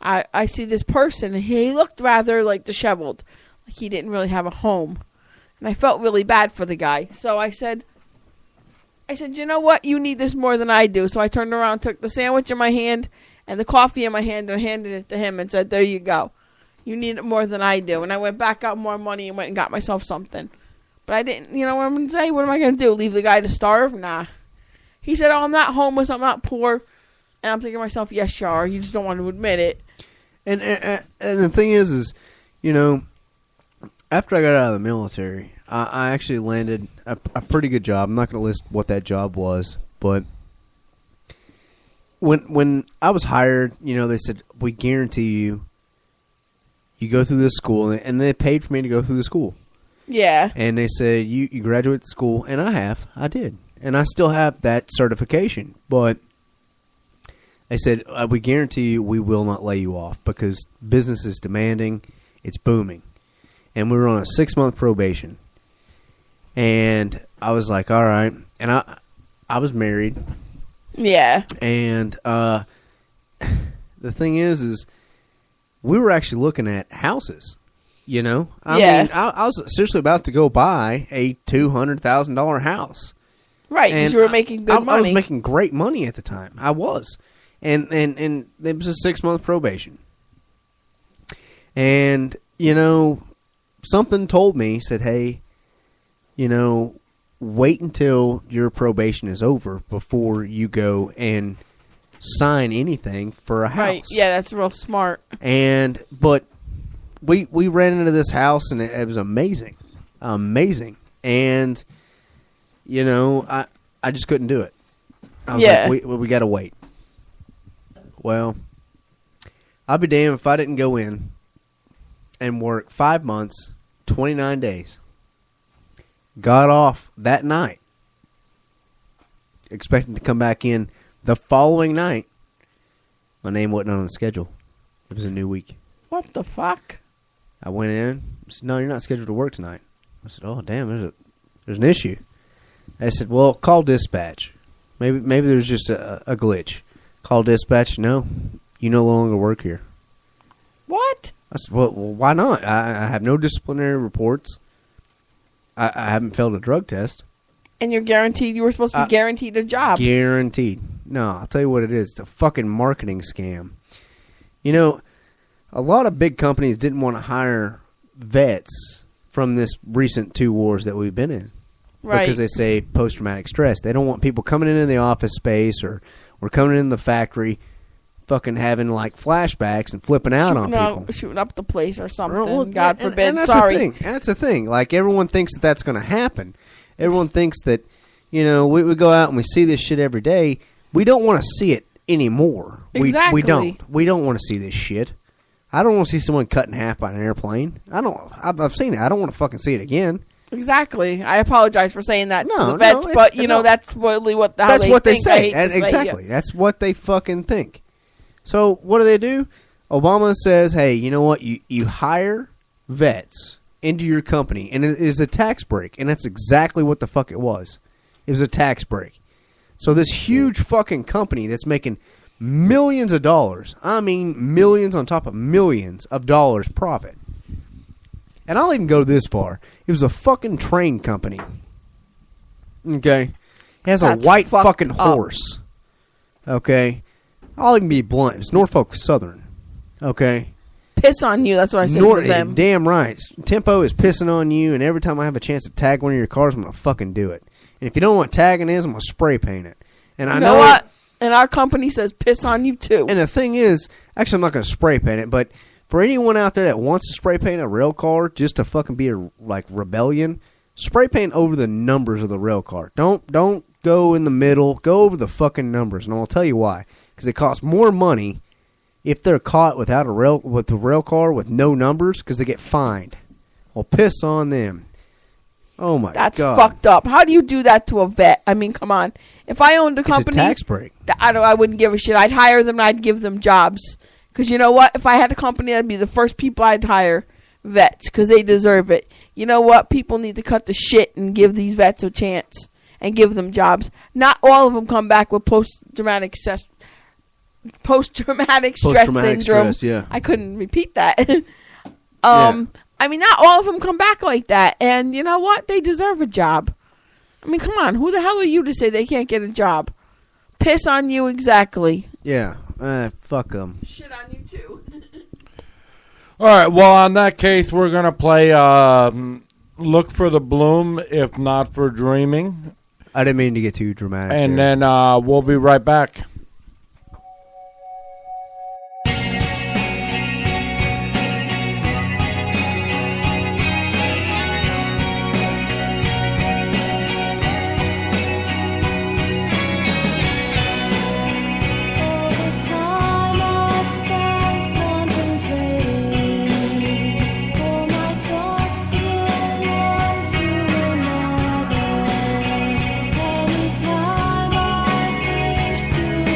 Speaker 2: I see this person, and he looked rather like disheveled, like he didn't really have a home, and I felt really bad for the guy. So I said, you know what? You need this more than I do. So I turned around, took the sandwich in my hand and the coffee in my hand, and handed it to him and said, "There you go. You need it more than I do." And I went back, got more money, and went and got myself something. But I didn't. You know what I'm going to say? What am I going to do? Leave the guy to starve? Nah. He said, "Oh, I'm not homeless. I'm not poor." And I'm thinking to myself, yes, you are. You just don't want to admit it.
Speaker 3: And the thing is, after I got out of the military, I actually landed a pretty good job. I'm not going to list what that job was, but when I was hired, they said, "We guarantee you go through this school," and they paid for me to go through the school.
Speaker 2: Yeah.
Speaker 3: And they said, you graduate the school, and I did. And I still have that certification, but they said, "We guarantee you we will not lay you off because business is demanding. It's booming." And we were on a 6-month probation. And I was like, all right. And I was married.
Speaker 2: Yeah.
Speaker 3: And the thing is we were actually looking at houses, I mean, I was seriously about to go buy a $200,000 house.
Speaker 2: Right, because you were making good money.
Speaker 3: I was making great money at the time. I was. And it was a 6-month probation. And, something told me, said, "Hey, wait until your probation is over before you go and sign anything for a house."
Speaker 2: Right, yeah, that's real smart.
Speaker 3: But we ran into this house, and it was amazing. Amazing. And, I just couldn't do it. I was like, we got to wait. Well, I'll be damned if I didn't go in and work 5 months, 29 days. Got off that night, expecting to come back in the following night. My name wasn't on the schedule. It was a new week.
Speaker 2: What the fuck?
Speaker 3: I went in. Said, "No, you're not scheduled to work tonight." I said, "Oh, damn, there's an issue." I said, "Well, call dispatch. Maybe there's just a glitch." Call dispatch. "No, you no longer work here."
Speaker 2: What?
Speaker 3: I said, well, why not? I have no disciplinary reports. I haven't failed a drug test.
Speaker 2: And you're guaranteed, you were supposed to be guaranteed a job.
Speaker 3: Guaranteed. No, I'll tell you what it is. It's a fucking marketing scam. A lot of big companies didn't want to hire vets from this recent 2 wars that we've been in.
Speaker 2: Right.
Speaker 3: Because they say post-traumatic stress. They don't want people coming into the office space or coming in the factory fucking having like flashbacks and flipping out on people.
Speaker 2: Shooting up the place or something.
Speaker 3: Well,
Speaker 2: God forbid.
Speaker 3: and that's
Speaker 2: Sorry.
Speaker 3: The thing. That's the thing. Like, everyone thinks that that's going to happen. Everyone thinks that, we go out and we see this shit every day. We don't want to see it anymore.
Speaker 2: Exactly.
Speaker 3: We don't. We don't want to see this shit. I don't want to see someone cut in half by an airplane. I've seen it. I don't want to fucking see it again.
Speaker 2: Exactly. I apologize for saying that to the
Speaker 3: No,
Speaker 2: vets,
Speaker 3: no,
Speaker 2: but that's really what how
Speaker 3: that's
Speaker 2: they
Speaker 3: what they
Speaker 2: think.
Speaker 3: say.
Speaker 2: I hate to
Speaker 3: Exactly.
Speaker 2: Say,
Speaker 3: That's what they fucking think. So what do? Obama says, "Hey, you know what? You hire vets into your company, and it is a tax break." And that's exactly what the fuck it was. It was a tax break. So this huge fucking company that's making millions of dollars, I mean millions on top of millions of dollars profit. And I'll even go this far. It was a fucking train company. Okay? It has
Speaker 2: That's
Speaker 3: a white
Speaker 2: fucked
Speaker 3: fucking
Speaker 2: up.
Speaker 3: horse. Okay? I'll even be blunt. It's Norfolk Southern. Okay?
Speaker 2: piss on you. That's what I said to them.
Speaker 3: Damn right. Tempo is pissing on you, and every time I have a chance to tag one of your cars, I'm going to fucking do it. And if you don't know what tagging is, I'm going to spray paint it. And I know
Speaker 2: what? And our company says piss on you, too.
Speaker 3: And the thing is, actually, I'm not going to spray paint it, but for anyone out there that wants to spray paint a rail car just to fucking be a, like, rebellion, spray paint over the numbers of the rail car. Don't go in the middle. Go over the fucking numbers, and I'll tell you why. Because it costs more money if they're caught with a rail car with no numbers, because they get fined. Well, piss on them. Oh my God,
Speaker 2: that's fucked up. How do you do that to a vet? I mean, come on. If I owned a company,
Speaker 3: it's a tax break.
Speaker 2: I wouldn't give a shit. I'd hire them and I'd give them jobs. Because you know what? If I had a company, that'd be the first people I'd hire. Vets, because they deserve it. You know what? People need to cut the shit and give these vets a chance and give them jobs. Not all of them come back with post-traumatic stress syndrome.
Speaker 3: Yeah.
Speaker 2: I couldn't repeat that. I mean, not all of them come back like that. And you know what? They deserve a job. I mean, come on. Who the hell are you to say they can't get a job? Piss on you, exactly.
Speaker 3: Yeah. Fuck them.
Speaker 2: Shit on you, too.
Speaker 1: All right. Well, on that case, we're going to play Look for the Bloom, If Not for Dreaming.
Speaker 3: I didn't mean to get too dramatic.
Speaker 1: And then we'll be right back.
Speaker 7: Anytime I think to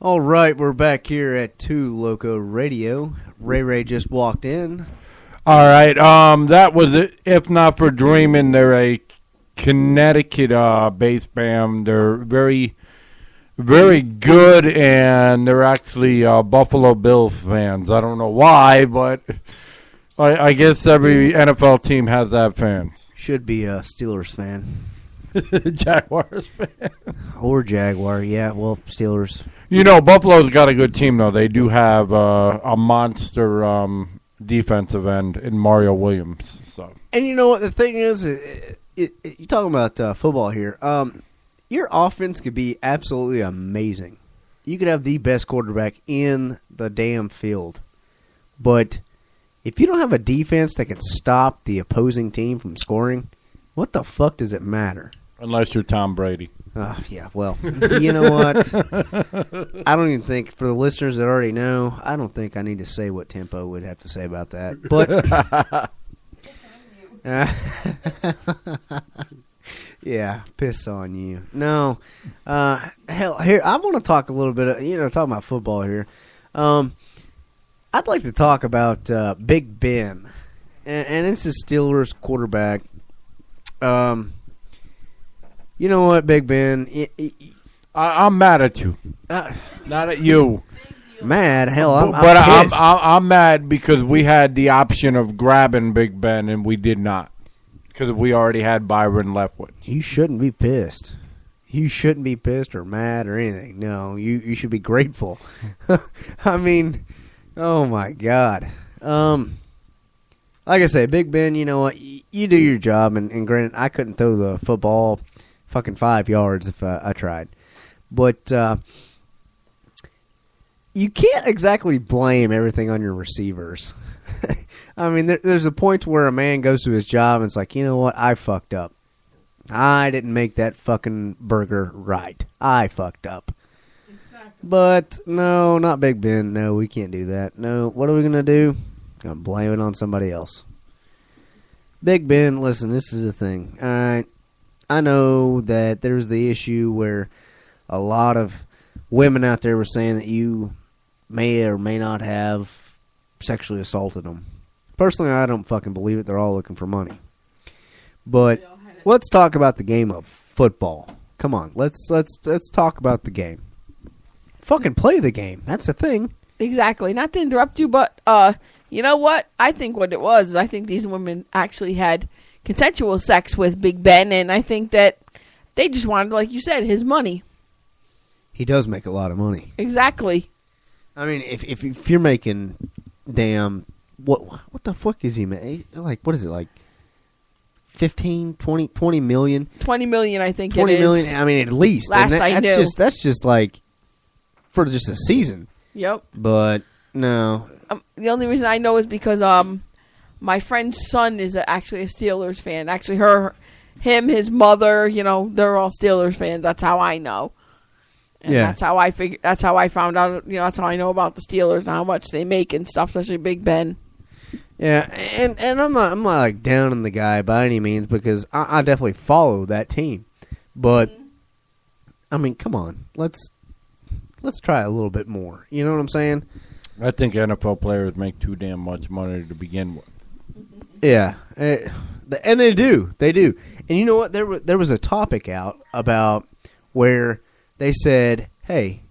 Speaker 3: All right, we're back here at 2 Loco Radio. Ray just walked in.
Speaker 1: All right. That was it. If Not for Dreaming, they're a Connecticut based band. They're very, very good, and they're actually Buffalo Bills fans. I don't know why, but I guess every NFL team has that fan.
Speaker 3: Should be a Steelers fan.
Speaker 1: Jaguars fan.
Speaker 3: Or Jaguar, yeah. Well, Steelers.
Speaker 1: You know, Buffalo's got a good team, though. They do have a monster defensive end in Mario Williams. So,
Speaker 3: And you know what the thing is? You're talking about football here. Your offense could be absolutely amazing. You could have the best quarterback in the damn field. But if you don't have a defense that can stop the opposing team from scoring, what the fuck does it matter?
Speaker 1: unless you're Tom Brady.
Speaker 3: Yeah, well, you know what? I don't even think, for the listeners that already know, I don't think I need to say what Tempo would have to say about that. But, yeah, piss on you. No, hell, here, I want to talk a little bit, talking about football here. I'd like to talk about Big Ben, and this is Steelers quarterback. You know what, Big Ben?
Speaker 1: I'm mad at you. Not at you.
Speaker 3: Mad? Hell, I'm pissed.
Speaker 1: I'm mad because we had the option of grabbing Big Ben and we did not because we already had Byron Leftwich.
Speaker 3: You shouldn't be pissed. You shouldn't be pissed or mad or anything. No, you should be grateful. I mean, oh my God. Like I say, Big Ben, you know what? You do your job, and granted, I couldn't throw the football fucking 5 yards if I tried. But you can't exactly blame everything on your receivers. I mean, there's a point where a man goes to his job and it's like, you know what? I fucked up. I didn't make that fucking burger right. I fucked up. Exactly. But no, not Big Ben. No, we can't do that. No, what are we going to do? Going to blame it on somebody else. Big Ben, listen, this is the thing. All right. I know that there's the issue where a lot of women out there were saying that you may or may not have sexually assaulted them. Personally, I don't fucking believe it. They're all looking for money. But let's talk about the game of football. Come on, let's talk about the game. Fucking play the game. That's the thing.
Speaker 2: Exactly. Not to interrupt you, but you know what? I think what it was is I think these women actually had consensual sex with Big Ben, and I think that they just wanted, like you said, his money.
Speaker 3: He does make a lot of money.
Speaker 2: Exactly.
Speaker 3: I mean, if you're making damn what the fuck is he making? Like, what is it, like 15, 20 million?
Speaker 2: 20 million, I think
Speaker 3: 20
Speaker 2: it is.
Speaker 3: 20 million, I mean, at least.
Speaker 2: Last
Speaker 3: and
Speaker 2: I knew.
Speaker 3: That's just like for just a season.
Speaker 2: Yep.
Speaker 3: But no.
Speaker 2: The only reason I know is because my friend's son is actually a Steelers fan. Actually, his mother, they're all Steelers fans. That's how I know. And
Speaker 3: yeah.
Speaker 2: That's how I figure. That's how I found out. That's how I know about the Steelers and how much they make and stuff, especially Big Ben.
Speaker 3: Yeah, and I'm not like down on the guy by any means because I definitely follow that team. But I mean, come on, let's try a little bit more. You know what I'm saying?
Speaker 1: I think NFL players make too damn much money to begin with.
Speaker 3: Yeah, and they do. And you know what? There was a topic out about where they said, hey,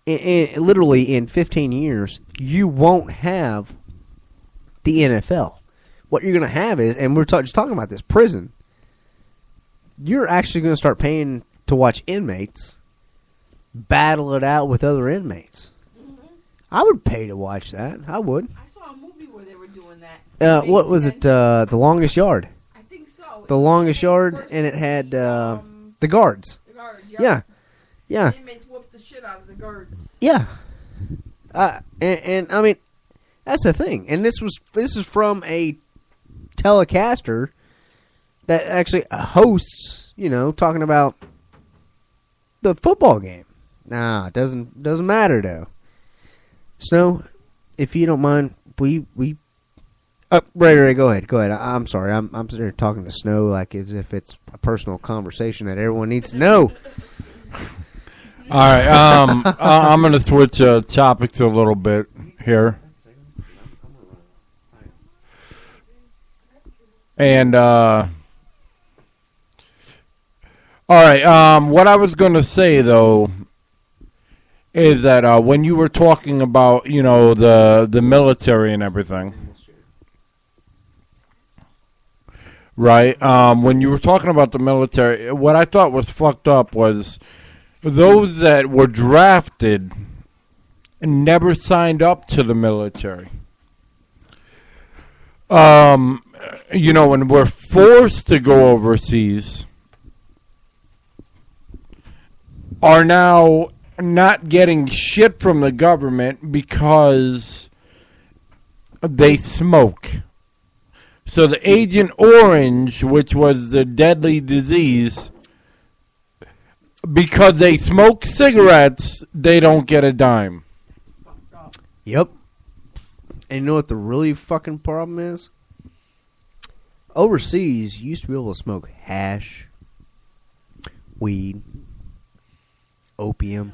Speaker 3: literally in 15 years, you won't have the NFL. What you're going to have is, and we're just talking about this, prison. You're actually going to start paying to watch inmates battle it out with other inmates. I would pay to watch that. I would.
Speaker 2: I saw a movie where they were doing that.
Speaker 3: What was it? The Longest Yard.
Speaker 2: I think so.
Speaker 3: The Longest Yard, and it had the guards.
Speaker 2: The guards,
Speaker 3: Yeah.
Speaker 2: The inmates whooped the shit out of the guards.
Speaker 3: Yeah. And I mean, that's the thing. And this is from a telecaster that actually hosts, talking about the football game. Nah, it doesn't matter though. Snow, if you don't mind, we Ray, go ahead. I'm sorry. I'm sitting here talking to Snow like as if it's a personal conversation that everyone needs to know.
Speaker 1: All right. I'm going to switch topics a little bit here. And, all right. What I was going to say, though, is that when you were talking about, the military and everything, right? When you were talking about the military, what I thought was fucked up was those that were drafted and never signed up to the military. And were forced to go overseas are now not getting shit from the government because they smoke. So the Agent Orange, which was the deadly disease, because they smoke cigarettes, they don't get a dime.
Speaker 3: Yep. And you know what the really fucking problem is? Overseas, you used to be able to smoke hash, weed, opium,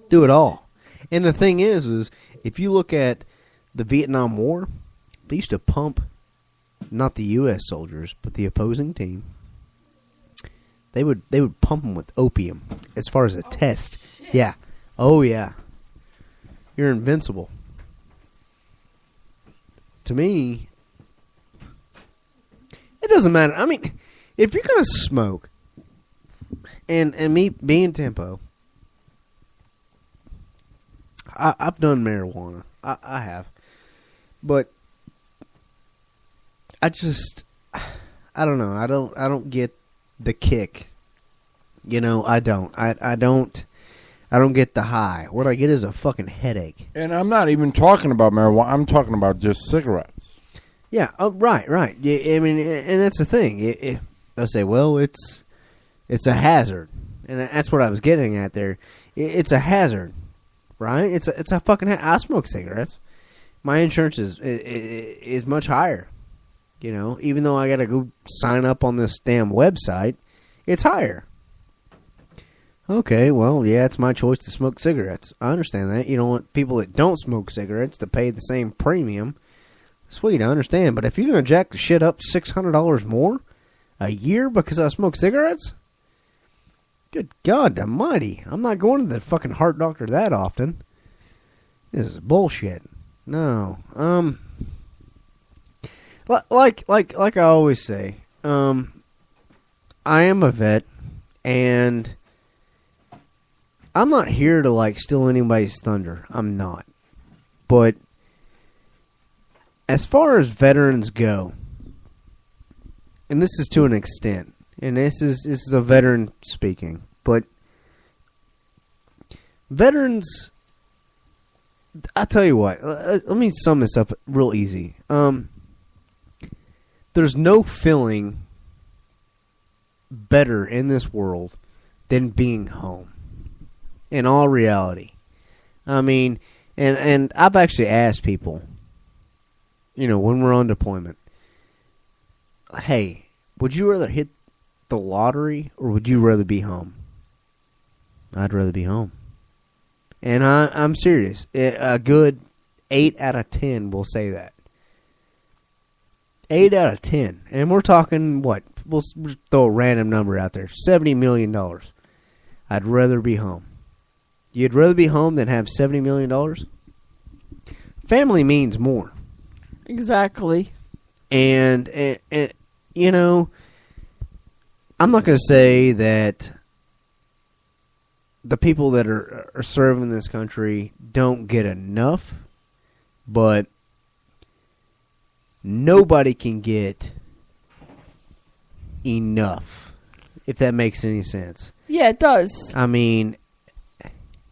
Speaker 3: do it all. And the thing is if you look at the Vietnam War, they used to pump not the U.S. soldiers, but the opposing team. They would pump them with opium as far as a test. Shit. Yeah. Oh, yeah. You're invincible. To me, it doesn't matter. I mean, if you're going to smoke, and me being Tempo, I've done marijuana. I have. But I don't know. I don't get the kick. I don't. I don't get the high. What I get is a fucking headache.
Speaker 1: And I'm not even talking about marijuana. I'm talking about just cigarettes.
Speaker 3: Yeah. Oh, right. Yeah, I mean, and that's the thing. I say, well, it's a hazard, and that's what I was getting at there. It's a hazard, right? It's a fucking. I smoke cigarettes. My insurance is much higher. Even though I got to go sign up on this damn website, it's higher. Okay, well, yeah, it's my choice to smoke cigarettes. I understand that. You don't want people that don't smoke cigarettes to pay the same premium. Sweet, I understand. But if you're going to jack the shit up $600 more a year because I smoke cigarettes, good God almighty. I'm not going to the fucking heart doctor that often. This is bullshit. No. Like I always say, I am a vet, and I'm not here to steal anybody's thunder. I'm not. But as far as veterans go, and this is to an extent, and this is a veteran speaking, but veterans, I'll tell you what, let me sum this up real easy. There's no feeling better in this world than being home. In all reality. I mean, and I've actually asked people, when we're on deployment, hey, would you rather hit the lottery or would you rather be home? I'd rather be home. And I'm serious. A good 8 out of 10 will say that. 8 out of 10. And we're talking, what? We'll throw a random number out there. $70 million. I'd rather be home. You'd rather be home than have $70 million? Family means more.
Speaker 2: Exactly.
Speaker 3: And I'm not going to say that the people that are serving this country don't get enough, but nobody can get enough, if that makes any sense.
Speaker 2: Yeah, it does.
Speaker 3: I mean,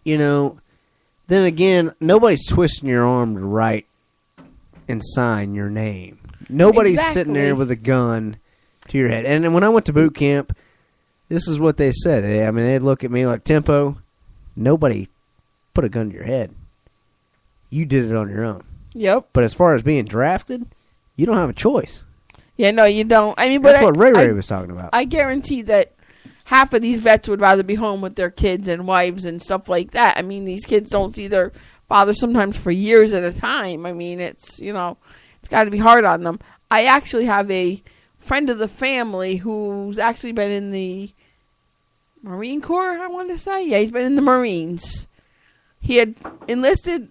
Speaker 3: then again, nobody's twisting your arm to write and sign your name. Nobody's sitting there with a gun to your head. And when I went to boot camp, this is what they said. They'd look at me like, Tempo, nobody put a gun to your head. You did it on your own.
Speaker 2: Yep.
Speaker 3: But as far as being drafted, you don't have a choice.
Speaker 2: Yeah, no, you don't. I mean, but
Speaker 3: that's what Ray was talking about.
Speaker 2: I guarantee that half of these vets would rather be home with their kids and wives and stuff like that. I mean, these kids don't see their father sometimes for years at a time. I mean, it's got to be hard on them. I actually have a friend of the family who's actually been in the Marine Corps, I want to say. Yeah, he's been in the Marines. He had enlisted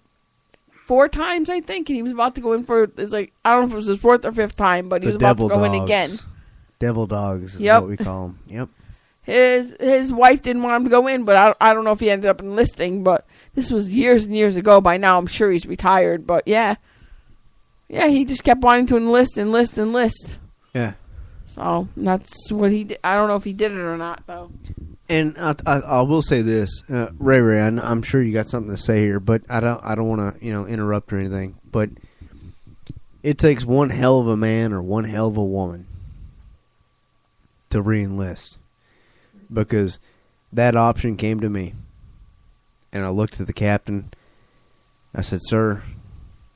Speaker 2: 4 times, I think, and he was about to go in for, it's like, I don't know if it was his 4th or 5th time, but he was about to go in again.
Speaker 3: Devil dogs is
Speaker 2: Yep.
Speaker 3: what we call them. Yep.
Speaker 2: His wife didn't want him to go in, but I don't know if he ended up enlisting, but this was years and years ago. By now, I'm sure he's retired, but yeah. Yeah, he just kept wanting to enlist.
Speaker 3: Yeah.
Speaker 2: So, that's what he did. I don't know if he did it or not, though.
Speaker 3: And I will say this, Ray, I'm sure you got something to say here, but I don't want to interrupt or anything. But it takes one hell of a man or one hell of a woman to re-enlist, because that option came to me, and I looked at the captain. I said, "Sir,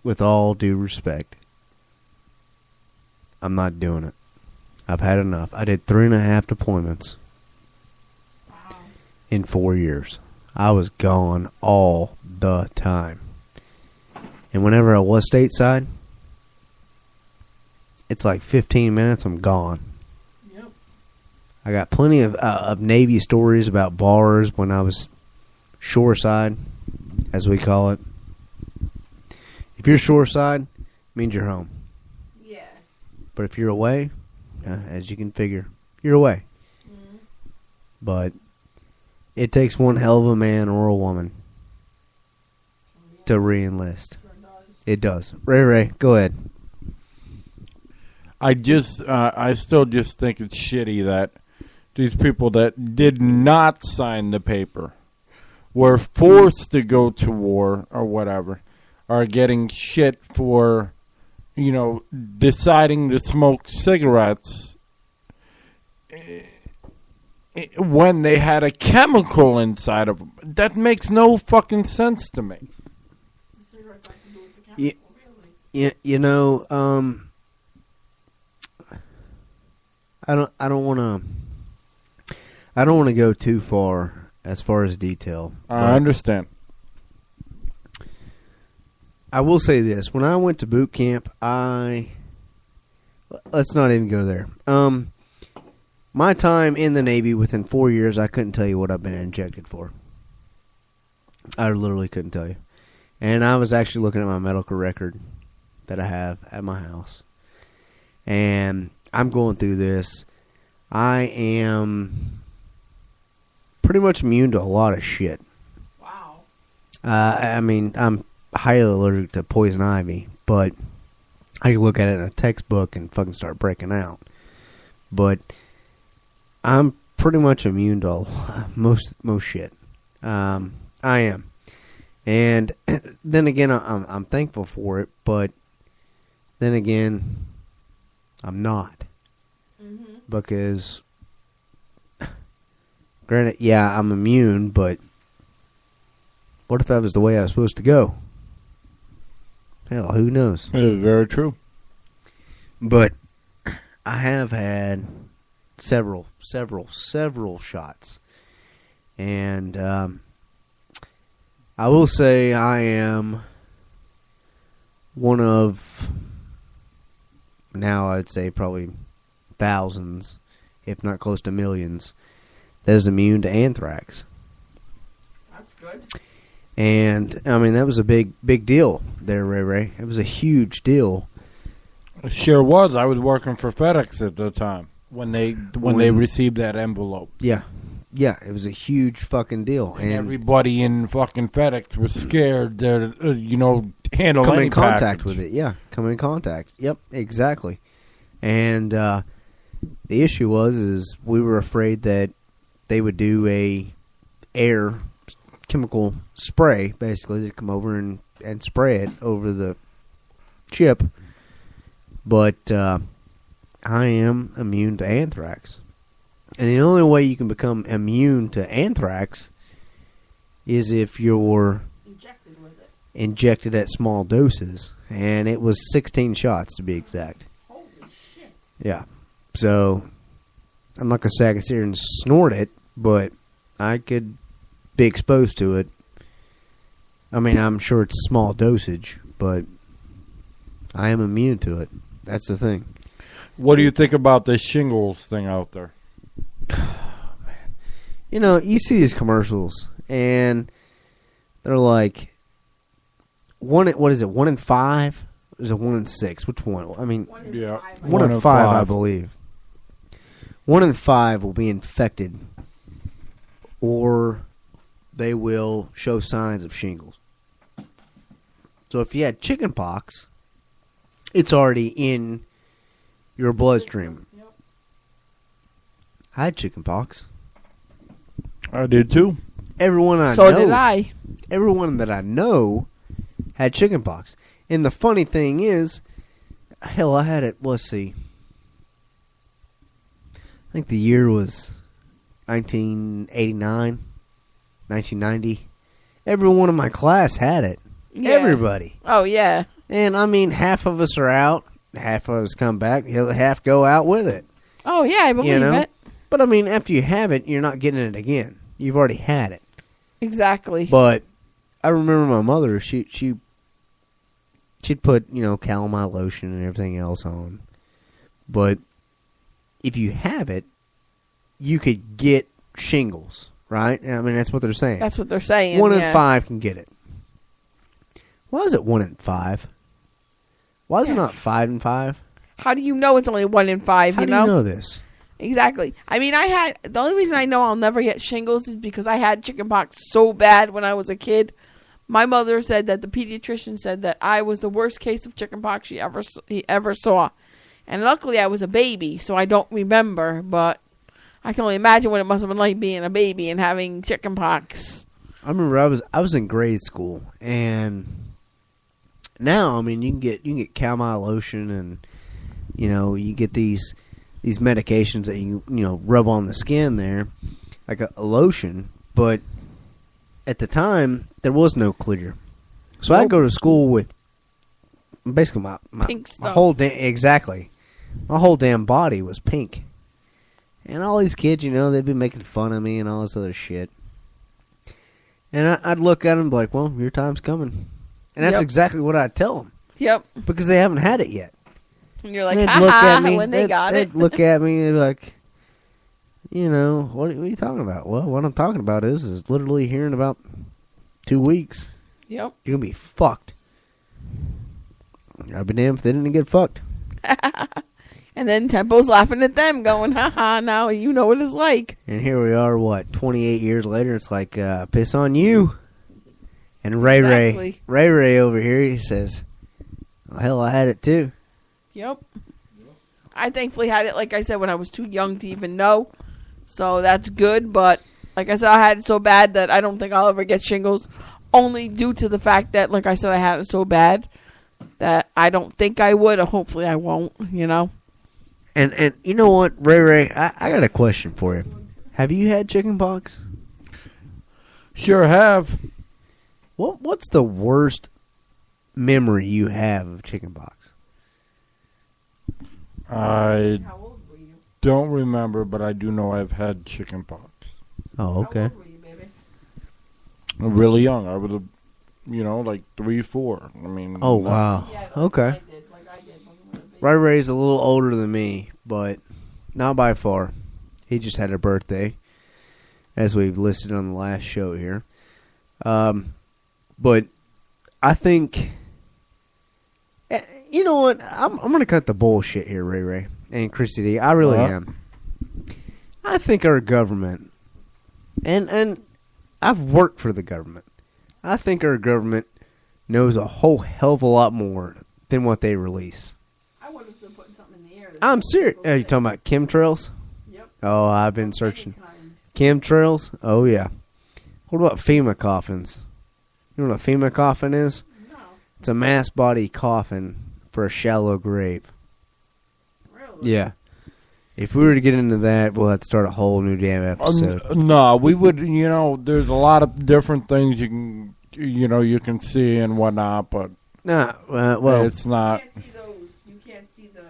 Speaker 3: with all due respect, I'm not doing it. I've had enough. I did 3.5 deployments." In 4 years. I was gone all the time. And whenever I was stateside, it's like 15 minutes, I'm gone.
Speaker 2: Yep.
Speaker 3: I got plenty of Navy stories about bars when I was shoreside, as we call it. If you're shoreside, it means you're home.
Speaker 2: Yeah.
Speaker 3: But if you're away, as you can figure, you're away. Mm-hmm. But it takes one hell of a man or a woman to re-enlist. It does. Ray, go ahead.
Speaker 1: I still just think it's shitty that these people that did not sign the paper, were forced to go to war or whatever, are getting shit for, deciding to smoke cigarettes when they had a chemical inside of them. That makes no fucking sense to me.
Speaker 3: I don't want to go too far as detail.
Speaker 1: I understand.
Speaker 3: I will say this: when I went to boot camp, let's not even go there. My time in the Navy, within 4 years, I couldn't tell you what I've been injected for. I literally couldn't tell you. And I was actually looking at my medical record that I have at my house. And I'm going through this. I am pretty much immune to a lot of shit.
Speaker 2: Wow.
Speaker 3: I'm highly allergic to poison ivy, but I can look at it in a textbook and fucking start breaking out. But I'm pretty much immune to most shit. I am. And then again, I'm thankful for it, but then again, I'm not. Mm-hmm. Because, granted, yeah, I'm immune, but what if that was the way I was supposed to go? Hell, who knows?
Speaker 1: It is very true.
Speaker 3: But I have had several shots. And I will say I am one of, now I'd say probably thousands, if not close to millions, that is immune to anthrax.
Speaker 2: That's good.
Speaker 3: And, I mean, that was a big deal there, Ray. It was a huge deal.
Speaker 1: It sure was. I was working for FedEx at the time when they received that envelope.
Speaker 3: Yeah. Yeah, it was a huge fucking deal.
Speaker 1: And everybody in fucking FedEx was scared to, handle
Speaker 3: come
Speaker 1: any
Speaker 3: in contact
Speaker 1: package.
Speaker 3: with it. Yeah, come in contact. Yep, exactly. And the issue is we were afraid that they would do a air chemical spray, basically. They'd come over and spray it over the ship. But I am immune to anthrax. And the only way you can become immune to anthrax is if you're
Speaker 2: Injected with it.
Speaker 3: Injected at small doses. And it was 16 shots, to be exact.
Speaker 2: Holy shit.
Speaker 3: Yeah. So, I'm not going to say I can sit here and snort it, but I could be exposed to it. I mean, I'm sure it's small dosage, but I am immune to it. That's the thing.
Speaker 1: What do you think about the shingles thing out there?
Speaker 3: You know, you see these commercials, and they're like, what is it, 1 in 5? Or is it 1 in 6? Which one? I mean,
Speaker 2: 1 in
Speaker 1: Yeah.
Speaker 2: 5.
Speaker 3: 1 in 5, I believe. 1 in 5 will be infected, or they will show signs of shingles. So if you had chicken pox, it's already in your bloodstream.
Speaker 2: Yep.
Speaker 3: I had chicken pox.
Speaker 1: I did too.
Speaker 3: Everyone I
Speaker 2: So
Speaker 3: know,
Speaker 2: did I.
Speaker 3: everyone that I know had chicken pox. And the funny thing is, hell, I had it, let's see. I think the year was 1989, 1990. Everyone in my class had it.
Speaker 2: Yeah.
Speaker 3: Everybody.
Speaker 2: Oh, yeah.
Speaker 3: And, I mean, half of us are out. Half of us come back. Half go out with it.
Speaker 2: Oh, yeah, I believe
Speaker 3: know?
Speaker 2: it.
Speaker 3: But, I mean, after you have it, you're not getting it again. You've already had it.
Speaker 2: Exactly.
Speaker 3: But I remember my mother, she'd put, calamine lotion and everything else on. But if you have it, you could get shingles, right? I mean, that's what they're saying.
Speaker 2: That's what they're saying.
Speaker 3: 1
Speaker 2: yeah.
Speaker 3: in 5 can get it. Why is it 1 in 5? Why is it not 5 in 5?
Speaker 2: How do you know it's only 1 in 5,
Speaker 3: How
Speaker 2: you
Speaker 3: do
Speaker 2: know?
Speaker 3: you know this?
Speaker 2: Exactly. I mean, the only reason I know I'll never get shingles is because I had chickenpox so bad when I was a kid. My mother said that the pediatrician said that I was the worst case of chickenpox he ever saw. And luckily I was a baby, so I don't remember, but I can only imagine what it must have been like being a baby and having chickenpox.
Speaker 3: I remember I was in grade school, and now, I mean, you can get calamine lotion, and you get these medications that you rub on the skin there, like a lotion. But at the time, there was no clear, so I'd go to school with basically my
Speaker 2: Pink
Speaker 3: my
Speaker 2: stuff.
Speaker 3: my whole damn body was pink, and all these kids, they'd be making fun of me and all this other shit. And I'd look at them and be like, well, your time's coming. And that's
Speaker 2: Yep.
Speaker 3: exactly what I'd tell them.
Speaker 2: Yep.
Speaker 3: Because they haven't had it yet.
Speaker 2: And you're like,
Speaker 3: They'd
Speaker 2: ha
Speaker 3: look at
Speaker 2: ha,
Speaker 3: me,
Speaker 2: when they got
Speaker 3: they'd
Speaker 2: it.
Speaker 3: look at me and be like, what are you talking about? Well, what I'm talking about is literally here in about 2 weeks,
Speaker 2: Yep.
Speaker 3: you're going to be fucked. I'd be damned if they didn't get fucked.
Speaker 2: And then Tempo's laughing at them, going, ha ha, now you know what it's like.
Speaker 3: And here we are, 28 years later, it's like, piss on you. And Ray
Speaker 2: Exactly.
Speaker 3: Ray over here, he says, oh, hell, I had it too.
Speaker 2: Yep. I thankfully had it, like I said, when I was too young to even know. So that's good. But like I said, I had it so bad that I don't think I'll ever get shingles. Only due to the fact that, like I said, I had it so bad that I don't think I would, or hopefully I won't,
Speaker 3: And you know what, Ray, I got a question for you. Have you had chicken pox?
Speaker 1: Sure have.
Speaker 3: What's the worst memory you have of chicken pox?
Speaker 1: I
Speaker 2: How old were you?
Speaker 1: don't remember, but I do know I've had chicken pox.
Speaker 3: Oh, okay.
Speaker 2: How old were you, baby?
Speaker 1: I'm really young. I was, like 3, 4. I mean.
Speaker 3: Oh, wow.
Speaker 2: Yeah,
Speaker 3: Okay.
Speaker 2: I did, like I did when we were babies.
Speaker 3: Ray's a little older than me, but not by far. He just had a birthday, as we've listed on the last show here. But I think, you know what? I'm going to cut the bullshit here, Ray, and Krissy D. I really am. I think our government, and I've worked for the government. I think our government knows a whole hell of a lot more than what they release.
Speaker 2: I wonder if they're putting something in the air.
Speaker 3: I'm serious. Are you talking about chemtrails?
Speaker 2: Yep.
Speaker 3: Oh, I've been searching.
Speaker 2: Any kind.
Speaker 3: Chemtrails? Oh, yeah. What about FEMA coffins? You know what a FEMA coffin is?
Speaker 2: No.
Speaker 3: It's a mass body coffin for a shallow grave.
Speaker 2: Really?
Speaker 3: Yeah. If we were to get into that, we'll have to start a whole new damn episode.
Speaker 1: No, we would. There's a lot of different things you can see and whatnot, but
Speaker 3: Nah, well,
Speaker 1: it's not.
Speaker 2: You can't see the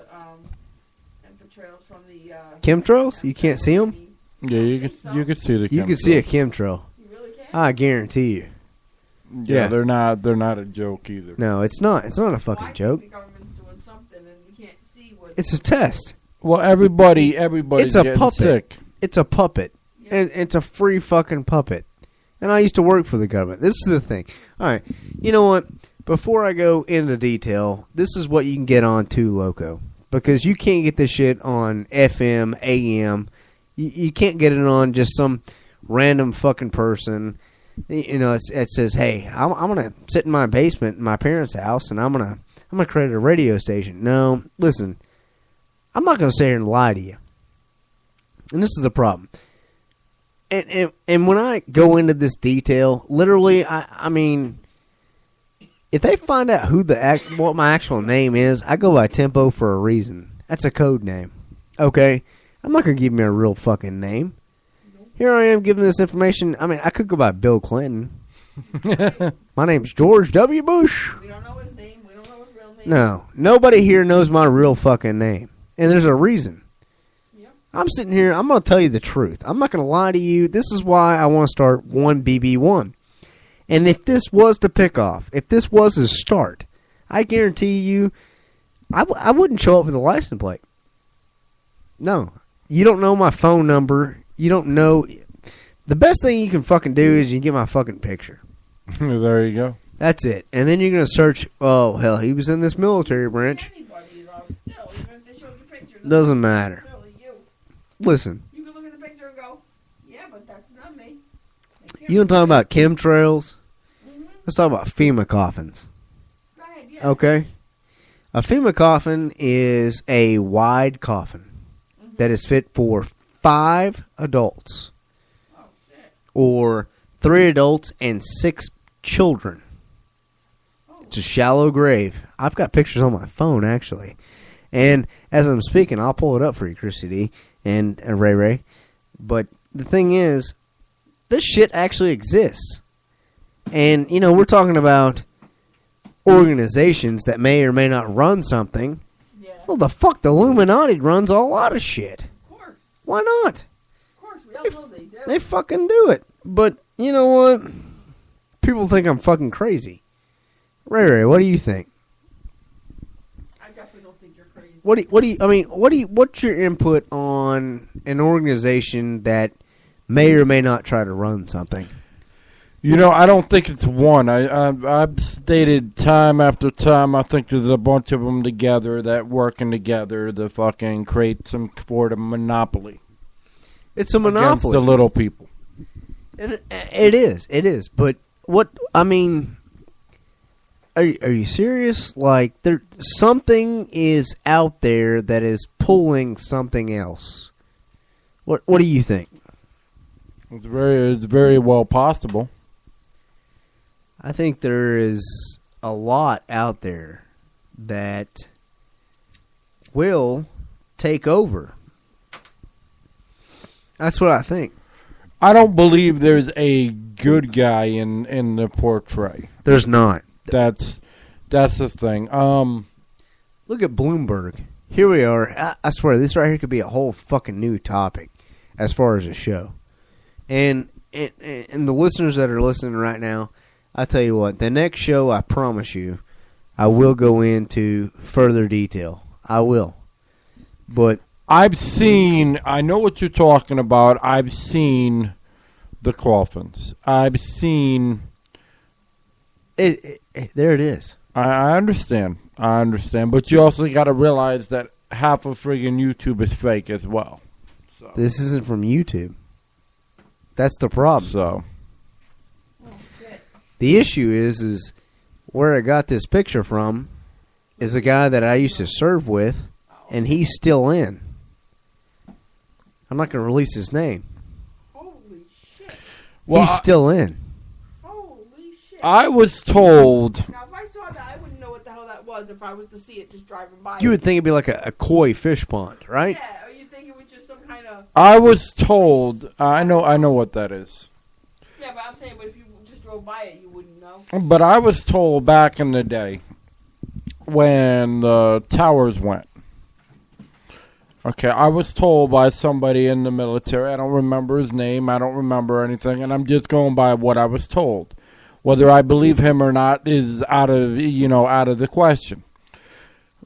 Speaker 2: trails from the
Speaker 3: chemtrails? You can't see them?
Speaker 1: Yeah, you can see the.
Speaker 3: You can see a chemtrail.
Speaker 2: You really can?
Speaker 3: I guarantee you.
Speaker 1: Yeah,
Speaker 3: Yeah.
Speaker 1: they're not a joke either.
Speaker 3: No, it's not. It's not a
Speaker 2: Well, I
Speaker 3: fucking
Speaker 2: think
Speaker 3: joke.
Speaker 2: the government's doing something, and we can't see what.
Speaker 3: It's a test.
Speaker 1: Well, everybody
Speaker 3: It's a
Speaker 1: getting
Speaker 3: puppet.
Speaker 1: sick.
Speaker 3: It's a puppet.
Speaker 2: Yeah.
Speaker 3: And it's a free fucking puppet. And I used to work for the government. This is the thing. All right. You know what? Before I go into detail, this is what you can get on Too Loco. Because you can't get this shit on FM, AM. You can't get it on just some random fucking person. You know, it says, "Hey, I'm gonna sit in my basement in my parents' house, and I'm gonna create a radio station." No, listen, I'm not gonna sit here and lie to you. And this is the problem. And when I go into this detail, literally, I mean, if they find out what my actual name is, I go by Tempo for a reason. That's a code name. Okay, I'm not gonna give me a real fucking name. Here I am giving this information. I mean, I could go by Bill Clinton. My name's George W. Bush.
Speaker 2: We don't know his name. We don't know his real name.
Speaker 3: No, nobody here knows my real fucking name. And there's a reason.
Speaker 2: Yep.
Speaker 3: I'm sitting here, I'm going to tell you the truth. I'm not going to lie to you. This is why I want to start 1BB1. And if this was to pick off, if this was a start, I guarantee you, I wouldn't show up with a license plate. No. You don't know my phone number. You don't know. The best thing you can fucking do is you get my fucking picture.
Speaker 1: There you go.
Speaker 3: That's it. And then you're going to search, oh, hell, he was in this military branch.
Speaker 2: Anybody, though, still, even if they showed you pictures,
Speaker 3: Doesn't matter.
Speaker 2: necessarily you.
Speaker 3: Listen,
Speaker 2: You can look at the picture and go, yeah, but that's not me.
Speaker 3: you don't talk about chemtrails.
Speaker 2: Mm-hmm.
Speaker 3: Let's talk about FEMA coffins.
Speaker 2: Go ahead, yeah.
Speaker 3: Okay? A FEMA coffin is a wide coffin that is fit for 5 adults.
Speaker 2: Oh, shit.
Speaker 3: Or 3 adults and 6 children. It's a shallow grave. I've got pictures on my phone, actually. And as I'm speaking, I'll pull it up for you, Krissy D and Ray Ray. But the thing is, this shit actually exists. And, you know, we're talking about organizations that may or may not run something.
Speaker 2: Yeah.
Speaker 3: Well, the fuck, the Illuminati runs a lot of shit.
Speaker 2: Of course.
Speaker 3: Why not?
Speaker 2: Of course, we all know they do.
Speaker 3: They fucking do it. But, you know what? People think I'm fucking crazy. Ray, what do you think?
Speaker 2: I definitely don't think you're crazy.
Speaker 3: What's your input on an organization that may or may not try to run something?
Speaker 1: You know, I don't think it's one. I've stated time after time. I think there's a bunch of them together that working together to fucking create some sort of monopoly.
Speaker 3: It's a
Speaker 1: Against
Speaker 3: monopoly.
Speaker 1: the little people.
Speaker 3: And it is. But what I mean, are you serious? Like, something is out there that is pulling something else. What do you think?
Speaker 1: It's very well possible.
Speaker 3: I think there is a lot out there that will take over. That's what I think.
Speaker 1: I don't believe there's a good guy in the portray.
Speaker 3: There's not.
Speaker 1: That's the thing.
Speaker 3: Look at Bloomberg. Here we are. I swear, this right here could be a whole fucking new topic as far as a show. And the listeners that are listening right now, I tell you what, the next show, I promise you, I will go into further detail. I will. But
Speaker 1: I know what you're talking about. I've seen the coffins. I've seen.
Speaker 3: there it is.
Speaker 1: I understand. But you also got to realize that half of friggin' YouTube is fake as well. So.
Speaker 3: This isn't from YouTube. That's the problem.
Speaker 1: So.
Speaker 3: The issue is where I got this picture from is a guy that I used to serve with, and he's still in. I'm not going to release his name.
Speaker 2: Holy shit.
Speaker 1: Well,
Speaker 3: he's still in.
Speaker 2: Holy shit.
Speaker 1: I was told.
Speaker 2: Now, if I saw that, I wouldn't know what the hell that was if I was to see it just driving by.
Speaker 3: You would think it'd be like a koi fish pond, right?
Speaker 2: Yeah, or you think it was just some kind of...
Speaker 1: I was told. I know what that is.
Speaker 2: Yeah, but I'm saying, but if you just drove by it, you wouldn't know.
Speaker 1: But I was told back in the day when the towers went, Okay, I was told by somebody in the military. I don't remember his name. I don't remember anything, and I'm just going by what I was told. Whether I believe him or not is out of the question.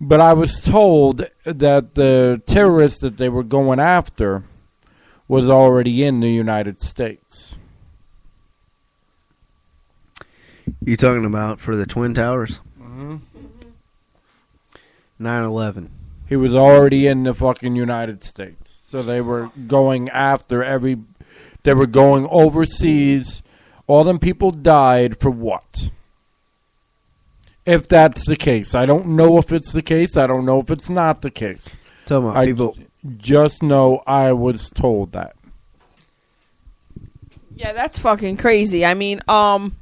Speaker 1: But I was told that the terrorist that they were going after was already in the United States.
Speaker 3: You talking about for the Twin Towers?
Speaker 1: Mm-hmm.
Speaker 3: 9/11.
Speaker 1: He was already in the fucking United States. So they were going after they were going overseas. All them people died for what? If that's the case. I don't know if it's the case. I don't know if it's not the case.
Speaker 3: Talking about
Speaker 1: I
Speaker 3: people.
Speaker 1: just know I was told that.
Speaker 2: Yeah, that's fucking crazy. I mean, when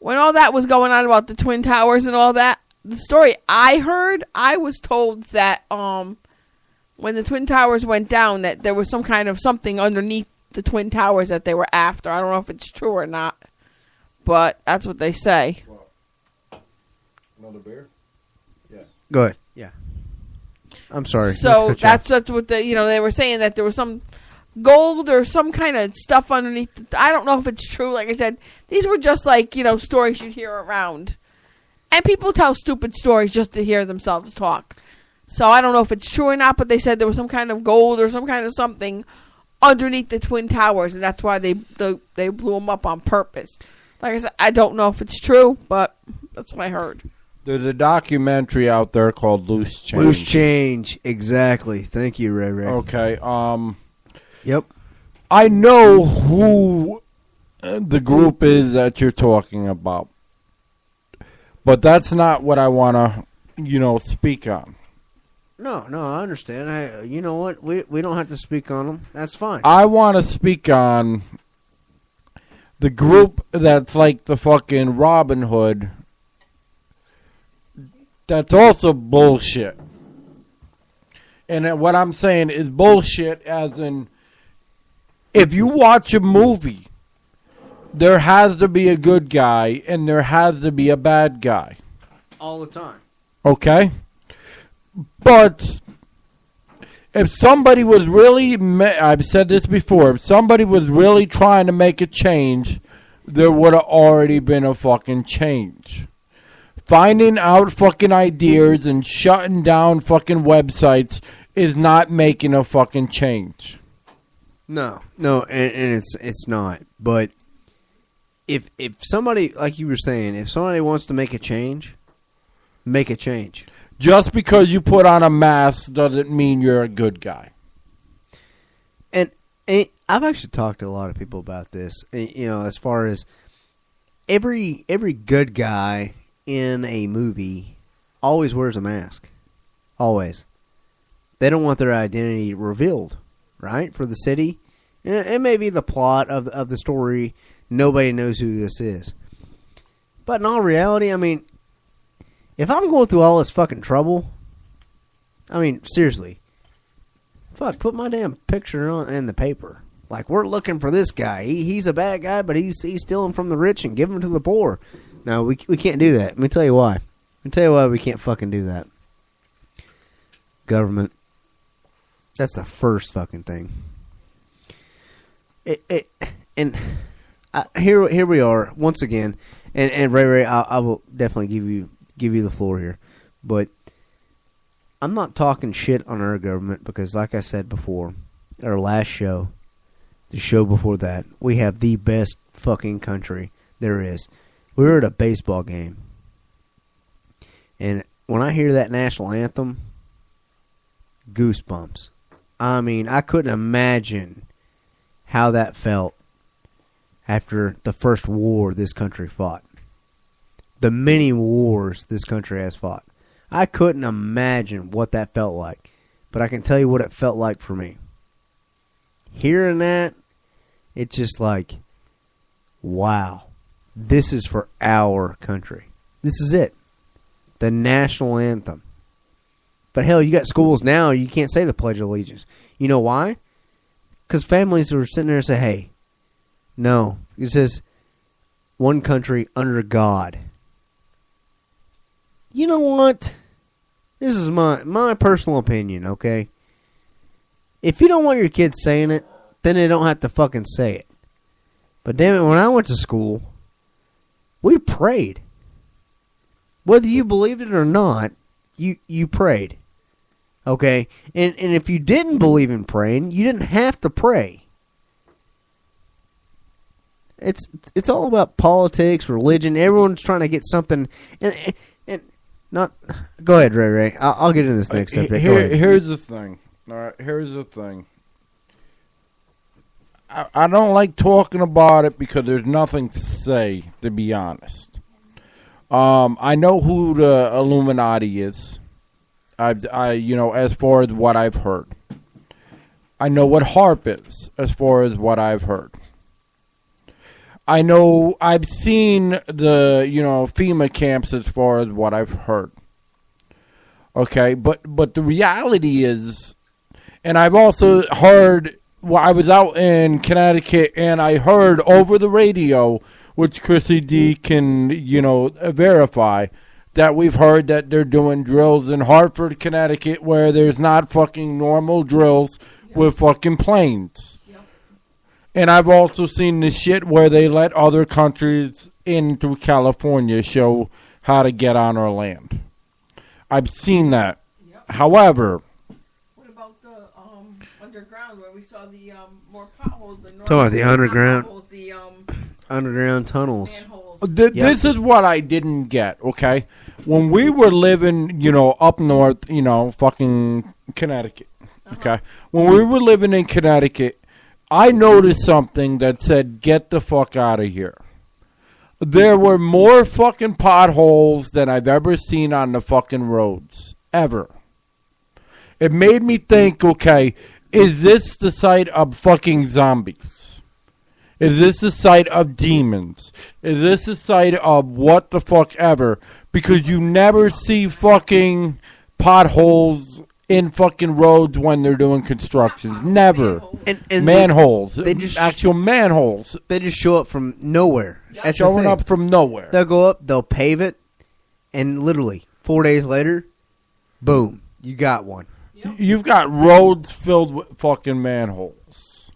Speaker 2: all that was going on about the Twin Towers and all that, the story I heard, I was told that when the Twin Towers went down, that there was some kind of something underneath the Twin Towers that they were after. I don't know if it's true or not, but that's what they say.
Speaker 1: Another beer? Yeah.
Speaker 3: Go ahead. Yeah. I'm sorry.
Speaker 2: So that's what they were saying, that there was some gold or some kind of stuff underneath. I don't know if it's true. Like I said, these were just like, stories you'd hear around. And people tell stupid stories just to hear themselves talk. So I don't know if it's true or not, but they said there was some kind of gold or some kind of something underneath the Twin Towers, and that's why they blew them up on purpose. Like I said, I don't know if it's true, but that's what I heard.
Speaker 1: There's a documentary out there called Loose Change.
Speaker 3: Loose Change. Exactly. Thank you, Ray Ray.
Speaker 1: Okay.
Speaker 3: Yep.
Speaker 1: I know who the group is that you're talking about. But that's not what I want to, speak on.
Speaker 3: No, I understand. You know what? We don't have to speak on them. That's fine.
Speaker 1: I want to speak on the group that's like the fucking Robin Hood. That's also bullshit. And what I'm saying is bullshit as in, if you watch a movie, there has to be a good guy and there has to be a bad guy.
Speaker 3: All the time.
Speaker 1: Okay? But if somebody was really, I've said this before, if somebody was really trying to make a change, there would have already been a fucking change. Finding out fucking ideas and shutting down fucking websites is not making a fucking change.
Speaker 3: No, and it's not. But if somebody, like you were saying, if somebody wants to make a change, make a change.
Speaker 1: Just because you put on a mask doesn't mean you're a good guy.
Speaker 3: And I've actually talked to a lot of people about this. As far as every good guy in a movie always wears a mask. Always. They don't want their identity revealed, right? For the city. It may be the plot of the story. Nobody knows who this is. But in all reality, I mean, if I'm going through all this fucking trouble, I mean, seriously, fuck, put my damn picture on in the paper. Like, we're looking for this guy. He's a bad guy, but he's stealing from the rich and giving them to the poor. No, we can't do that. Let me tell you why. Let me tell you why we can't fucking do that. Government. That's the first fucking thing. Here we are once again, and Ray, I will definitely give you the floor here, but I'm not talking shit on our government because, like I said before, our last show, the show before that, we have the best fucking country there is. We were at a baseball game, and when I hear that national anthem, goosebumps. I mean, I couldn't imagine how that felt after the first war this country fought. The many wars this country has fought. I couldn't imagine what that felt like. But I can tell you what it felt like for me. Hearing that, it's just like, wow. This is for our country. This is it. The national anthem. But hell, you got schools now, you can't say the Pledge of Allegiance. You know why? Because families are sitting there and say, hey, no. It says, one country under God. You know what? This is my personal opinion, okay? If you don't want your kids saying it, then they don't have to fucking say it. But damn it, when I went to school, we prayed. Whether you believed it or not, you prayed. Okay? And if you didn't believe in praying, you didn't have to pray. It's all about politics, religion. Everyone's trying to get something, and not. Go ahead, Ray. I'll get into this next subject.
Speaker 1: Here's the thing. All right, here's the thing. I don't like talking about it because there's nothing to say, to be honest. I know who the Illuminati is. As far as what I've heard. I know what HARP is, as far as what I've heard. I know I've seen the, FEMA camps as far as what I've heard. Okay, but the reality is, and I've also heard, I was out in Connecticut and I heard over the radio, which Krissy D can, verify, that we've heard that they're doing drills in Hartford, Connecticut, where there's not fucking normal drills with fucking planes. And I've also seen this shit where they let other countries into California show how to get on our land. I've seen that. Yep. However,
Speaker 2: what about the underground where we saw the more potholes?
Speaker 3: Talking about the underground,
Speaker 2: potholes, the
Speaker 3: underground tunnels.
Speaker 1: This is what I didn't get. Okay, when we were living, up north, fucking Connecticut. Okay, when we were living in Connecticut, I noticed something that said, get the fuck out of here. There were more fucking potholes than I've ever seen on the fucking roads. Ever. It made me think, okay, is this the site of fucking zombies? Is this the site of demons? Is this the site of what the fuck ever? Because you never see fucking potholes in fucking roads when they're doing constructions. Never. And manholes. Actual manholes.
Speaker 3: They just show up from nowhere. That's
Speaker 1: showing up from nowhere.
Speaker 3: They'll go up, they'll pave it, and literally 4 days later, boom, you got one.
Speaker 1: You've got roads filled with fucking manholes.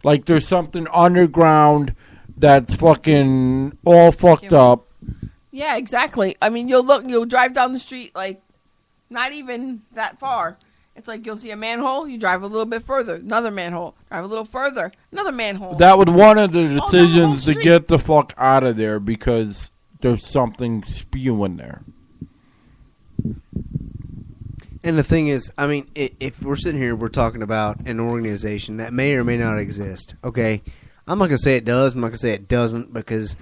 Speaker 1: Like there's something underground that's fucking all fucked up.
Speaker 2: Yeah, exactly. I mean, you'll drive down the street like not even that far. It's like you'll see a manhole, you drive a little bit further, another manhole, drive a little further, another manhole.
Speaker 1: That was one of the decisions to get the fuck out of there because there's something spewing there.
Speaker 3: And the thing is, I mean, if we're sitting here, we're talking about an organization that may or may not exist. Okay, I'm not going to say it does, I'm not going to say it doesn't, because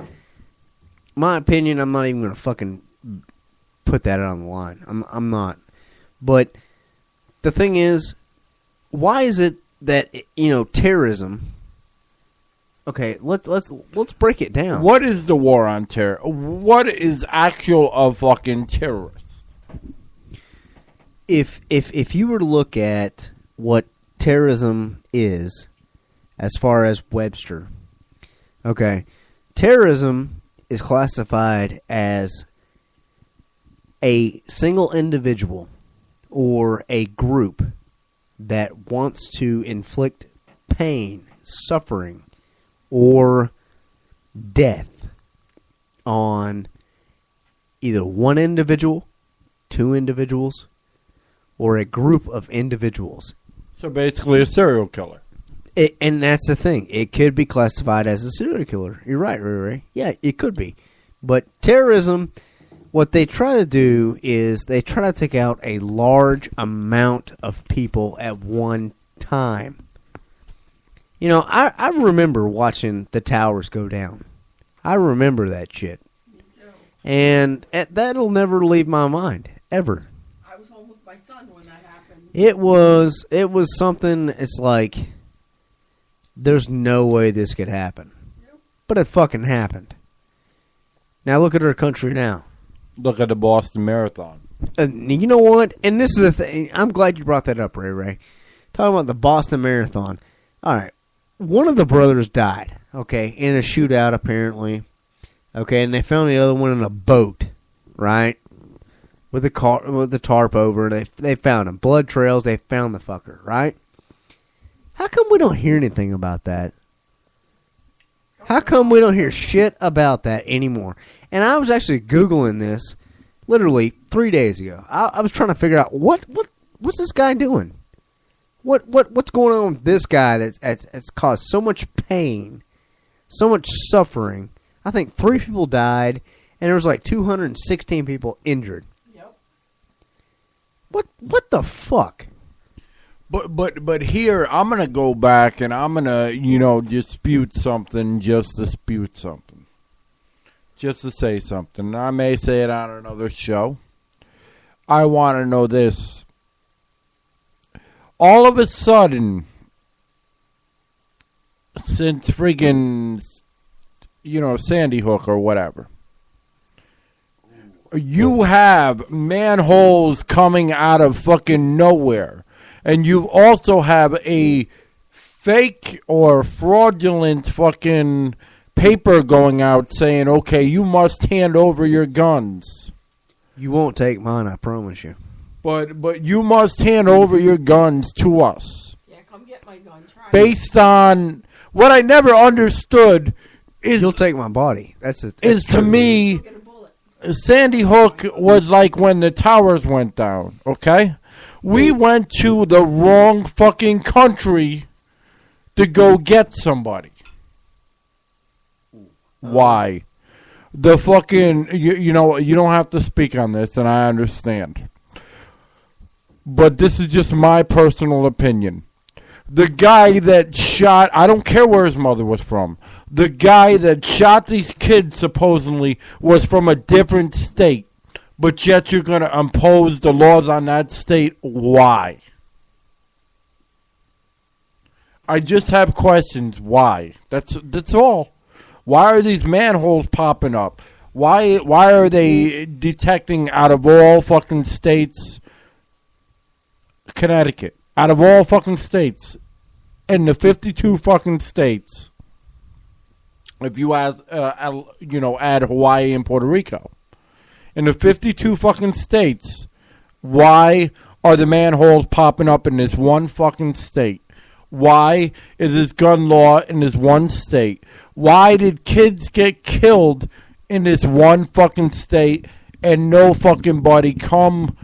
Speaker 3: my opinion, I'm not even going to fucking put that on the line. I'm not. But the thing is, why is it that terrorism? Okay, let's break it down.
Speaker 1: What is the war on terror? What is actual of fucking terrorists?
Speaker 3: If you were to look at what terrorism is, as far as Webster, okay, terrorism is classified as a single individual or a group that wants to inflict pain, suffering, or death on either one individual, two individuals, or a group of individuals.
Speaker 1: So basically a serial killer.
Speaker 3: And that's the thing. It could be classified as a serial killer. You're right, Ray. Yeah, it could be. But terrorism, what they try to do is they try to take out a large amount of people at one time. I remember watching the towers go down. I remember that shit.
Speaker 2: Me too.
Speaker 3: And that'll never leave my mind, ever.
Speaker 2: I was home with my son when that happened.
Speaker 3: It was something, it's like, there's no way this could happen.
Speaker 2: Yep.
Speaker 3: But it fucking happened. Now look at our country now.
Speaker 1: Look at the Boston Marathon.
Speaker 3: You know what? And this is the thing. I'm glad you brought that up, Ray. Talking about the Boston Marathon. All right. One of the brothers died, okay, in a shootout, apparently. Okay, and they found the other one in a boat, right? with the tarp over. They found him. Blood trails. They found the fucker. Right? How come we don't hear anything about that? How come we don't hear shit about that anymore? And I was actually Googling this literally 3 days ago. I was trying to figure out what's this guy doing? What's going on with this guy that's caused so much pain, so much suffering? I think 3 people died, and there was like 216 people injured.
Speaker 2: Yep.
Speaker 3: What the fuck?
Speaker 1: But here I'm gonna go back and I'm gonna dispute something, just to say something. I may say it on another show. I want to know this. All of a sudden, since friggin' Sandy Hook or whatever, you have manholes coming out of fucking nowhere. And you also have a fake or fraudulent fucking paper going out saying, okay, you must hand over your guns.
Speaker 3: You won't take mine, I promise you.
Speaker 1: But you must hand over your guns to us.
Speaker 2: Yeah, come get my gun. Try
Speaker 1: Based on what I never understood is...
Speaker 3: You'll take my body. That's
Speaker 1: to me,
Speaker 2: Get a bullet.
Speaker 1: Sandy Hook was like when the towers went down, okay? We went to the wrong fucking country to go get somebody. Why? The fucking, you don't have to speak on this, and I understand. But this is just my personal opinion. The guy that shot, I don't care where his mother was from. The guy that shot these kids supposedly was from a different state. But yet you're going to impose the laws on that state. Why? I just have questions. Why? That's all. Why are these manholes popping up? Why are they detecting out of all fucking states Connecticut? Out of all fucking states. In the 52 fucking states. If you add Hawaii and Puerto Rico. In the 52 fucking states, why are the manholes popping up in this one fucking state? Why is this gun law in this one state? Why did kids get killed in this one fucking state and no fucking body come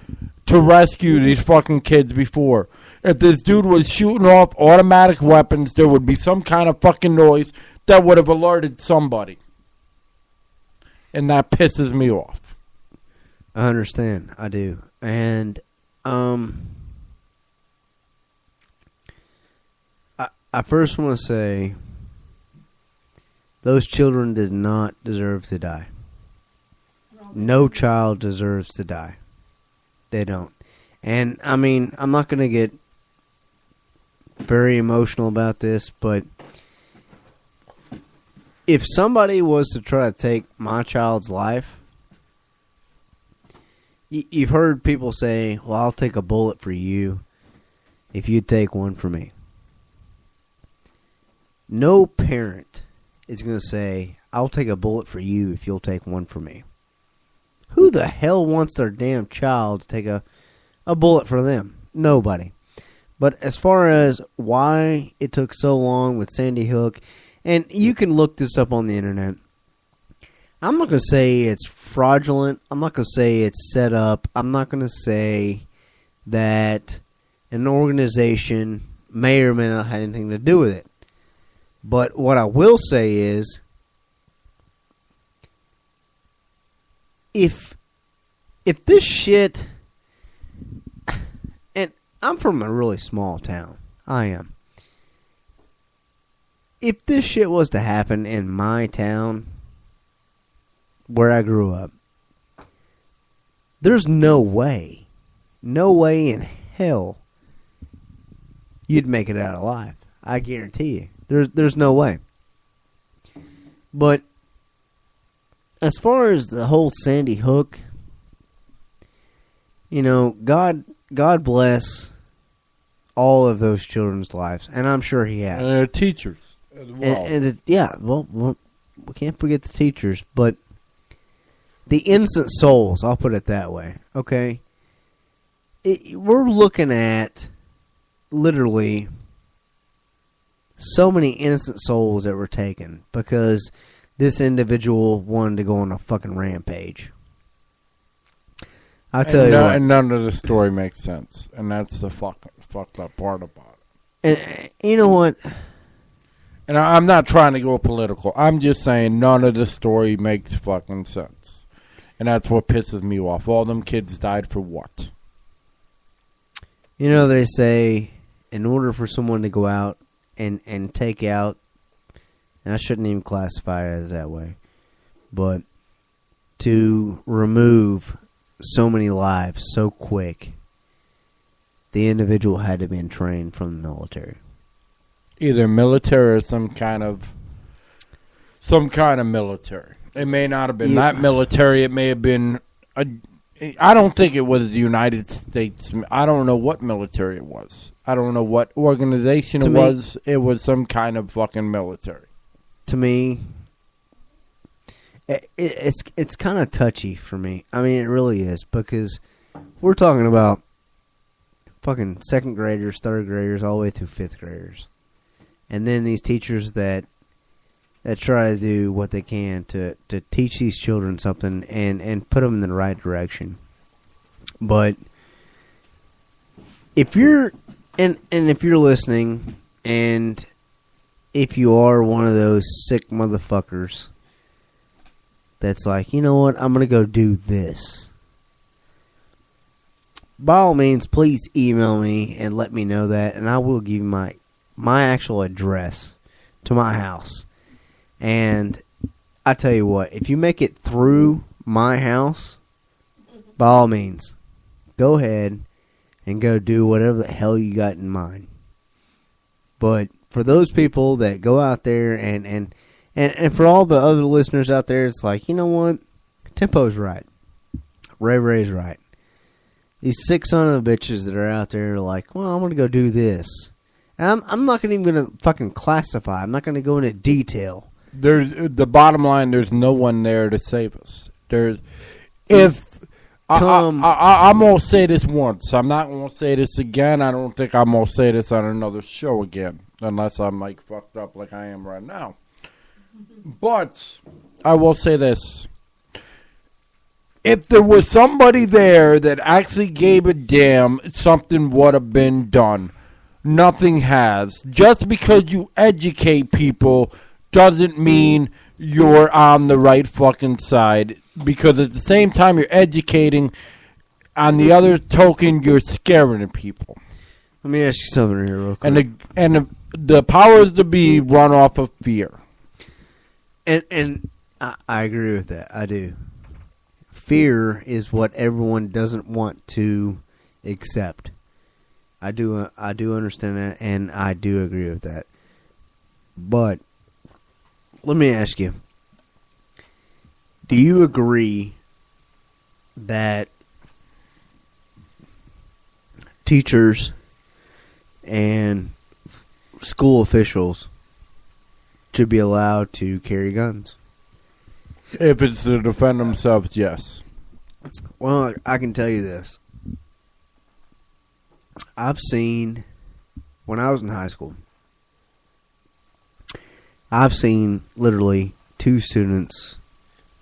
Speaker 1: to rescue these fucking kids before? If this dude was shooting off automatic weapons, there would be some kind of fucking noise that would have alerted somebody. And that pisses me off.
Speaker 3: I understand. I do. And I first want to say those children did not deserve to die. No child deserves to die. They don't. And I mean, I'm not going to get very emotional about this, but if somebody was to try to take my child's life, you've heard people say, well, I'll take a bullet for you if you take one for me. No parent is going to say, I'll take a bullet for you if you'll take one for me. Who the hell wants their damn child to take a bullet for them? Nobody. But as far as why it took so long with Sandy Hook, and you can look this up on the internet, I'm not going to say it's fraudulent. I'm not going to say it's set up. I'm not going to say that an organization may or may not have anything to do with it. But what I will say is, if this shit, and I'm from a really small town. I am. If this shit was to happen in my town, where I grew up, there's no way in hell you'd make it out alive. I guarantee you. There's no way. But as far as the whole Sandy Hook, God bless all of those children's lives, and I'm sure He has.
Speaker 1: And their teachers as well.
Speaker 3: And we can't forget the teachers, but the innocent souls, I'll put it that way, okay? We're looking at literally so many innocent souls that were taken because this individual wanted to go on a fucking rampage. I'll tell you what.
Speaker 1: And none of the story makes sense. And that's the fucked up part about it.
Speaker 3: And you know what?
Speaker 1: And I'm not trying to go political. I'm just saying none of the story makes fucking sense. And that's what pisses me off. All them kids died for what?
Speaker 3: You know, they say in order for someone to go out and take out, and I shouldn't even classify it as that way, but to remove so many lives so quick, the individual had to be trained from the military.
Speaker 1: Either military or some kind of military. It may not have been that military. It may have been I don't think it was the United States. I don't know what military it was. I don't know what organization it was. It was some kind of fucking military.
Speaker 3: To me, it's kind of touchy for me. I mean, it really is, because we're talking about fucking second graders, third graders, all the way through fifth graders. And then these teachers that try to do what they can to teach these children something and put them in the right direction. But if you're and if you're listening, and if you are one of those sick motherfuckers that's like, you know what, I'm going to go do this, by all means, please email me and let me know that, and I will give you my actual address to my house. And I tell you what, if you make it through my house, by all means, go ahead and go do whatever the hell you got in mind. But for those people that go out there and for all the other listeners out there, it's like, you know what? Tempo's right. Ray's right. These sick son of the bitches that are out there are like, well, I'm going to go do this. And I'm not even going to fucking classify. I'm not going to go into detail.
Speaker 1: There's the bottom line. There's no one there to save us. I'm gonna say this once. I'm not gonna say this again. I don't think I'm gonna say this on another show again, unless I'm like fucked up like I am right now. But I will say this: if there was somebody there that actually gave a damn, something would have been done. Nothing has. Just because you educate people doesn't mean you're on the right fucking side. Because at the same time you're educating, on the other token, you're scaring people.
Speaker 3: Let me ask you something here real quick.
Speaker 1: And the powers to be run off of fear.
Speaker 3: And I agree with that. I do. Fear is what everyone doesn't want to accept. I do understand that, and I do agree with that. But let me ask you, do you agree that teachers and school officials should be allowed to carry guns?
Speaker 1: If it's to defend themselves, yes.
Speaker 3: Well, I can tell you this. I've seen, when I was in high school, I've seen literally 2 students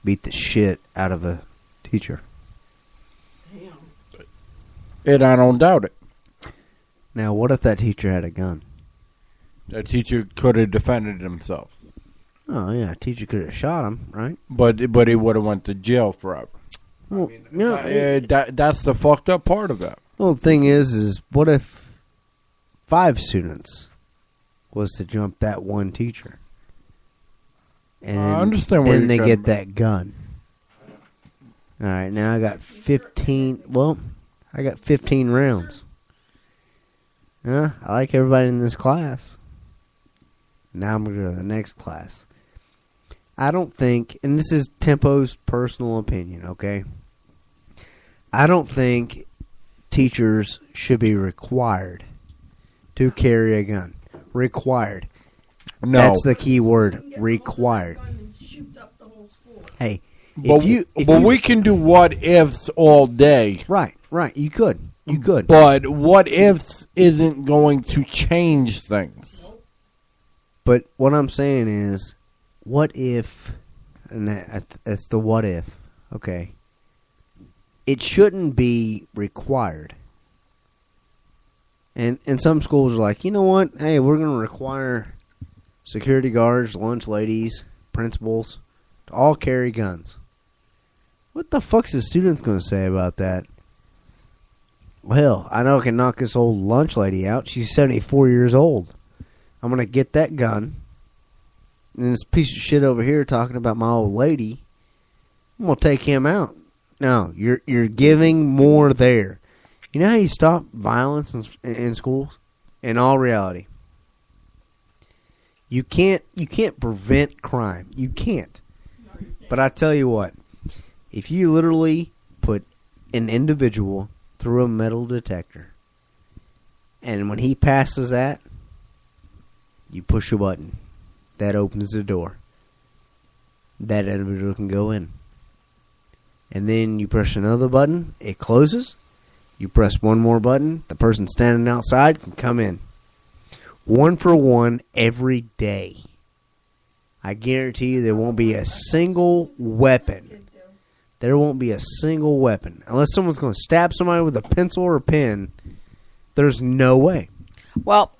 Speaker 3: beat the shit out of a teacher.
Speaker 2: Damn.
Speaker 1: And I don't doubt it.
Speaker 3: Now, what if that teacher had a gun?
Speaker 1: That teacher could have defended himself.
Speaker 3: Oh, yeah, teacher could have shot him, right?
Speaker 1: But he would have went to jail forever.
Speaker 3: Well,
Speaker 1: that's the fucked up part of that.
Speaker 3: Well, the thing is what if 5 students was to jump that one teacher? And
Speaker 1: I understand where
Speaker 3: then
Speaker 1: you're
Speaker 3: they
Speaker 1: coming
Speaker 3: get that gun. All right, now I got 15. Well, I got 15 rounds. Yeah, I like everybody in this class. Now I'm going to go to the next class. I don't think, and this is Tempo's personal opinion, okay? I don't think teachers should be required to carry a gun. Required.
Speaker 1: No.
Speaker 3: That's the key word. Required.
Speaker 2: Shoots up the whole school.
Speaker 3: Hey,
Speaker 1: But we can do what ifs all day.
Speaker 3: Right. You could.
Speaker 1: But what ifs isn't going to change things.
Speaker 3: But what I'm saying is, what if, and that's the what if, okay. It shouldn't be required. And some schools are like, you know what? Hey, we're going to require security guards, lunch ladies, principals to all carry guns. What the fuck's the students going to say about that? Well, I know I can knock this old lunch lady out. She's 74 years old. I'm going to get that gun. And this piece of shit over here talking about my old lady, I'm going to take him out. No, you're giving more there. You know how you stop violence in schools? In all reality. You can't prevent crime. You can't. But I tell you what, if you literally put an individual through a metal detector, and when he passes that, you push a button. That opens the door. That individual can go in. And then you press another button, it closes. You press one more button, the person standing outside can come in. 1 for 1 every day. I guarantee you there won't be a single weapon. There won't be a single weapon. Unless someone's going to stab somebody with a pencil or a pen, there's no way.
Speaker 2: Well,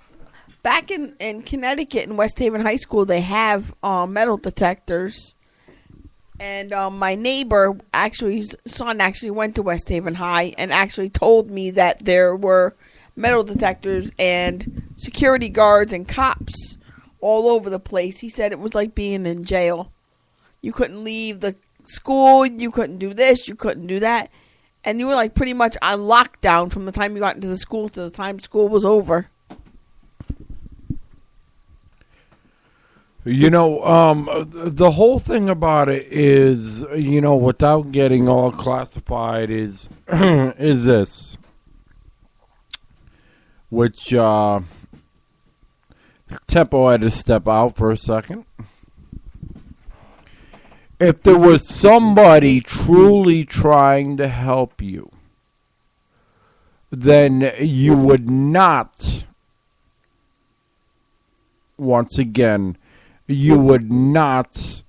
Speaker 2: back in Connecticut, in West Haven High School, they have metal detectors. And my neighbor, his son actually went to West Haven High and actually told me that there were metal detectors and security guards and cops all over the place. He said it was like being in jail. You couldn't leave the school. You couldn't do this. You couldn't do that. And you were like pretty much on lockdown from the time you got into the school to the time school was over.
Speaker 1: You know, the whole thing about it is, you know, without getting all classified is is this. Which, Tempo had to step out for a second. If there was somebody truly trying to help you, then you would not, once again, you would not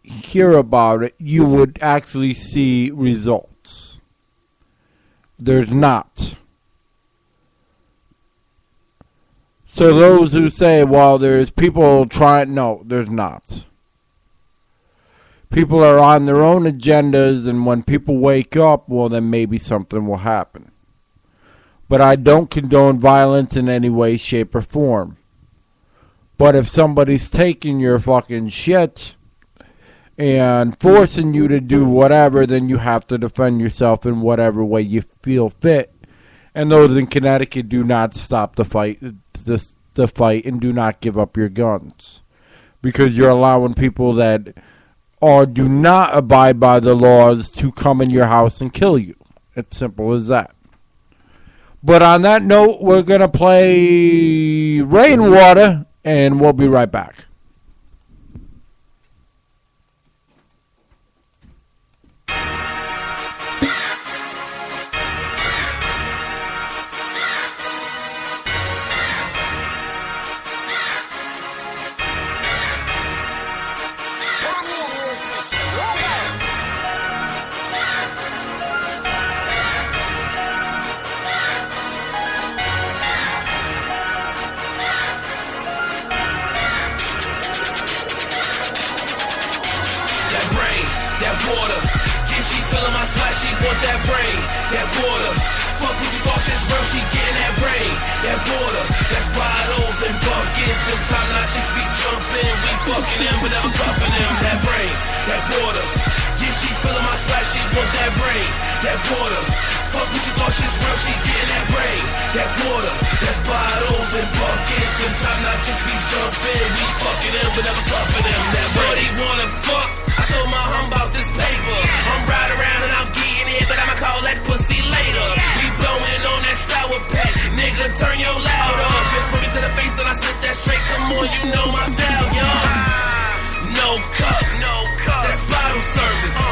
Speaker 1: hear about it. You would actually see results. There's not. So those who say, well, there's people trying, no, there's not. People are on their own agendas, and when people wake up, well, then maybe something will happen. But I don't condone violence in any way, shape, or form. But if somebody's taking your fucking shit and forcing you to do whatever, then you have to defend yourself in whatever way you feel fit. And those in Connecticut do not stop the fight, and do not give up your guns. Because you're allowing people that do not abide by the laws to come in your house and kill you. It's simple as that. But on that note, we're going to play Rainwater. And we'll be right back.
Speaker 6: No cups, that's bottle service.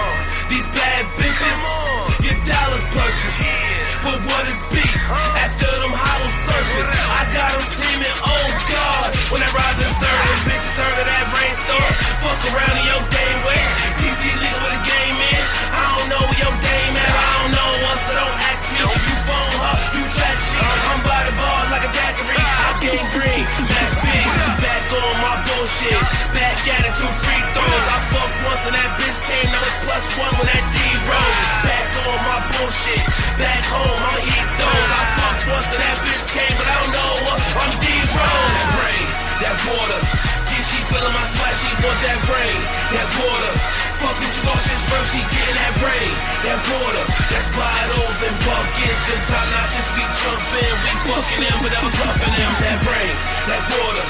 Speaker 6: +1 when that D rolls. Back on my bullshit. Back home, I'ma hit those. I fucked once and that bitch came, but I don't know what I'm D rolls. That rain, that water. Yeah, she feeling my sweat, she want that rain, that water. Fuck what you thought she's real, she getting that rain, that water. That's bottles and buckets. Them time I just be jumping. We fucking them, but never cuffing them. That rain, that water.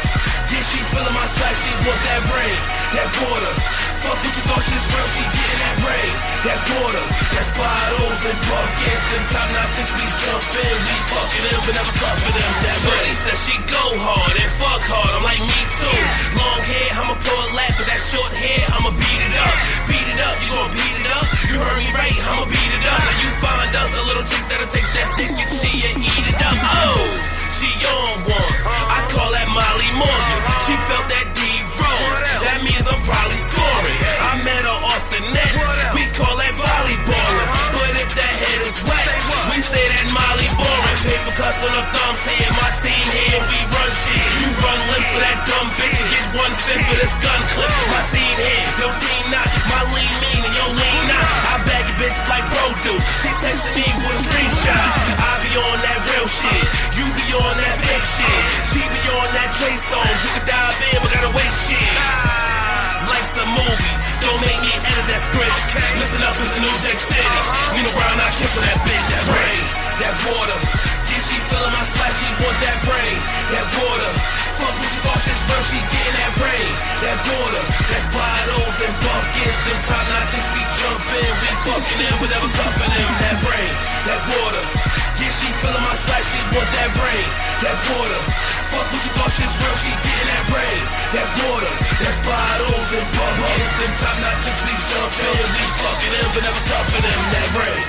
Speaker 6: Yeah, she feeling my sweat, she want that rain, that water. Fuck what you thought she's real, she getting that rain, that water. That's bottles and buckets. Them time I just be jumping. We fucking them, but never cuffing them. That rain says she go hard and fuck hard. I'm like me too. Long hair, I'ma pull a lap, but that short hair, I'ma beat it up. Beat it up, you gon' beat it up. You heard me right, I'ma beat it up. Now you find us a little chick that'll take that dick and she and eat it up. Oh, she on one. I call that Molly Morgan. She felt that D rose. That means I'm probably scoring. I met her off the net. We call that volleyballing. But if that head is wet, we say that Molly boring. Paper cuts on the thumbs here. My team here, we run shit. You run lips for that dumb bitch and get 1/5 for this gun clip. My team here, your team not. My lean mean and your lean not. I bag a bitch like produce. She texting me with a screenshot. I be on that real shit. You be on that fake shit. She be on that Dre song. You can dive in, but gotta wait shit. Life's a movie. Don't make me edit that script. Listen up, it's the New Jack City. Nina Brown, I kiss on that bitch. That rain, that water. Yeah, she feeling my splash, she want that rain, that water. Fuck what you thought she's real, she getting that rain, that water. That's bottles and buckets. Them time I just be jumping. We fucking them, but never cuffing them. That rain, that water. Yeah, she feeling my splash, she want that rain, that water. Fuck what you thought she's real, she getting that rain, that water. That's bottles and buckets. Them time I just be jumping. We fucking them, but never cuffing them. That rain.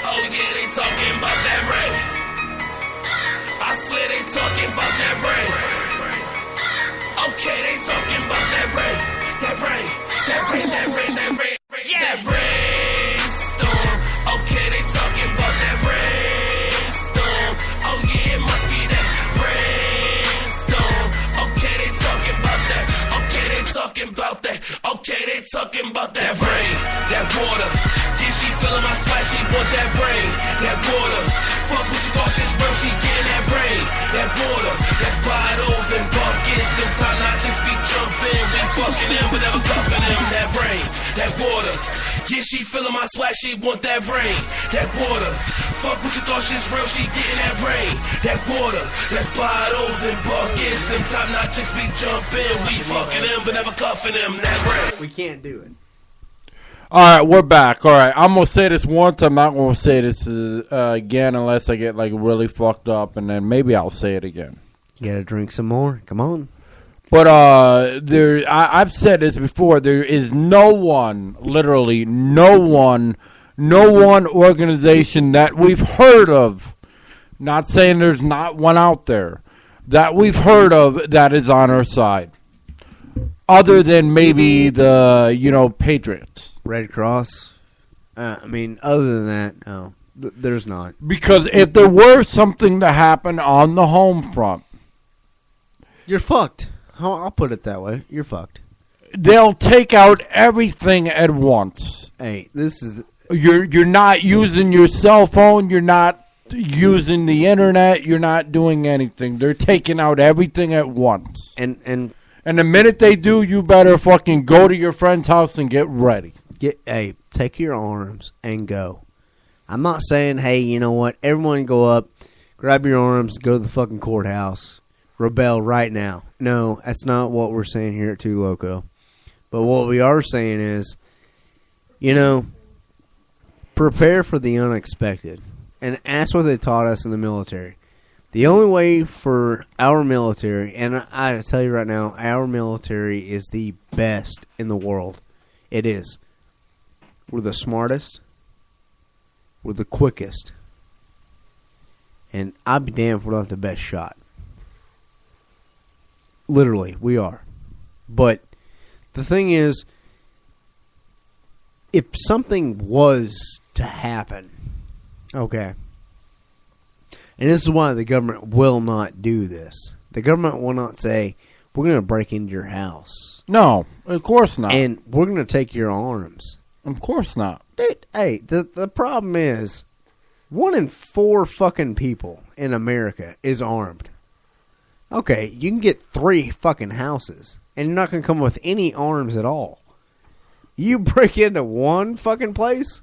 Speaker 6: Oh yeah, they talking about that rain. I swear they talking about that rain. Okay, they talking about that rain. That rain, that rain, that rain, that rain, yeah. That rainstorm. Okay, they talking about that rainstorm. Oh yeah, it must be that rainstorm. Okay, they talking about that. Okay, they talking about that. Okay, they talking about that rain, that water. Yeah, she feeling my splash, she want that rain, that water. Fuck what you thought she's real, she getting that rain, that water. That's bottles and buckets. Them time I just be jumping. We fucking them, but never cuffing them. That rain, that water. Yeah, she feeling my swag, she want that rain, that water. Fuck what you thought she's real, she getting that rain, that water. That's bottles and buckets. Them time I just be jumping. We fucking them, but never cuffing them. That rain.
Speaker 3: We can't do it.
Speaker 1: All right, we're back. All right, I'm gonna say this once. I'm not gonna say this again unless I get like really fucked up, and then maybe I'll say it again.
Speaker 3: You gotta drink some more. Come on.
Speaker 1: But I've said this before. There is no one, literally no one organization that we've heard of. Not saying there's not one out there that we've heard of that is on our side, other than maybe the Patriots.
Speaker 3: Red Cross. Other than that, no. There's not.
Speaker 1: Because if there were something to happen on the home front,
Speaker 3: you're fucked. I'll put it that way. You're fucked.
Speaker 1: They'll take out everything at once.
Speaker 3: Hey, this is...
Speaker 1: You're not using your cell phone. You're not using the internet. You're not doing anything. They're taking out everything at once.
Speaker 3: And
Speaker 1: the minute they do, you better fucking go to your friend's house and get ready.
Speaker 3: Take your arms and go. I'm not saying, hey, you know what? Everyone go up, grab your arms, go to the fucking courthouse, rebel right now. No, that's not what we're saying here at Two Loco. But what we are saying is, prepare for the unexpected. And that's what they taught us in the military. The only way for our military, and I tell you right now, our military is the best in the world. It is. We're the smartest. We're the quickest. And I'd be damned if we don't have the best shot. Literally, we are. But the thing is, if something was to happen, okay, and this is why the government will not do this. The government will not say, we're going to break into your house.
Speaker 1: No, of course not.
Speaker 3: And we're going to take your arms.
Speaker 1: Of course not.
Speaker 3: Dude, hey, the problem is 1 in 4 fucking people in America is armed. Okay, you can get 3 fucking houses, and you're not going to come with any arms at all. You break into one fucking place,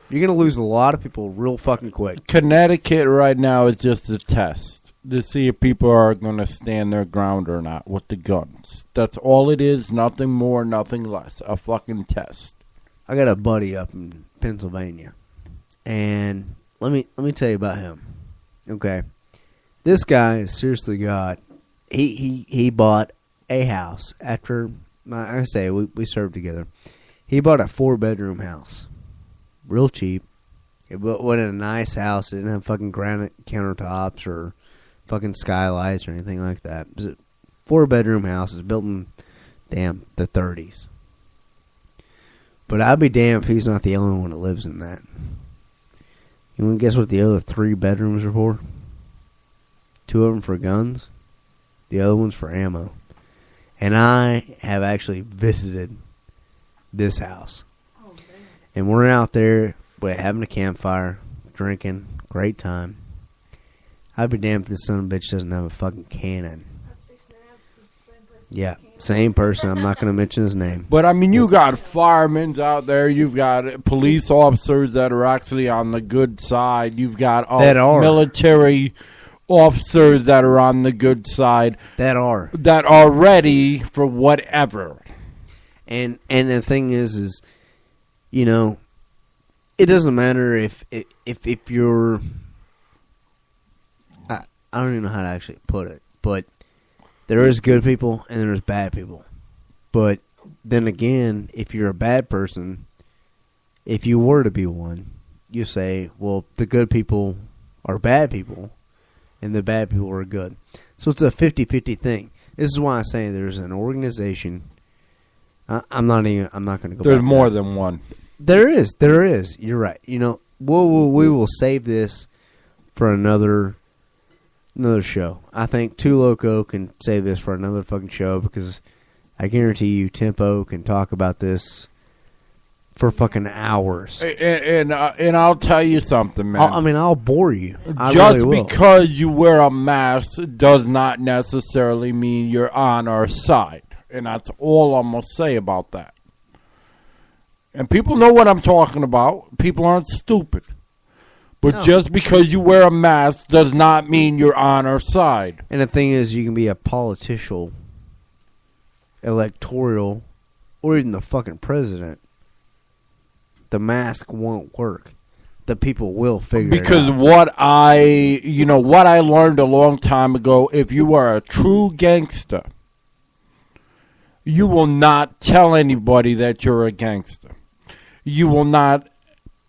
Speaker 3: you're going to lose a lot of people real fucking quick.
Speaker 1: Connecticut right now is just a test to see if people are going to stand their ground or not with the guns. That's all it is, nothing more, nothing less. A fucking test.
Speaker 3: I got a buddy up in Pennsylvania, and let me tell you about him. Okay, this guy has seriously got he bought a house after I say we served together. He bought a 4-bedroom house, real cheap. It went in a nice house. It didn't have fucking granite countertops or fucking skylights or anything like that. It was a 4-bedroom house. It's built in the 30s. But I'd be damned if he's not the only one that lives in that. You want to guess what the other 3 bedrooms are for? 2 of them for guns. The other one's for ammo. And I have actually visited this house.
Speaker 2: Oh, man.
Speaker 3: And we're out there having a campfire, drinking, great time. I'd be damned if this son of a bitch doesn't have a fucking cannon. Yeah, same person. I'm not going to mention his name.
Speaker 1: But, I mean, you got firemen out there. You've got police officers that are actually on the good side. You've got military officers that are on the good side.
Speaker 3: That are
Speaker 1: ready for whatever.
Speaker 3: And the thing is, you know, it doesn't matter if you're... I don't even know how to actually put it, but... There is good people and there's bad people. But then again, if you're a bad person, if you were to be one, you say, well, the good people are bad people and the bad people are good. So it's a 50-50 thing. This is why I say there's an organization. I'm not going to go
Speaker 1: There's
Speaker 3: back
Speaker 1: more
Speaker 3: there.
Speaker 1: than one.
Speaker 3: There is. You're right. You know, we will save this for another show. I think Too Loco can save this for another fucking show because I guarantee you Tempo can talk about this for fucking hours.
Speaker 1: And I'll tell you something, man.
Speaker 3: I'll bore you. I
Speaker 1: Just
Speaker 3: really will.
Speaker 1: because you wear a mask does not necessarily mean you're on our side. And that's all I'm going to say about that. And people know what I'm talking about. People aren't stupid. But
Speaker 3: No.
Speaker 1: just because you wear a mask does not mean you're on our side.
Speaker 3: And the thing is, you can be a politician, electoral, or even the fucking president. The mask won't work. The people will figure it
Speaker 1: Because
Speaker 3: out.
Speaker 1: what I learned a long time ago, if you are a true gangster, you will not tell anybody that you're a gangster. You will not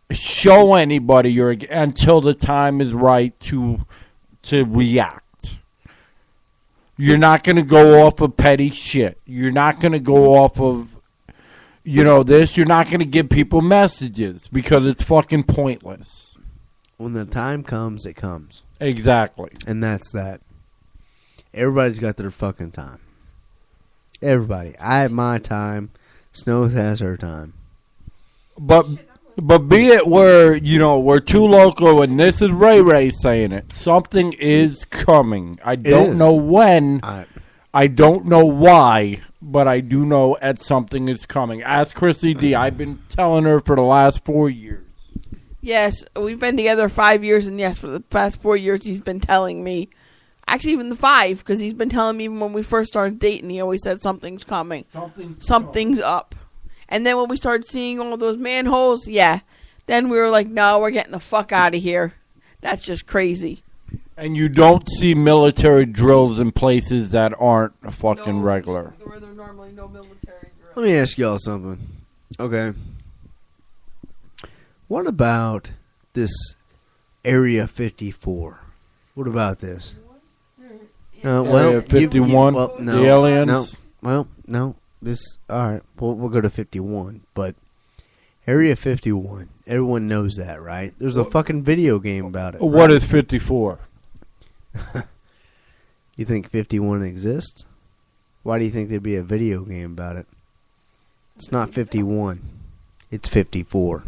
Speaker 1: show anybody until the time is right to react. You're not going to go off of petty shit. You're not going to go off of this. You're not going to give people messages because it's fucking pointless.
Speaker 3: When the time comes, it comes.
Speaker 1: Exactly.
Speaker 3: And that's that. Everybody's got their fucking time. Everybody. I have my time. Snow has her time.
Speaker 1: But be it where, we're Too Loco, and this is Ray saying it. Something is coming. I don't know when. I don't know why, but I do know something is coming. Ask Krissy D. I've been telling her for the last 4 years.
Speaker 2: Yes, we've been together 5 years, and yes, for the past 4 years, he's been telling me. Actually, even the 5, because he's been telling me even when we first started dating, he always said something's coming. Something's up. And then when we started seeing all those manholes, then we were like, no, we're getting the fuck out of here. That's just crazy.
Speaker 1: And you don't see military drills in places that aren't fucking regular.
Speaker 2: Where there normally no military drills.
Speaker 3: Let me ask y'all something. Okay. What about this Area 54? What about this?
Speaker 1: Area 51?
Speaker 3: no,
Speaker 1: the aliens?
Speaker 3: No. This, alright, we'll go to 51, but Area 51, everyone knows that, right? There's a fucking video game about it.
Speaker 1: What is 54?
Speaker 3: You think 51 exists? Why do you think there'd be a video game about it? It's not 51. It's 54.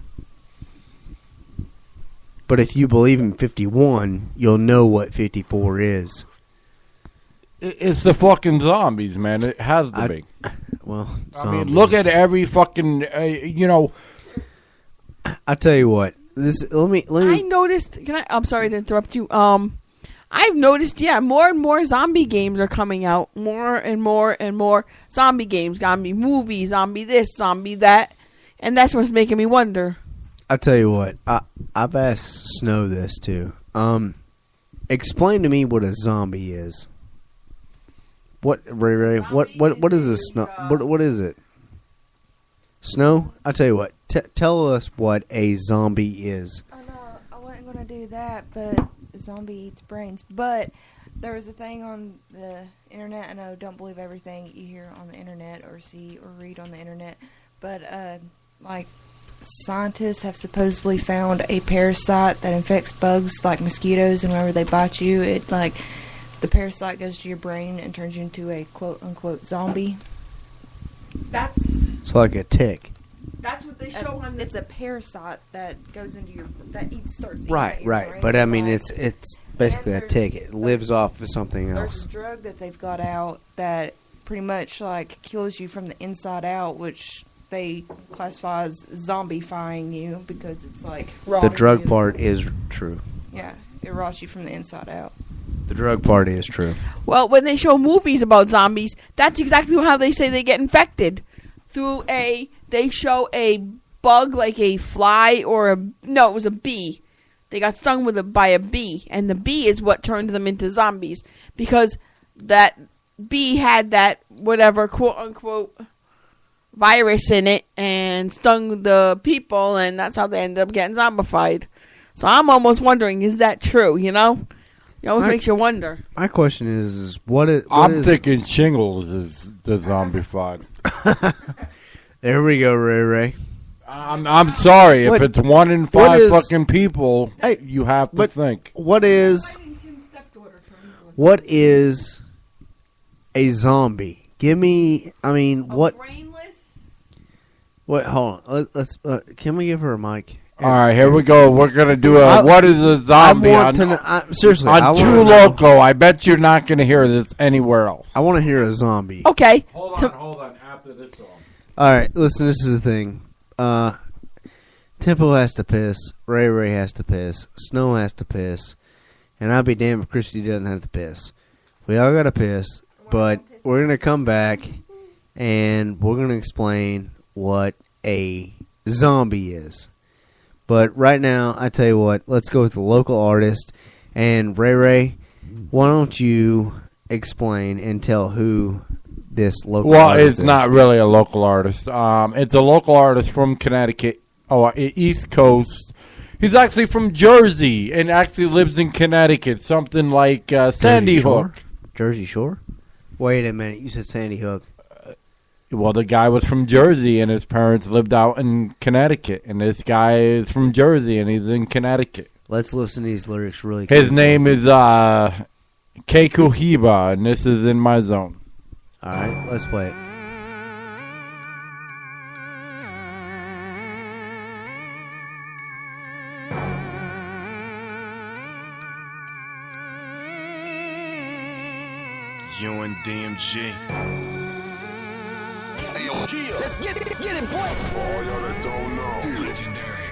Speaker 3: But if you believe in 51, you'll know what 54 is.
Speaker 1: It's the fucking zombies, man. It has to be.
Speaker 3: Well,
Speaker 1: I mean, look at every fucking,
Speaker 3: I'll tell you what. Let me.
Speaker 2: I noticed. I'm sorry to interrupt you. I've noticed. Yeah, more and more zombie games are coming out. More and more zombie games. Zombie movies. Zombie this. Zombie that. And that's what's making me wonder.
Speaker 3: I'll tell you what. I've asked Snow this too. Explain to me what a zombie is. What, Ray? What is this? Snow? What is it? Snow? I'll tell you what. Tell us what a zombie is.
Speaker 5: Oh no, I wasn't gonna do that, but a zombie eats brains. But there was a thing on the internet. I know, don't believe everything you hear on the internet or see or read on the internet. But like scientists have supposedly found a parasite that infects bugs like mosquitoes, and whenever they bite you, it like the parasite goes to your brain and turns you into a quote unquote zombie.
Speaker 3: It's like a tick.
Speaker 2: That's what they show on.
Speaker 5: It's a parasite that goes into your starts.
Speaker 3: Right. But I mean, it's basically a tick. It lives off of something
Speaker 5: There's
Speaker 3: else.
Speaker 5: a drug that they've got out that pretty much like kills you from the inside out, which they classify as zombifying you because it's like
Speaker 3: The drug part is true.
Speaker 5: Yeah, it rots you from the inside out.
Speaker 3: The drug part is true.
Speaker 2: Well, when they show movies about zombies, that's exactly how they say they get infected. They show a bug like a fly or it was a bee. They got stung by a bee, and the bee is what turned them into zombies because that bee had that whatever quote unquote virus in it and stung the people, and that's how they ended up getting zombified. So I'm almost wondering, is that true? You know, it always makes you wonder.
Speaker 3: My question is what is?
Speaker 1: I'm thinking shingles is the zombified.
Speaker 3: There we go, Ray.
Speaker 1: I'm sorry if it's 1 in 5 fucking people.
Speaker 3: Hey,
Speaker 1: you have to think.
Speaker 3: What is a zombie? Give me. I mean, what?
Speaker 2: Brainless.
Speaker 3: What? Hold on. Let's. Can we give her a mic?
Speaker 1: All right, here we go. We're gonna do what is a zombie?
Speaker 3: Seriously,
Speaker 1: on True Loco. I bet you're not gonna hear this anywhere else.
Speaker 3: I want to hear a zombie.
Speaker 2: Okay.
Speaker 1: Hold on. After this song.
Speaker 3: All right, listen. This is the thing. Tempo has to piss. Ray has to piss. Snow has to piss. And I'll be damned if Krissy doesn't have to piss. We all got to piss, but we're going to come back and we're going to explain what a zombie is. But right now, I tell you what, let's go with the local artist. And Ray, why don't you explain and tell who this local artist is?
Speaker 1: It's not really a local artist. It's a local artist from Connecticut. East Coast. He's actually from Jersey and actually lives in Connecticut. Something like Sandy Hook.
Speaker 3: Jersey Shore? Wait a minute. You said Sandy Hook.
Speaker 1: Well, the guy was from Jersey and his parents lived out in Connecticut. And this guy is from Jersey and he's in Connecticut.
Speaker 3: Let's listen to these lyrics really quick.
Speaker 1: His name is Keiko Hiba, and this is In My Zone.
Speaker 3: All right, let's play it.
Speaker 6: You and DMG.
Speaker 7: Let's get it, boy.
Speaker 6: For all y'all that don't know.
Speaker 7: Legendary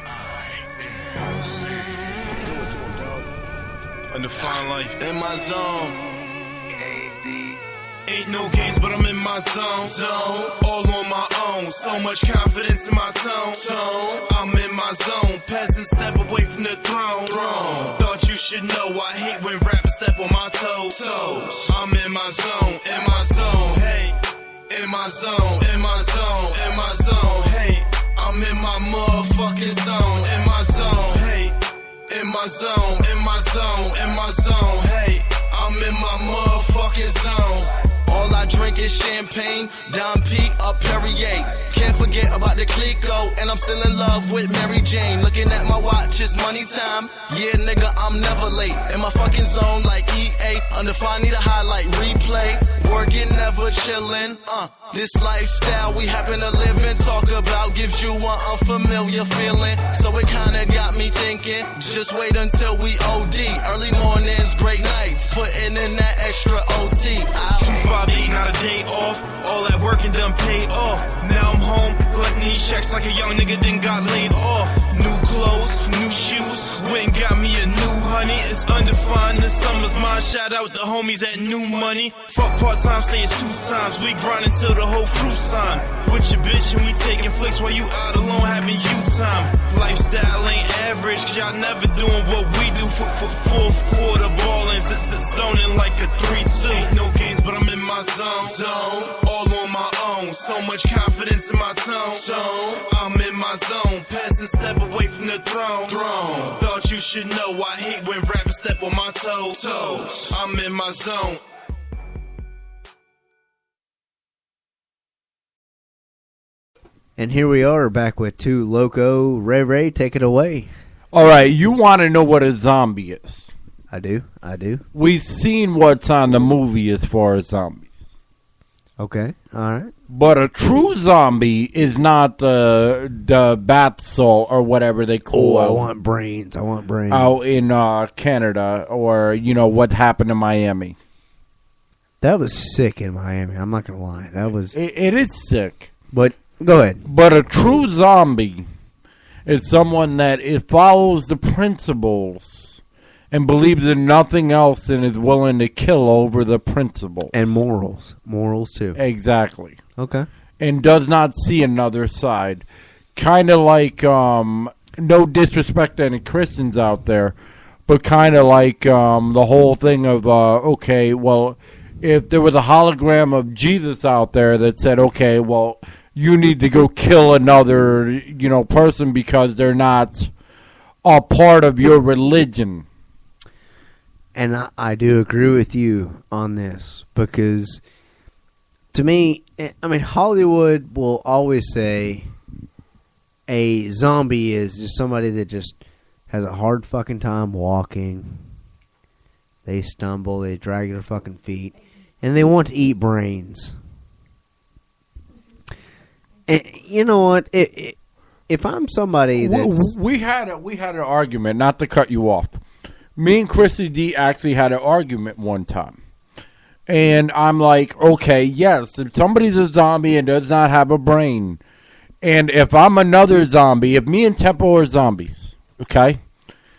Speaker 6: In the fine life, in my zone. Ain't no games, but I'm in my zone. All on my own. So much confidence in my tone. I'm in my zone. Peasants step away from the throne. Thought you should know I hate when rappers step on my toes. I'm in my zone. In my zone. Hey. In my zone. In my zone. In my zone. Hey. I'm in my motherfucking zone. In my zone. Hey. In my zone. In my zone. In my zone. Hey. I'm in my motherfucking zone. All I drink is champagne, Dom P, or Perrier. Can't forget about the Clico, and I'm still in love with Mary Jane. Looking at my watch, it's money time. Yeah, nigga, I'm never late. In my fucking zone like EA. Undefined, need a highlight replay. Working, never chillin'. This lifestyle we happen to live and talk about gives you an unfamiliar feeling. So it kinda got me thinking, just wait until we OD. Early mornings, great nights, putting in that extra OT.
Speaker 8: 258, not a day off. All that work and done paid off. Now I'm home, collecting these checks like a young nigga then got laid off. New clothes, new shoes, went and got me a new honey. It's undefined, this summer's mine. Shout out the homies at New Money. Fuck part-time, stay 2 times. We grind until the whole crew sign. With your bitch and we taking flicks while you out alone having you time. Lifestyle ain't average, cause y'all never doing what we do for fourth quarter ballin'. It's zoning like a 3-2. Ain't no games, but I'm in my zone. All on my own. So much confidence in my tone. I'm in my zone. Pass and step away from the throne. Thought you should know I hate when rappers step on my toes. I'm in my zone.
Speaker 3: And here we are back with 2 Loco. Ray, take it away.
Speaker 1: All right, you want to know what a zombie is?
Speaker 3: I do.
Speaker 1: We've seen what's on the movie as far as zombies.
Speaker 3: Okay, all right.
Speaker 1: But a true zombie is not the bath salt or whatever they call
Speaker 3: I
Speaker 1: it
Speaker 3: want brains.
Speaker 1: out in Canada, or, what happened in Miami.
Speaker 3: That was sick in Miami. I'm not going to lie. That was...
Speaker 1: It is sick.
Speaker 3: But go ahead.
Speaker 1: But a true zombie is someone that it follows the principles and believes in nothing else and is willing to kill over the principles.
Speaker 3: And morals. Morals, too.
Speaker 1: Exactly.
Speaker 3: Okay.
Speaker 1: And does not see another side. Kind of like, no disrespect to any Christians out there, but kind of like the whole thing of, okay, well, if there was a hologram of Jesus out there that said, okay, well, you need to go kill another, person because they're not a part of your religion.
Speaker 3: And I do agree with you on this, because to me, Hollywood will always say a zombie is just somebody that just has a hard fucking time walking. They stumble, they drag their fucking feet, and they want to eat brains. And you know what? If I'm somebody that's...
Speaker 1: We had an argument, not to cut you off. Me and Krissy D actually had an argument one time. And I'm like, okay, yes, if somebody's a zombie and does not have a brain, and if I'm another zombie, if me and Tempo are zombies, okay?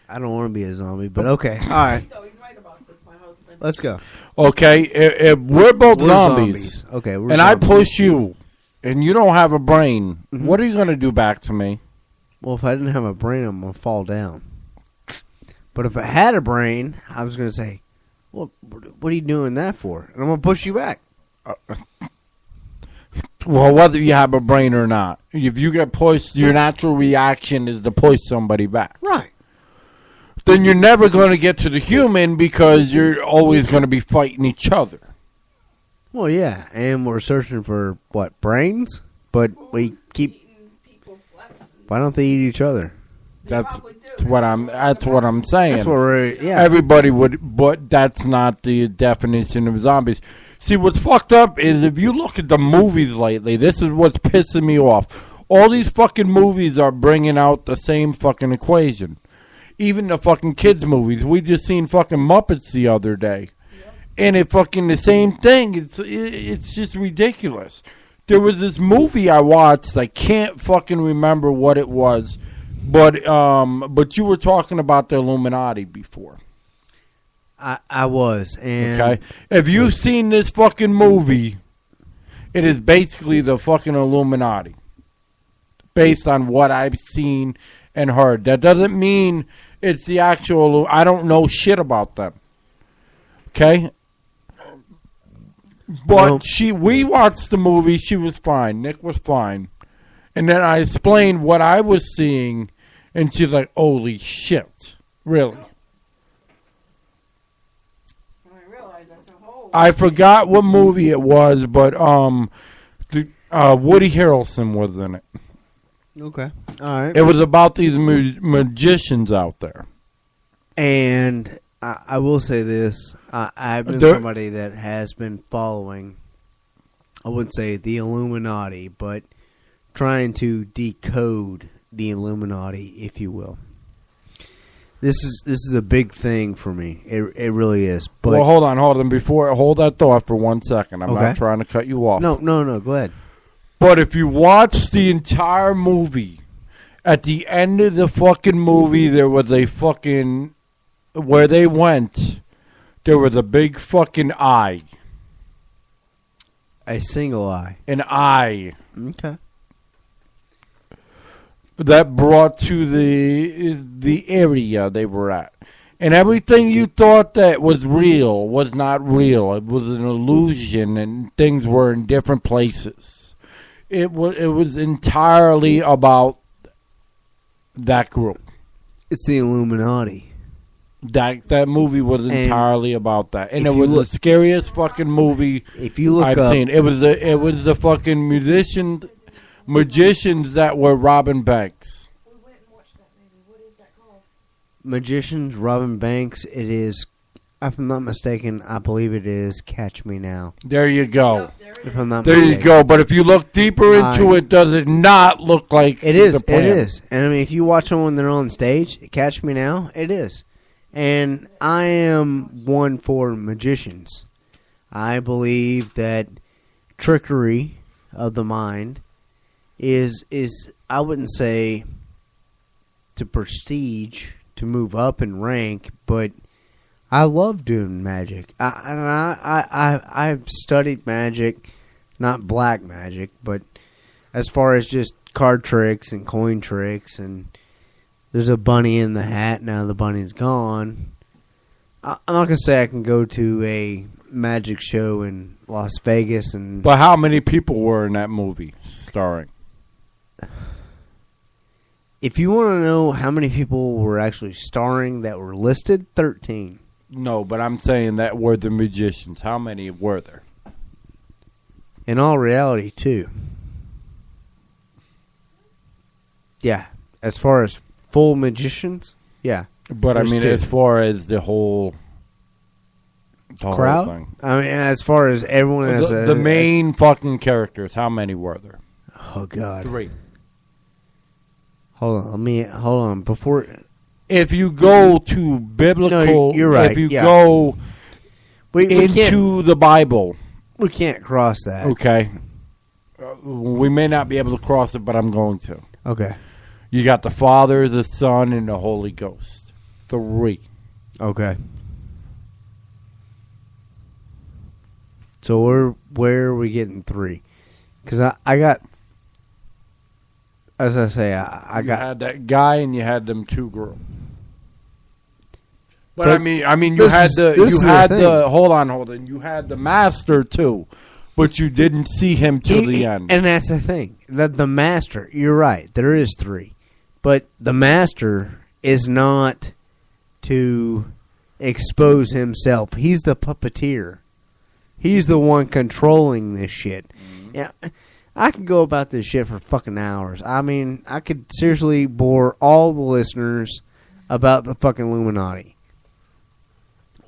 Speaker 3: I don't want to be a zombie, but okay. All right.
Speaker 2: So he's right about this, my husband.
Speaker 3: Let's go.
Speaker 1: Okay, if we're both zombies,
Speaker 3: okay,
Speaker 1: and I push you, and you don't have a brain, what are you going to do back to me?
Speaker 3: Well, if I didn't have a brain, I'm going to fall down. But if I had a brain, I was going to say, well, what are you doing that for? And I'm going to push you back.
Speaker 1: Well, whether you have a brain or not, if you get pushed, your natural reaction is to push somebody back.
Speaker 3: Right.
Speaker 1: Then you're never going to get to the human because you're always going to be fighting each other.
Speaker 3: Well, yeah, and we're searching for, what, brains? But we keep... Why don't they eat each other?
Speaker 1: That's what I'm saying.
Speaker 3: That's what we're... Yeah.
Speaker 1: Everybody would, but that's not the definition of zombies. See, what's fucked up is if you look at the movies lately, this is what's pissing me off. All these fucking movies are bringing out the same fucking equation. Even the fucking kids' movies. We just seen fucking Muppets the other day. Yep. And it fucking the same thing. It's just ridiculous. There was this movie I watched. I can't fucking remember what it was. But you were talking about the Illuminati before.
Speaker 3: I was. And
Speaker 1: okay. If you've seen this fucking movie, it is basically the fucking Illuminati. Based on what I've seen and heard. That doesn't mean it's the actual... I don't know shit about them. Okay? But we watched the movie. She was fine. Nick was fine. And then I explained what I was seeing, and she's like, holy shit. Really?
Speaker 2: I realized that's a whole...
Speaker 1: I forgot what movie it was, but Woody Harrelson was in it.
Speaker 3: Okay. All right.
Speaker 1: It was about these magicians out there.
Speaker 3: And I will say this. I've been
Speaker 1: There-
Speaker 3: somebody that has been following, I wouldn't say the Illuminati, but trying to decode the Illuminati, if you will. This is a big thing for me. It really is. But
Speaker 1: Well, hold on. Hold that thought for 1 second. I'm
Speaker 3: Okay.
Speaker 1: not trying to cut you off.
Speaker 3: no, go ahead.
Speaker 1: But if you watch the entire movie, at the end of the fucking movie, there was a fucking... Where they went, there was a big fucking eye.
Speaker 3: A single eye.
Speaker 1: An eye.
Speaker 3: Okay.
Speaker 1: That brought to the area they were at. And everything you thought that was real was not real. It was an illusion, and things were in different places. It was entirely about that group.
Speaker 3: It's the Illuminati.
Speaker 1: That movie was
Speaker 3: And
Speaker 1: entirely about that, and
Speaker 3: if
Speaker 1: it
Speaker 3: you
Speaker 1: was
Speaker 3: look-
Speaker 1: the scariest fucking movie
Speaker 3: If you look
Speaker 1: I've
Speaker 3: up,
Speaker 1: seen. It was the fucking magicians that were robbing banks.
Speaker 5: We went and watched that movie. What is that called?
Speaker 3: Magicians, Robin Banks, it is, if I'm not mistaken, I believe it is Catch Me Now.
Speaker 1: There you go.
Speaker 3: If I'm not
Speaker 1: There you
Speaker 3: mistaken.
Speaker 1: go. But if you look deeper into it, does it not look like
Speaker 3: It is.
Speaker 1: the plan?
Speaker 3: It is. And I mean, if you watch them when they're on stage, Catch Me Now, it is. And I am one for magicians. I believe that trickery of the mind is I wouldn't say to prestige, to move up in rank, but I love doing magic. I've studied magic, not black magic, but as far as just card tricks and coin tricks, and there's a bunny in the hat. Now the bunny's gone. I'm not gonna say I can go to a magic show in Las Vegas and.
Speaker 1: But how many people were in that movie starring?
Speaker 3: If you want to know how many people were actually starring that were listed, 13.
Speaker 1: No, but I'm saying that were the magicians. How many were there?
Speaker 3: In all reality, 2. Yeah, as far as full magicians, yeah.
Speaker 1: But I
Speaker 3: There's
Speaker 1: mean,
Speaker 3: 2.
Speaker 1: as far as the whole
Speaker 3: Crowd?
Speaker 1: thing.
Speaker 3: I mean, as far as everyone as
Speaker 1: The main fucking characters, how many were there?
Speaker 3: Oh God!
Speaker 1: 3.
Speaker 3: Hold on. Before
Speaker 1: If you go to biblical,
Speaker 3: No, you're right,
Speaker 1: if you
Speaker 3: yeah.
Speaker 1: go
Speaker 3: we can't
Speaker 1: into the Bible,
Speaker 3: cross that.
Speaker 1: okay, we may not be able to cross it, but I'm going to.
Speaker 3: Okay.
Speaker 1: You got the Father, the Son, and the Holy Ghost. 3.
Speaker 3: Okay. So where are we getting 3? Because I got, as I say, I
Speaker 1: You
Speaker 3: got.
Speaker 1: had that guy, and you had them 2 girls. But
Speaker 3: But
Speaker 1: I mean, you
Speaker 3: this
Speaker 1: had
Speaker 3: is-
Speaker 1: the
Speaker 3: this
Speaker 1: you
Speaker 3: is the
Speaker 1: had
Speaker 3: thing.
Speaker 1: the hold on. You had the master too, but you didn't see him till the end.
Speaker 3: And that's the thing. The master, you're right, there is 3. But the master is not to expose himself. He's the puppeteer. He's the one controlling this shit.
Speaker 1: Mm-hmm.
Speaker 3: Yeah, I could go about this shit for fucking hours. I mean, I could seriously bore all the listeners about the fucking Illuminati.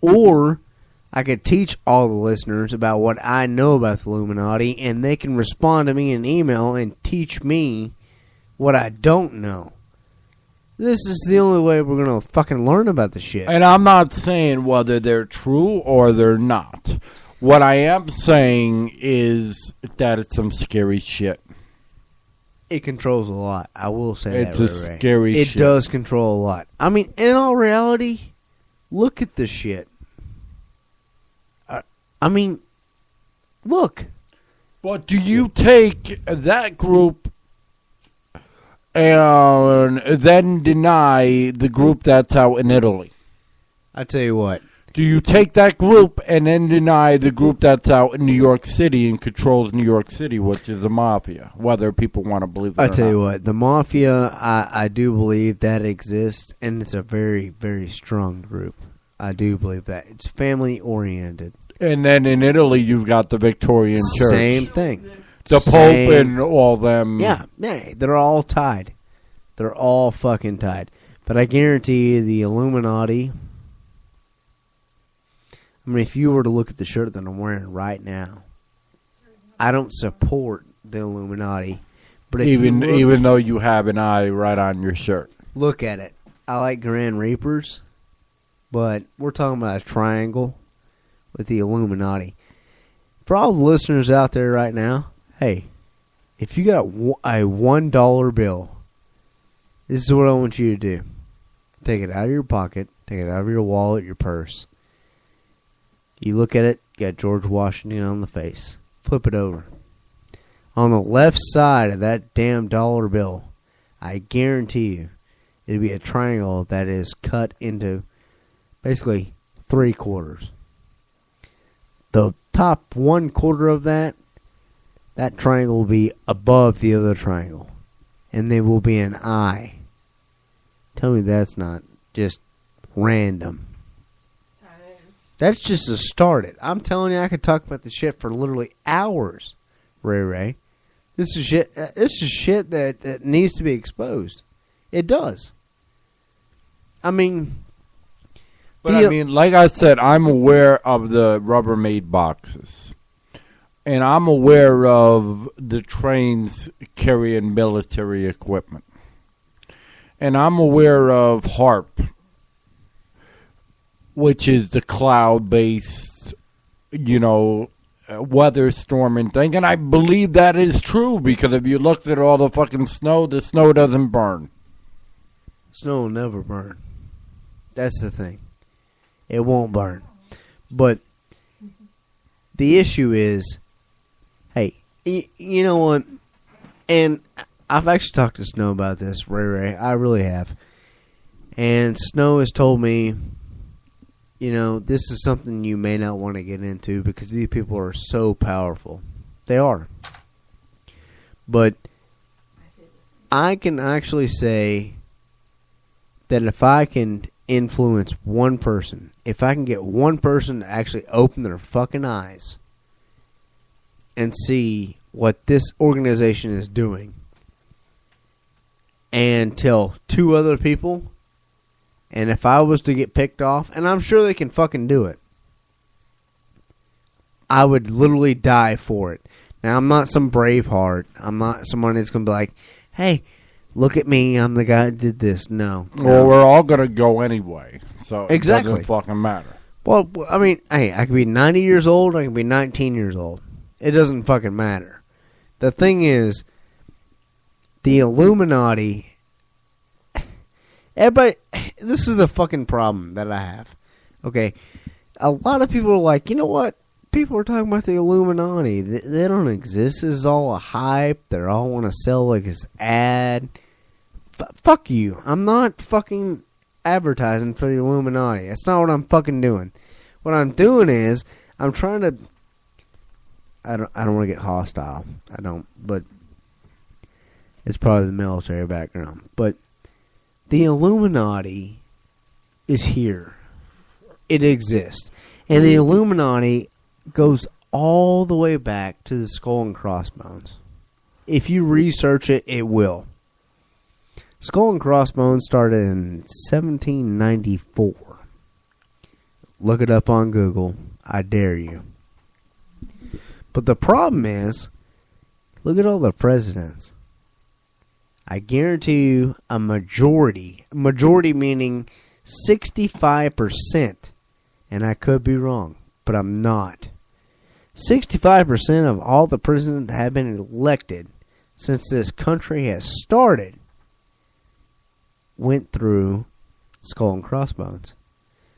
Speaker 3: Or I could teach all the listeners about what I know about the Illuminati, and they can respond to me in an email and teach me what I don't know. This is the only way we're going to fucking learn about the shit.
Speaker 1: And I'm not saying whether they're true or they're not. What I am saying is that it's some scary shit.
Speaker 3: It controls a lot. I will say
Speaker 1: It's
Speaker 3: that.
Speaker 1: a
Speaker 3: Ray.
Speaker 1: scary
Speaker 3: It
Speaker 1: shit.
Speaker 3: does control a lot. I mean, in all reality, look at this shit. I mean, look.
Speaker 1: But do you take that group and then deny the group that's out in Italy?
Speaker 3: I tell you what.
Speaker 1: Do you take that group and then deny the group that's out in New York City and controls New York City, which is the mafia, whether people want to believe it or
Speaker 3: I tell
Speaker 1: not?
Speaker 3: you what. The mafia, I do believe that exists, and it's a very, very strong group. I do believe that. It's family-oriented.
Speaker 1: And then in Italy, you've got the Victorian Church.
Speaker 3: Same thing.
Speaker 1: The Pope and all them.
Speaker 3: Yeah, they're all tied. They're all fucking tied. But I guarantee you the Illuminati... I mean, if you were to look at the shirt that I'm wearing right now, I don't support the Illuminati. But if
Speaker 1: even though you have an eye right on your shirt.
Speaker 3: Look at it. I like Grand Reapers, but we're talking about a triangle with the Illuminati. For all the listeners out there right now, hey, if you got a $1 bill, this is what I want you to do. Take it out of your pocket, take it out of your wallet, your purse. You look at it, you got George Washington on the face. Flip it over. On the left side of that damn dollar bill, I guarantee you, it'll be a triangle that is cut into basically 3 quarters. The top 1/4 of that triangle will be above the other triangle. And there will be an eye. Tell me that's not just random. That's just to start it. I'm telling you, I could talk about the shit for literally hours, Ray. This is shit. This is shit that needs to be exposed. It does. I mean,
Speaker 1: but like I said, I'm aware of the Rubbermaid boxes, and I'm aware of the trains carrying military equipment, and I'm aware of HARP, which is the cloud-based, weather storming thing. And I believe that is true, because if you looked at all the fucking snow, the snow doesn't burn.
Speaker 3: Snow will never burn. That's the thing. It won't burn. But the issue is, hey, you know what? And I've actually talked to Snow about this, Ray. I really have. And Snow has told me, this is something you may not want to get into because these people are so powerful. They are. But I can actually say that if I can influence one person, if I can get one person to actually open their fucking eyes and see what this organization is doing and tell 2 other people, and if I was to get picked off, and I'm sure they can fucking do it, I would literally die for it. Now, I'm not some Braveheart. I'm not someone that's going to be like, hey, look at me, I'm the guy that did this. No.
Speaker 1: Well, we're all going to go anyway, so
Speaker 3: exactly.
Speaker 1: It doesn't fucking matter.
Speaker 3: Well, I mean, hey, I could be 90 years old, I can be 19 years old. It doesn't fucking matter. The thing is, the Illuminati... Everybody, this is the fucking problem that I have. Okay, a lot of people are like, you know what? People are talking about the Illuminati. They don't exist. This is all a hype. They all want to sell like this ad. Fuck you. I'm not fucking advertising for the Illuminati. That's not what I'm fucking doing. What I'm doing is I'm trying to. I don't want to get hostile. I don't. But it's probably the military background. But the Illuminati is here. It exists. And the Illuminati goes all the way back to the Skull and Crossbones. If you research it, it will. Skull and Crossbones started in 1794. Look it up on Google. I dare you. But the problem is, look at all the presidents. I guarantee you a majority meaning 65%, and I could be wrong, but I'm not. 65% of all the presidents that have been elected since this country has started went through Skull and Crossbones.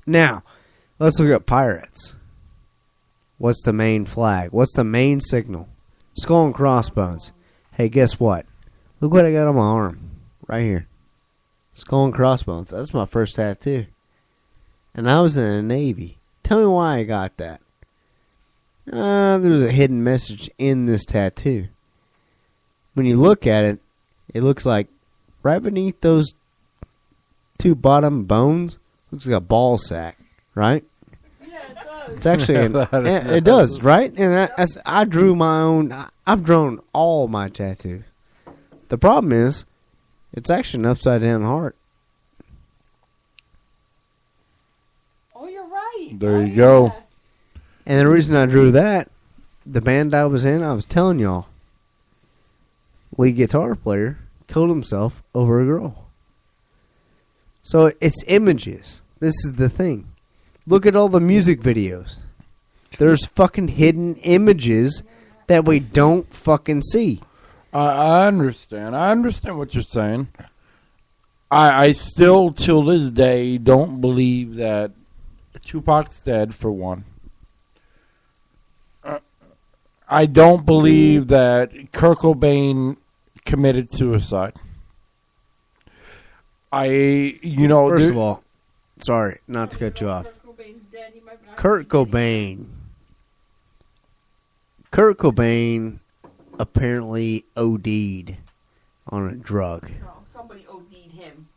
Speaker 3: Now, let's look at pirates. What's the main flag? What's the main signal? Skull and Crossbones. Hey, guess what? Look what I got on my arm. Right here. Skull and Crossbones. That's my first tattoo. And I was in the Navy. Tell me why I got that. There's a hidden message in this tattoo. When you look at it, it looks like right beneath those 2 bottom bones, looks like a ball sack, right?
Speaker 2: Yeah, it does.
Speaker 3: It's actually
Speaker 1: That
Speaker 3: it does, right? And I drew my own. I've drawn all my tattoos. The problem is, it's actually an upside down heart.
Speaker 2: Oh, you're right.
Speaker 1: There you go.
Speaker 3: And the reason I drew that, the band I was in, I was telling y'all, lead guitar player killed himself over a girl. So it's images. This is the thing. Look at all the music videos. There's fucking hidden images that we don't fucking see.
Speaker 1: I understand. I understand what you're saying. I still, till this day, don't believe that Tupac's dead, for one. I don't believe that Kurt Cobain committed suicide.
Speaker 3: First of all, sorry, not to cut you off. Kurt Cobain apparently OD'd on a drug.
Speaker 2: No, somebody OD'd him.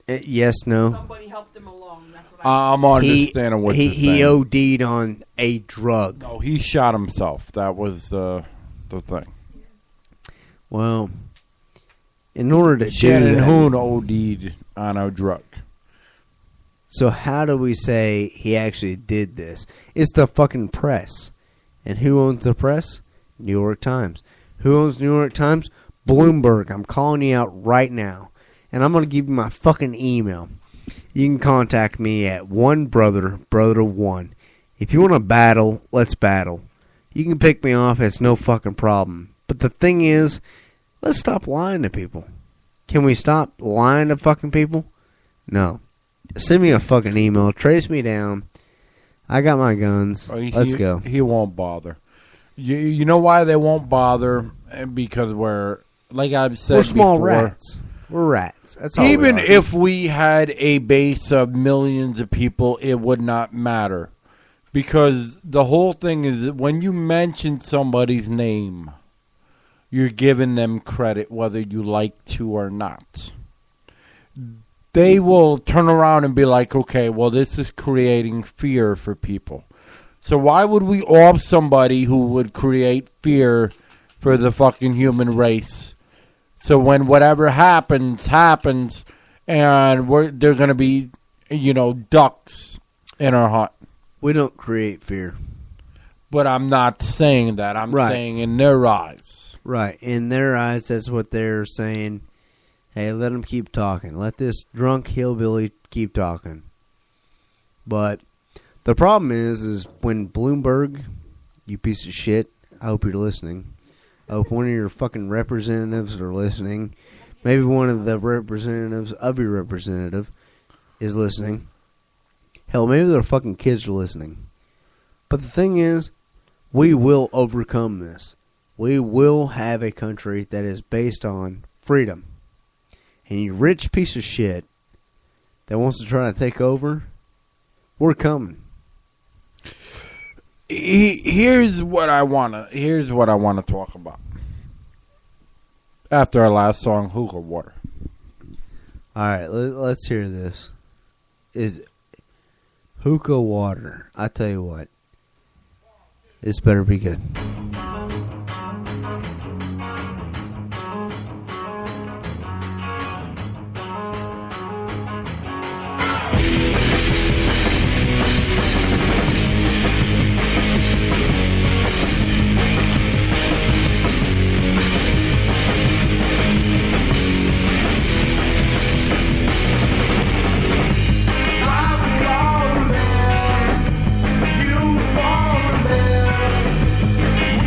Speaker 3: Yes, no.
Speaker 2: Somebody helped him along. That's what I
Speaker 1: I'm understanding what you're saying.
Speaker 3: He OD'd on a drug.
Speaker 1: No, he shot himself. That was the thing.
Speaker 3: Well, in order to do
Speaker 1: Shannon
Speaker 3: that,
Speaker 1: Hoon OD'd on a drug.
Speaker 3: so how do we say he actually did this? It's the fucking press. And who owns the press? New York Times. Who owns New York Times? Bloomberg. I'm calling you out right now. And I'm going to give you my fucking email. You can contact me at brother1. If you want to battle, let's battle. You can pick me off. It's no fucking problem. But the thing is, let's stop lying to people. Can we stop lying to fucking people? No. Send me a fucking email. Trace me down. I got my guns. Let's go.
Speaker 1: He won't bother. You know why they won't bother? Because we're, like I've said
Speaker 3: We're small
Speaker 1: before,
Speaker 3: rats. We're rats. That's all we
Speaker 1: even
Speaker 3: are.
Speaker 1: if we had a base of millions of people, it would not matter. Because the whole thing is that when you mention somebody's name, you're giving them credit whether you like to or not. They will turn around and be like, okay, well, this is creating fear for people. So why would we off somebody who would create fear for the fucking human race? So when whatever happens, and they're going to be, ducks in our hut.
Speaker 3: We don't create fear.
Speaker 1: But I'm not saying that. I'm
Speaker 3: Right.
Speaker 1: saying in their eyes.
Speaker 3: Right. In their eyes, that's what they're saying. Hey, let them keep talking. Let this drunk hillbilly keep talking. But the problem is when Bloomberg, you piece of shit, I hope you're listening. I hope one of your fucking representatives are listening. Maybe one of the representatives of your representative is listening. Hell, maybe their fucking kids are listening. But the thing is, we will overcome this. We will have a country that is based on freedom. And you rich piece of shit that wants to try to take over, we're coming.
Speaker 1: Here's what I wanna talk about. After our last song, Hookah Water.
Speaker 3: All right, let's hear this. Is hookah water? I tell you what, this better be good.
Speaker 6: You wanna live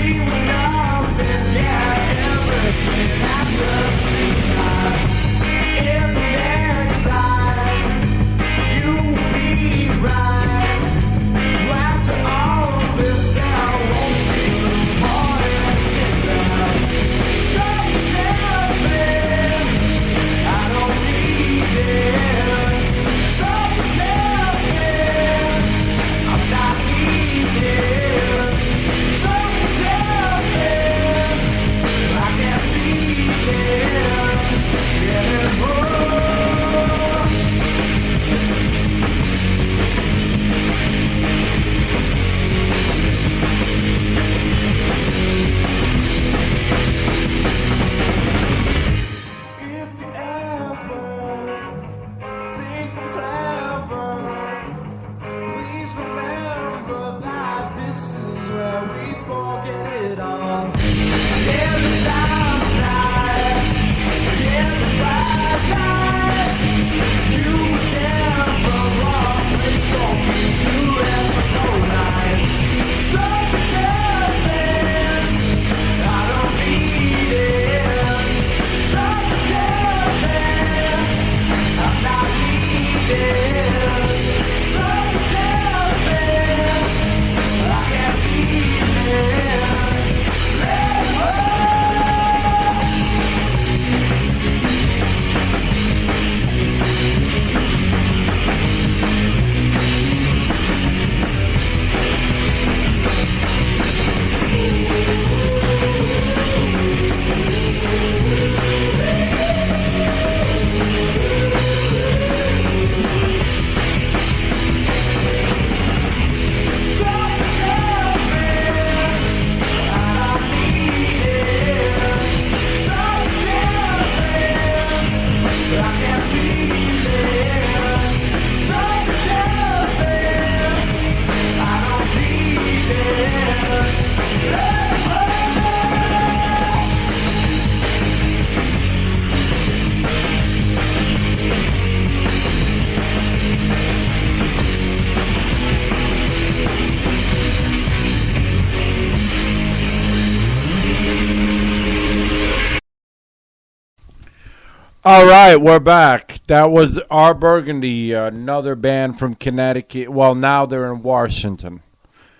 Speaker 1: All right, we're back. That was Our Burgundy, another band from Connecticut. Well, now they're in Washington.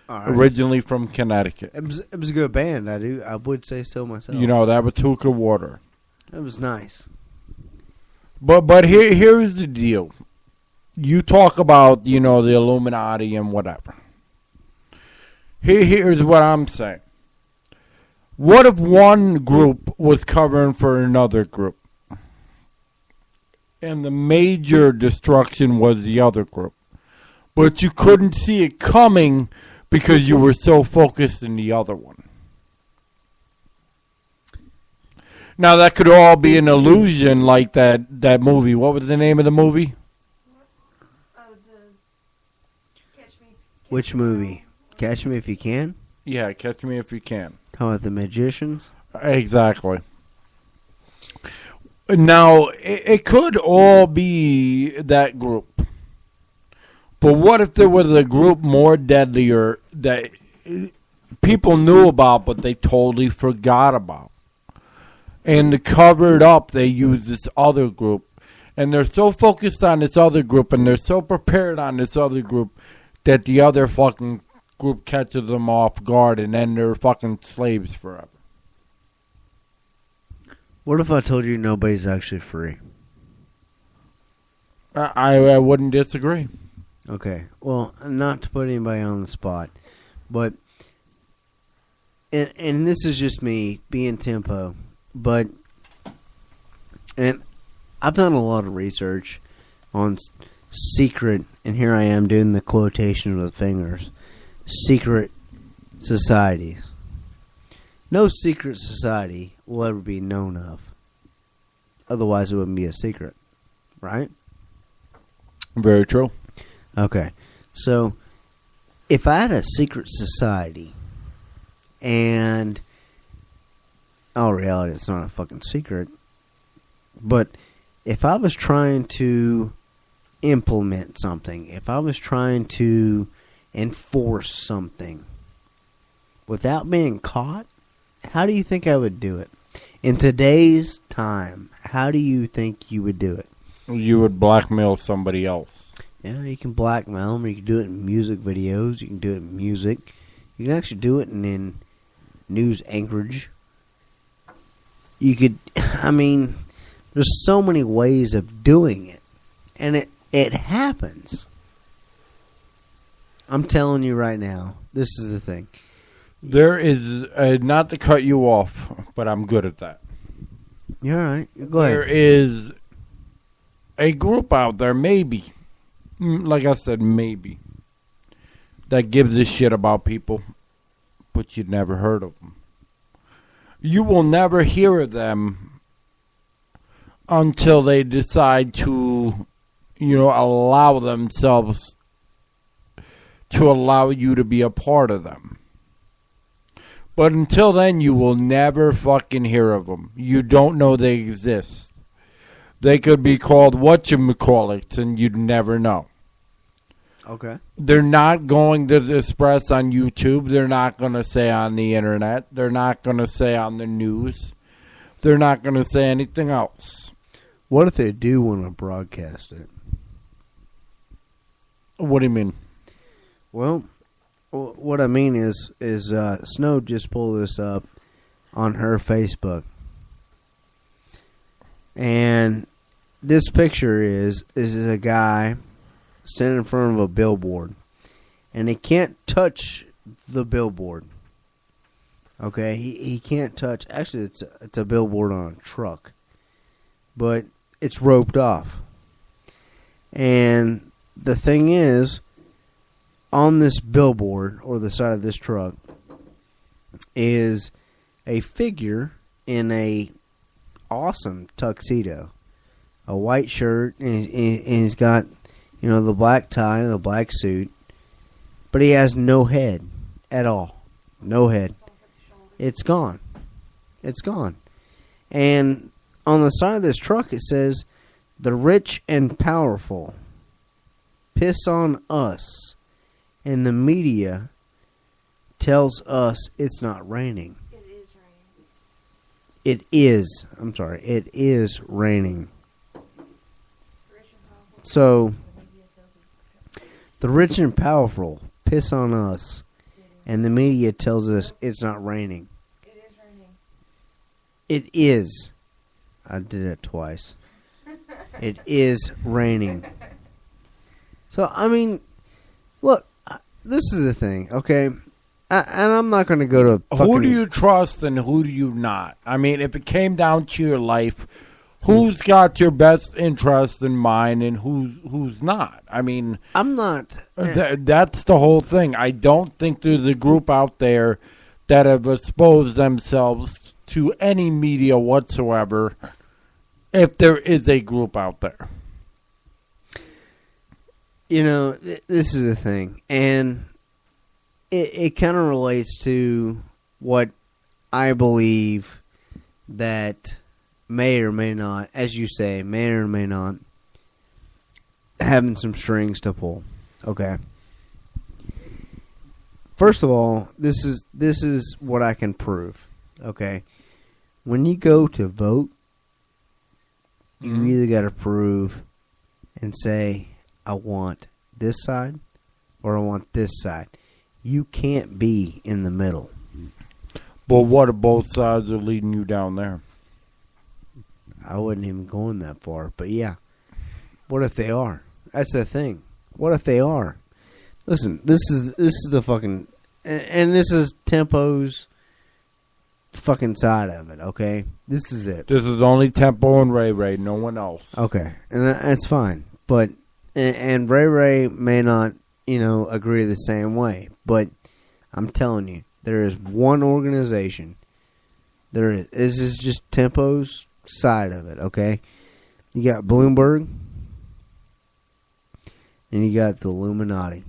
Speaker 3: All right.
Speaker 1: Originally from Connecticut.
Speaker 3: It was a good band. I would say so myself.
Speaker 1: You know, that was Hookah Water.
Speaker 3: It was nice.
Speaker 1: But here's the deal. You talk about, the Illuminati and whatever. Here's what I'm saying. What if one group was covering for another group? And the major destruction was the other group. But you couldn't see it coming because you were so focused in the other one. Now, that could all be an illusion like that movie. What was the name of the movie?
Speaker 3: Which movie? Catch Me If You Can?
Speaker 1: Yeah, Catch Me If You Can.
Speaker 3: How about The Magicians?
Speaker 1: Exactly. Now, it could all be that group. But what if there was a group more deadlier that people knew about but they totally forgot about? And to cover it up, they use this other group. And they're so focused on this other group and they're so prepared on this other group that the other fucking group catches them off guard and then they're fucking slaves forever.
Speaker 3: What if I told you nobody's actually free?
Speaker 1: I wouldn't disagree.
Speaker 3: Okay. Well, not to put anybody on the spot, but and this is just me being tempo, but and I've done a lot of research on secret, and here I am doing the quotation with fingers, secret societies. No secret society will ever be known of. Otherwise, it wouldn't be a secret, right?
Speaker 1: Very true.
Speaker 3: Okay. So, if I had a secret society, and in reality, it's not a fucking secret, but if I was trying to implement something, if I was trying to enforce something without being caught, how do you think I would do it? In today's time, how do you think you would do it?
Speaker 1: You would blackmail somebody else.
Speaker 3: Yeah, you can blackmail them, or you can do it in music videos, you can do it in music. You can actually do it in news anchorage. You could, there's so many ways of doing it. And it happens. I'm telling you right now, this is the thing.
Speaker 1: There is, not to cut you off, but I'm good at that.
Speaker 3: You're all right. Go ahead.
Speaker 1: There is a group out there, maybe, like I said, maybe, that gives a shit about people, but you'd never heard of them. You will never hear of them until they decide to, allow themselves to allow you to be a part of them. But until then, you will never fucking hear of them. You don't know they exist. They could be called whatchamacallits, and you'd never know.
Speaker 3: Okay.
Speaker 1: They're not going to express on YouTube. They're not going to say on the internet. They're not going to say on the news. They're not going to say anything else.
Speaker 3: What if they do want to broadcast it?
Speaker 1: What do you mean?
Speaker 3: Well, what I mean is Snow just pulled this up on her Facebook. And this picture is a guy standing in front of a billboard. And he can't touch the billboard. Okay? He can't touch... Actually, it's a billboard on a truck. But it's roped off. And the thing is, on this billboard, or the side of this truck, is a figure in a awesome tuxedo. A white shirt, and he's got, the black tie and the black suit. But he has no head at all. No head. It's gone. It's gone. And on the side of this truck, it says, "The rich and powerful piss on us, and the media tells us it's not raining."
Speaker 5: It is raining.
Speaker 3: It is. I'm sorry. It is raining So, the rich and powerful piss on us, and the media tells us it's not raining.
Speaker 5: It is raining.
Speaker 3: It is. I did it twice. It is raining. So, I mean, look, this is the thing, okay? And I'm not going to go to fucking...
Speaker 1: Who do you trust and who do you not? I mean, if it came down to your life, who's got your best interest in mind and who's not? I mean,
Speaker 3: I'm not...
Speaker 1: that's the whole thing. I don't think there's a group out there that have exposed themselves to any media whatsoever, if there is a group out there.
Speaker 3: You know, this is the thing, and it kind of relates to what I believe that may or may not, as you say, may or may not, having some strings to pull. Okay. First of all, this is what I can prove. Okay. When you go to vote, you either got to prove and say, I want this side or I want this side. You can't be in the middle.
Speaker 1: But what if both sides are leading you down there?
Speaker 3: I wasn't even going that far, but yeah. What if they are? That's the thing. What if they are? Listen, this is the fucking, and this is Tempo's fucking side of it. Okay, this is it.
Speaker 1: This is only Tempo and Ray Ray, no one else.
Speaker 3: Okay, and that's fine. But and Ray Ray may not, agree the same way. But I'm telling you, there is one organization. There is. This is just Tempo's side of it. Okay, you got Bloomberg, and you got the Illuminati.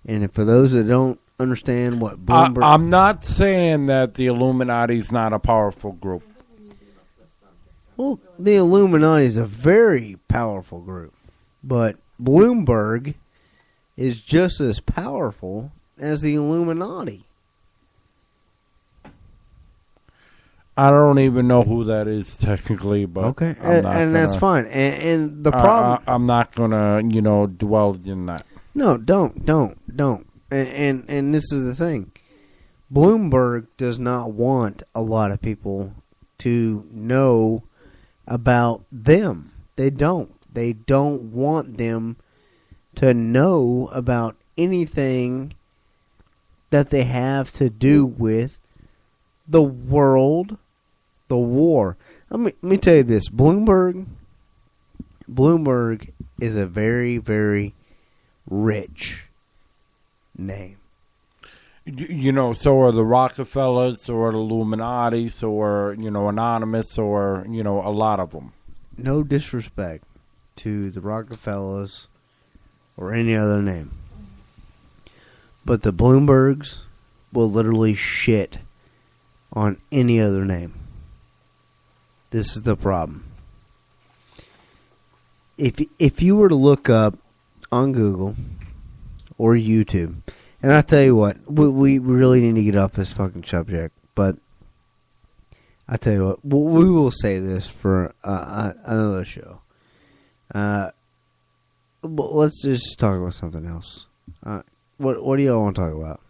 Speaker 3: And for those that don't understand what Bloomberg...
Speaker 1: I'm not saying that the Illuminati's not a powerful group.
Speaker 3: Well, the Illuminati is a very powerful group. But Bloomberg is just as powerful as the Illuminati.
Speaker 1: I don't even know who that is technically, but
Speaker 3: okay, and that's fine. And the problem...
Speaker 1: I'm not going to, dwell in that.
Speaker 3: No, don't. And this is the thing. Bloomberg does not want a lot of people to know about them. They don't. They don't want them to know about anything that they have to do with the world, the war. Let me tell you this. Bloomberg is a very, very rich name.
Speaker 1: So are the Rockefellers, so are the Illuminati, so are, Anonymous, so are, a lot of them.
Speaker 3: No disrespect to the Rockefellers or any other name. But the Bloombergs will literally shit on any other name. This is the problem. If you were to look up on Google or YouTube, and I tell you what, we really need to get off this fucking subject, but I tell you what, we will say this for another show. But let's just talk about something else. What do y'all want to talk about?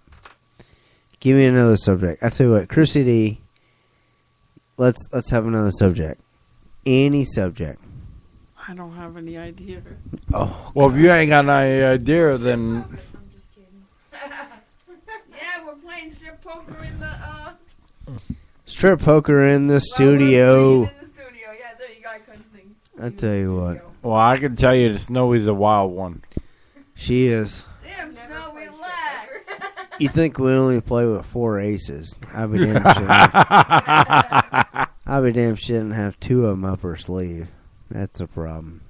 Speaker 3: Give me another subject. I tell you what, Krissy D, let's have another subject. Any subject.
Speaker 2: I don't have any idea.
Speaker 3: Oh,
Speaker 1: well, if you ain't got any idea, then...
Speaker 5: I'm just kidding.
Speaker 2: Yeah, we're playing strip poker in the
Speaker 3: strip poker in the studio.
Speaker 2: in the studio. Yeah, there you go. I couldn't think.
Speaker 3: I tell you what.
Speaker 1: Well, I can tell you that Snowy's a wild one.
Speaker 3: She is.
Speaker 2: Damn, Snow, relax.
Speaker 3: You think we only play with 4 aces? I'll be damn sure. I'll be damn sure and have 2 of them up her sleeve. That's a problem.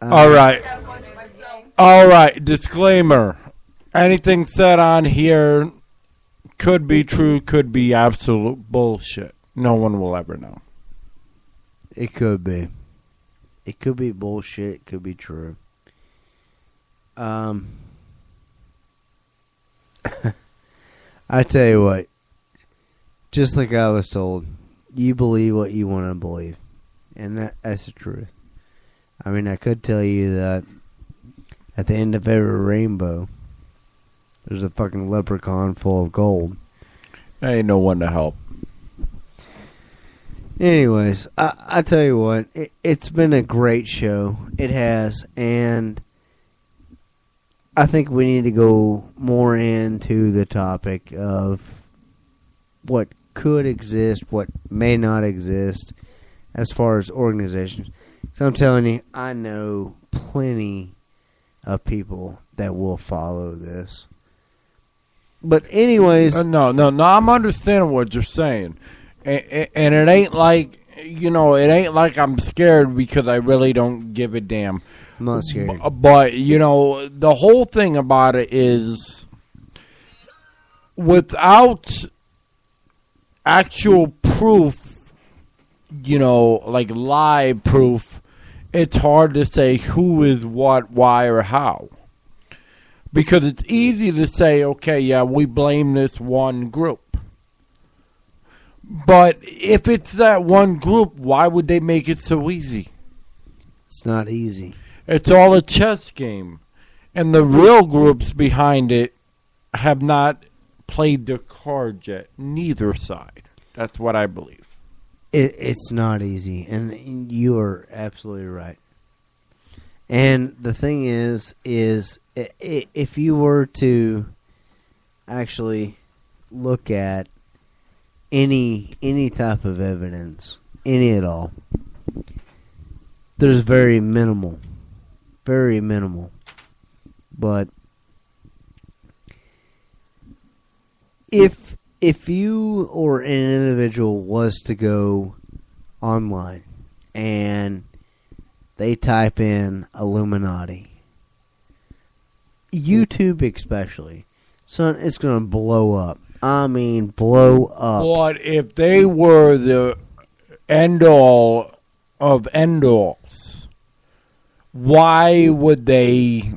Speaker 1: All right. Disclaimer. Anything said on here could be true, could be absolute bullshit. No one will ever know.
Speaker 3: It could be. It could be bullshit. It could be true. I tell you what. Just like I was told, you believe what you want to believe. And that's the truth. I mean, I could tell you that at the end of every rainbow, there's a fucking leprechaun full of gold.
Speaker 1: Ain't no one to help.
Speaker 3: Anyways, I tell you what, it's been a great show. It has, and I think we need to go more into the topic of what could exist, what may not exist, as far as organizations. So I'm telling you, I know plenty of people that will follow this. But anyways...
Speaker 1: No, I'm understanding what you're saying. And it ain't like, it ain't like I'm scared because I really don't give a damn.
Speaker 3: I'm not scared.
Speaker 1: But, the whole thing about it is without actual proof, like live proof, it's hard to say who is what, why, or how. Because it's easy to say, okay, yeah, we blame this one group. But if it's that one group, why would they make it so easy?
Speaker 3: It's not easy.
Speaker 1: It's all a chess game. And the real groups behind it have not played their cards yet. Neither side. That's what I believe.
Speaker 3: It's not easy. And you are absolutely right. And the thing is if you were to actually look at any type of evidence, any at all, there's very minimal. But if you or an individual was to go online and they type in Illuminati, YouTube especially, son, it's going to blow up. I mean, blow up.
Speaker 1: But if they were the end-all of end-alls, why would they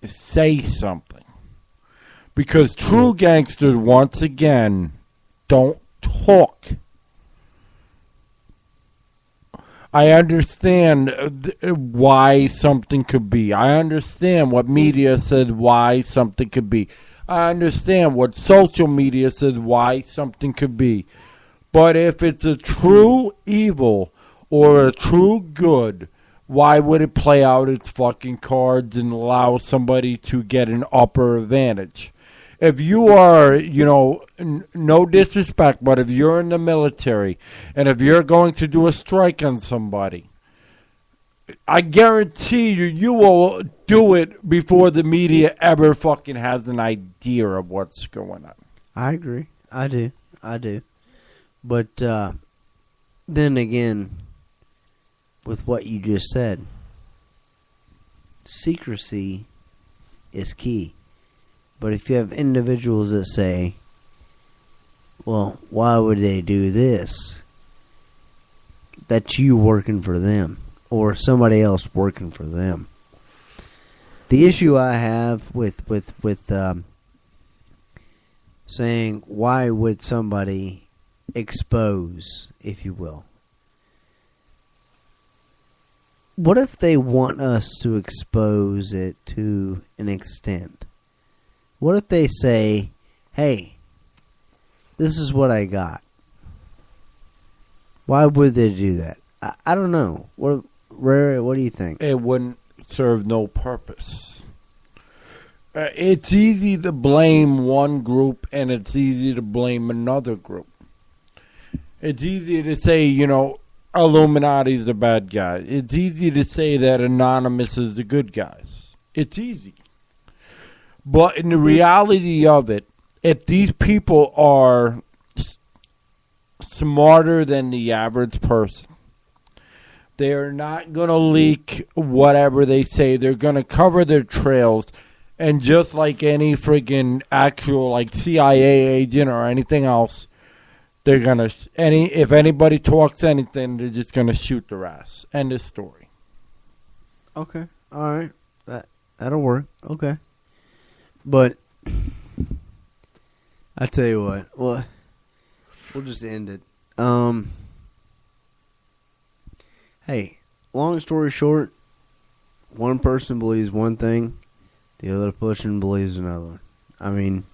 Speaker 1: say something? Because true gangsters, once again, don't talk. I understand why something could be. I understand what media said why something could be. I understand what social media says why something could be. But if it's a true evil or a true good, why would it play out its fucking cards and allow somebody to get an upper advantage? If you are, no disrespect, but if you're in the military and if you're going to do a strike on somebody, I guarantee you will do it before the media ever fucking has an idea of what's going on.
Speaker 3: I agree. I do. But then again, with what you just said, secrecy is key. But if you have individuals that say, well, why would they do this? That's you working for them or somebody else working for them. The issue I have with saying, why would somebody expose, if you will? What if they want us to expose it to an extent? What if they say, hey, this is what I got? Why would they do that? I don't know. What do you think?
Speaker 1: It wouldn't serve no purpose. It's easy to blame one group and it's easy to blame another group. It's easy to say, Illuminati's the bad guy. It's easy to say that Anonymous is the good guys. It's easy. But in the reality of it, if these people are smarter than the average person, they are not going to leak whatever they say. They're going to cover their trails. And just like any friggin' actual like CIA agent or anything else, they're going to, if anybody talks anything, they're just going to shoot their ass. End of story.
Speaker 3: Okay. All right. That'll work. Okay. But I tell you what, we'll just end it. Hey, long story short, one person believes one thing, the other person believes another. I mean,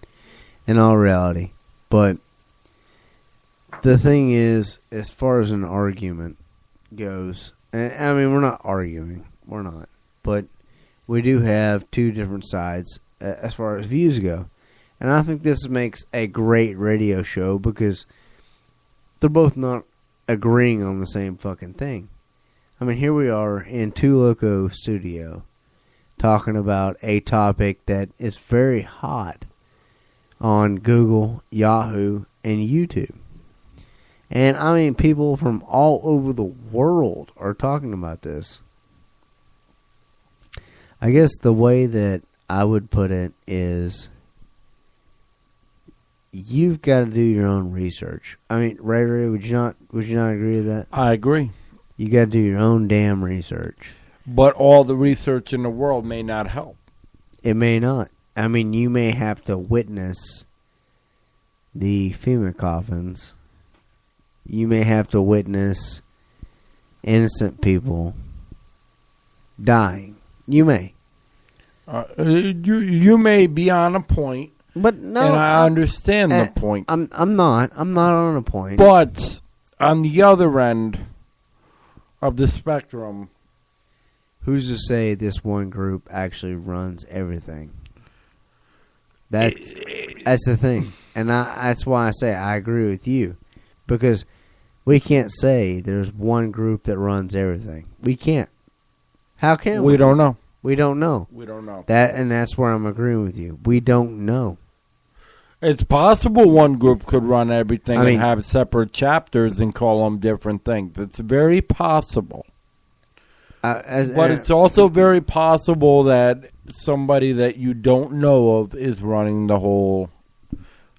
Speaker 3: in all reality. But the thing is, as far as an argument goes, and I mean, we're not arguing. We're not. But we do have two different sides as far as views go. And I think this makes a great radio show because they're both not agreeing on the same fucking thing. I mean, here we are in Two Loco Studio talking about a topic that is very hot on Google, Yahoo, and YouTube. And I mean, people from all over the world are talking about this. I guess the way that I would put it is, you've got to do your own research. I mean, Ray, would you not agree with that?
Speaker 1: I agree.
Speaker 3: You got to do your own damn research.
Speaker 1: But all the research in the world may not help.
Speaker 3: It may not. I mean, you may have to witness the FEMA coffins. You may have to witness innocent people dying. You may.
Speaker 1: You may be on a point.
Speaker 3: But no,
Speaker 1: and I understand the point.
Speaker 3: I'm not on a point.
Speaker 1: But on the other end of the spectrum,
Speaker 3: who's to say this one group actually runs everything? That's the thing, and that's why I say I agree with you, because we can't say there's one group that runs everything. We can't. How can we?
Speaker 1: We don't know.
Speaker 3: We don't know.
Speaker 1: We don't know.
Speaker 3: And that's where I'm agreeing with you. We don't know.
Speaker 1: It's possible one group could run everything and have separate chapters and call them different things. It's very possible. But it's also very possible that somebody that you don't know of is running the whole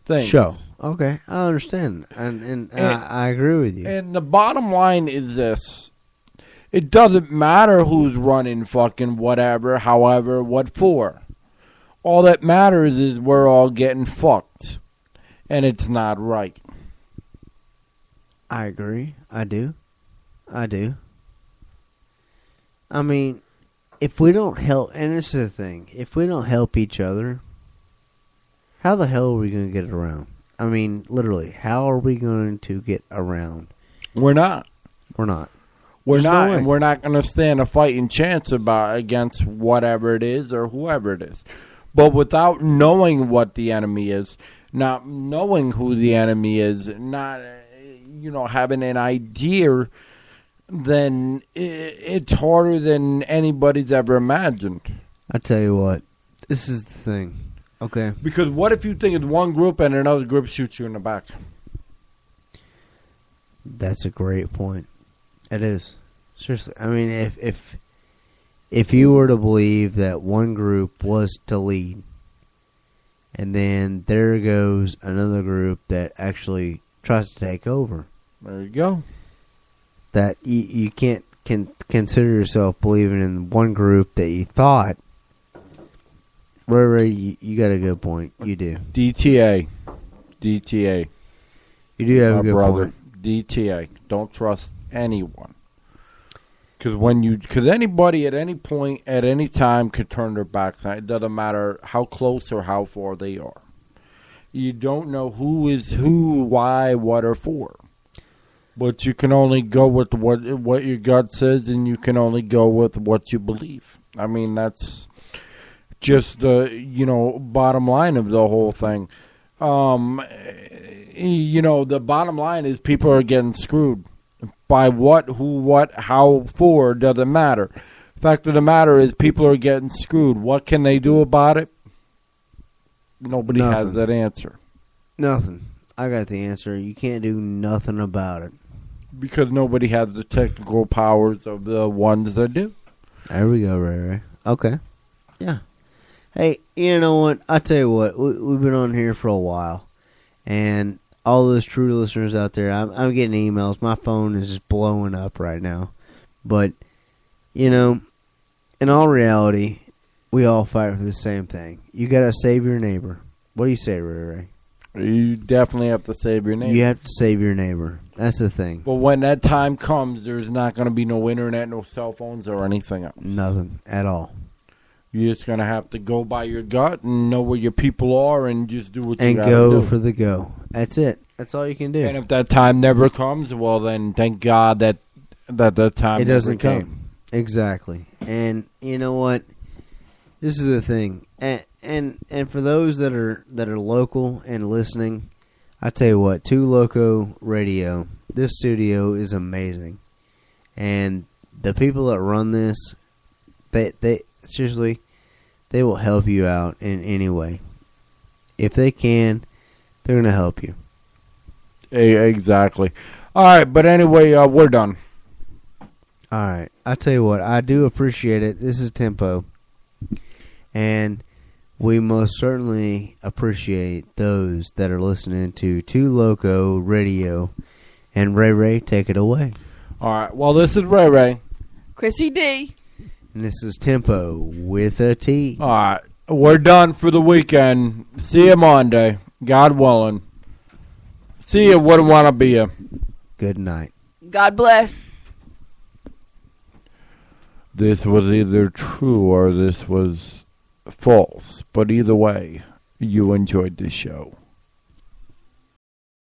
Speaker 1: thing.
Speaker 3: Show. Okay, I understand. And I agree with you.
Speaker 1: And the bottom line is this. It doesn't matter who's running fucking whatever, however, what for. All that matters is we're all getting fucked. And it's not right.
Speaker 3: I agree. I do. I mean, if we don't help, and this is the thing, if we don't help each other, how the hell are we going to get around? I mean, literally, how are we going to get around?
Speaker 1: We're not.
Speaker 3: We're not.
Speaker 1: We're not, and we're not going to stand a fighting chance against whatever it is or whoever it is. But without knowing what the enemy is, not knowing who the enemy is, not having an idea, then it's harder than anybody's ever imagined.
Speaker 3: I tell you what, this is the thing. Okay.
Speaker 1: Because what if you think it's one group and another group shoots you in the back?
Speaker 3: That's a great point. It is. Seriously. I mean, if you were to believe that one group was to lead, and then there goes another group that actually tries to take over.
Speaker 1: There you go.
Speaker 3: That you can't consider yourself believing in one group that you thought. Ray, you got a good point. You do.
Speaker 1: DTA. You
Speaker 3: do have a good point.
Speaker 1: DTA. Don't trust anyone. Because anybody at any point, at any time, could turn their backs on it. It doesn't matter how close or how far they are. You don't know who is who, why, what, or for. But you can only go with what your gut says, and you can only go with what you believe. I mean, that's just the bottom line of the whole thing. The bottom line is people are getting screwed. By what, who, what, how, for, doesn't matter. Fact of the matter is people are getting screwed. What can they do about it? Nobody has that answer.
Speaker 3: Nothing. I got the answer. You can't do nothing about it.
Speaker 1: Because nobody has the technical powers of the ones that do.
Speaker 3: There we go, Ray. Okay. Yeah. Hey, you know what? I tell you what. We've been on here for a while. And all those true listeners out there, I'm getting emails. My phone is just blowing up right now. But, in all reality, we all fight for the same thing. You got to save your neighbor. What do you say, Ray?
Speaker 1: You definitely have to save your neighbor.
Speaker 3: You have to save your neighbor. That's the thing.
Speaker 1: But when that time comes, there's not going to be no internet, no cell phones, or anything else.
Speaker 3: Nothing at all.
Speaker 1: You're just going to have to go by your gut and know where your people are and just do what you
Speaker 3: And
Speaker 1: got to
Speaker 3: go
Speaker 1: do.
Speaker 3: for the go. That's it. That's all you can do.
Speaker 1: And if that time never comes, well, then thank God that time
Speaker 3: It doesn't
Speaker 1: never came.
Speaker 3: come. Exactly. And you know what? This is the thing. And for those that are local and listening, I tell you what, Two Loco Radio, this studio is amazing. And the people that run this, they seriously, they will help you out in any way. If they can, they're going to help you.
Speaker 1: Exactly. All right, but anyway, we're done.
Speaker 3: All right. I tell you what, I do appreciate it. This is Tempo. And we most certainly appreciate those that are listening to Two Loco Radio. And Ray, take it away.
Speaker 1: All right, well, this is Ray.
Speaker 2: Krissy D.
Speaker 3: And this is Tempo with a T.
Speaker 1: All right, we're done for the weekend. See you Monday, God willing. See you, wouldn't want to be you.
Speaker 3: Good night.
Speaker 2: God bless.
Speaker 1: This was either true or this was false, but either way, you enjoyed this show.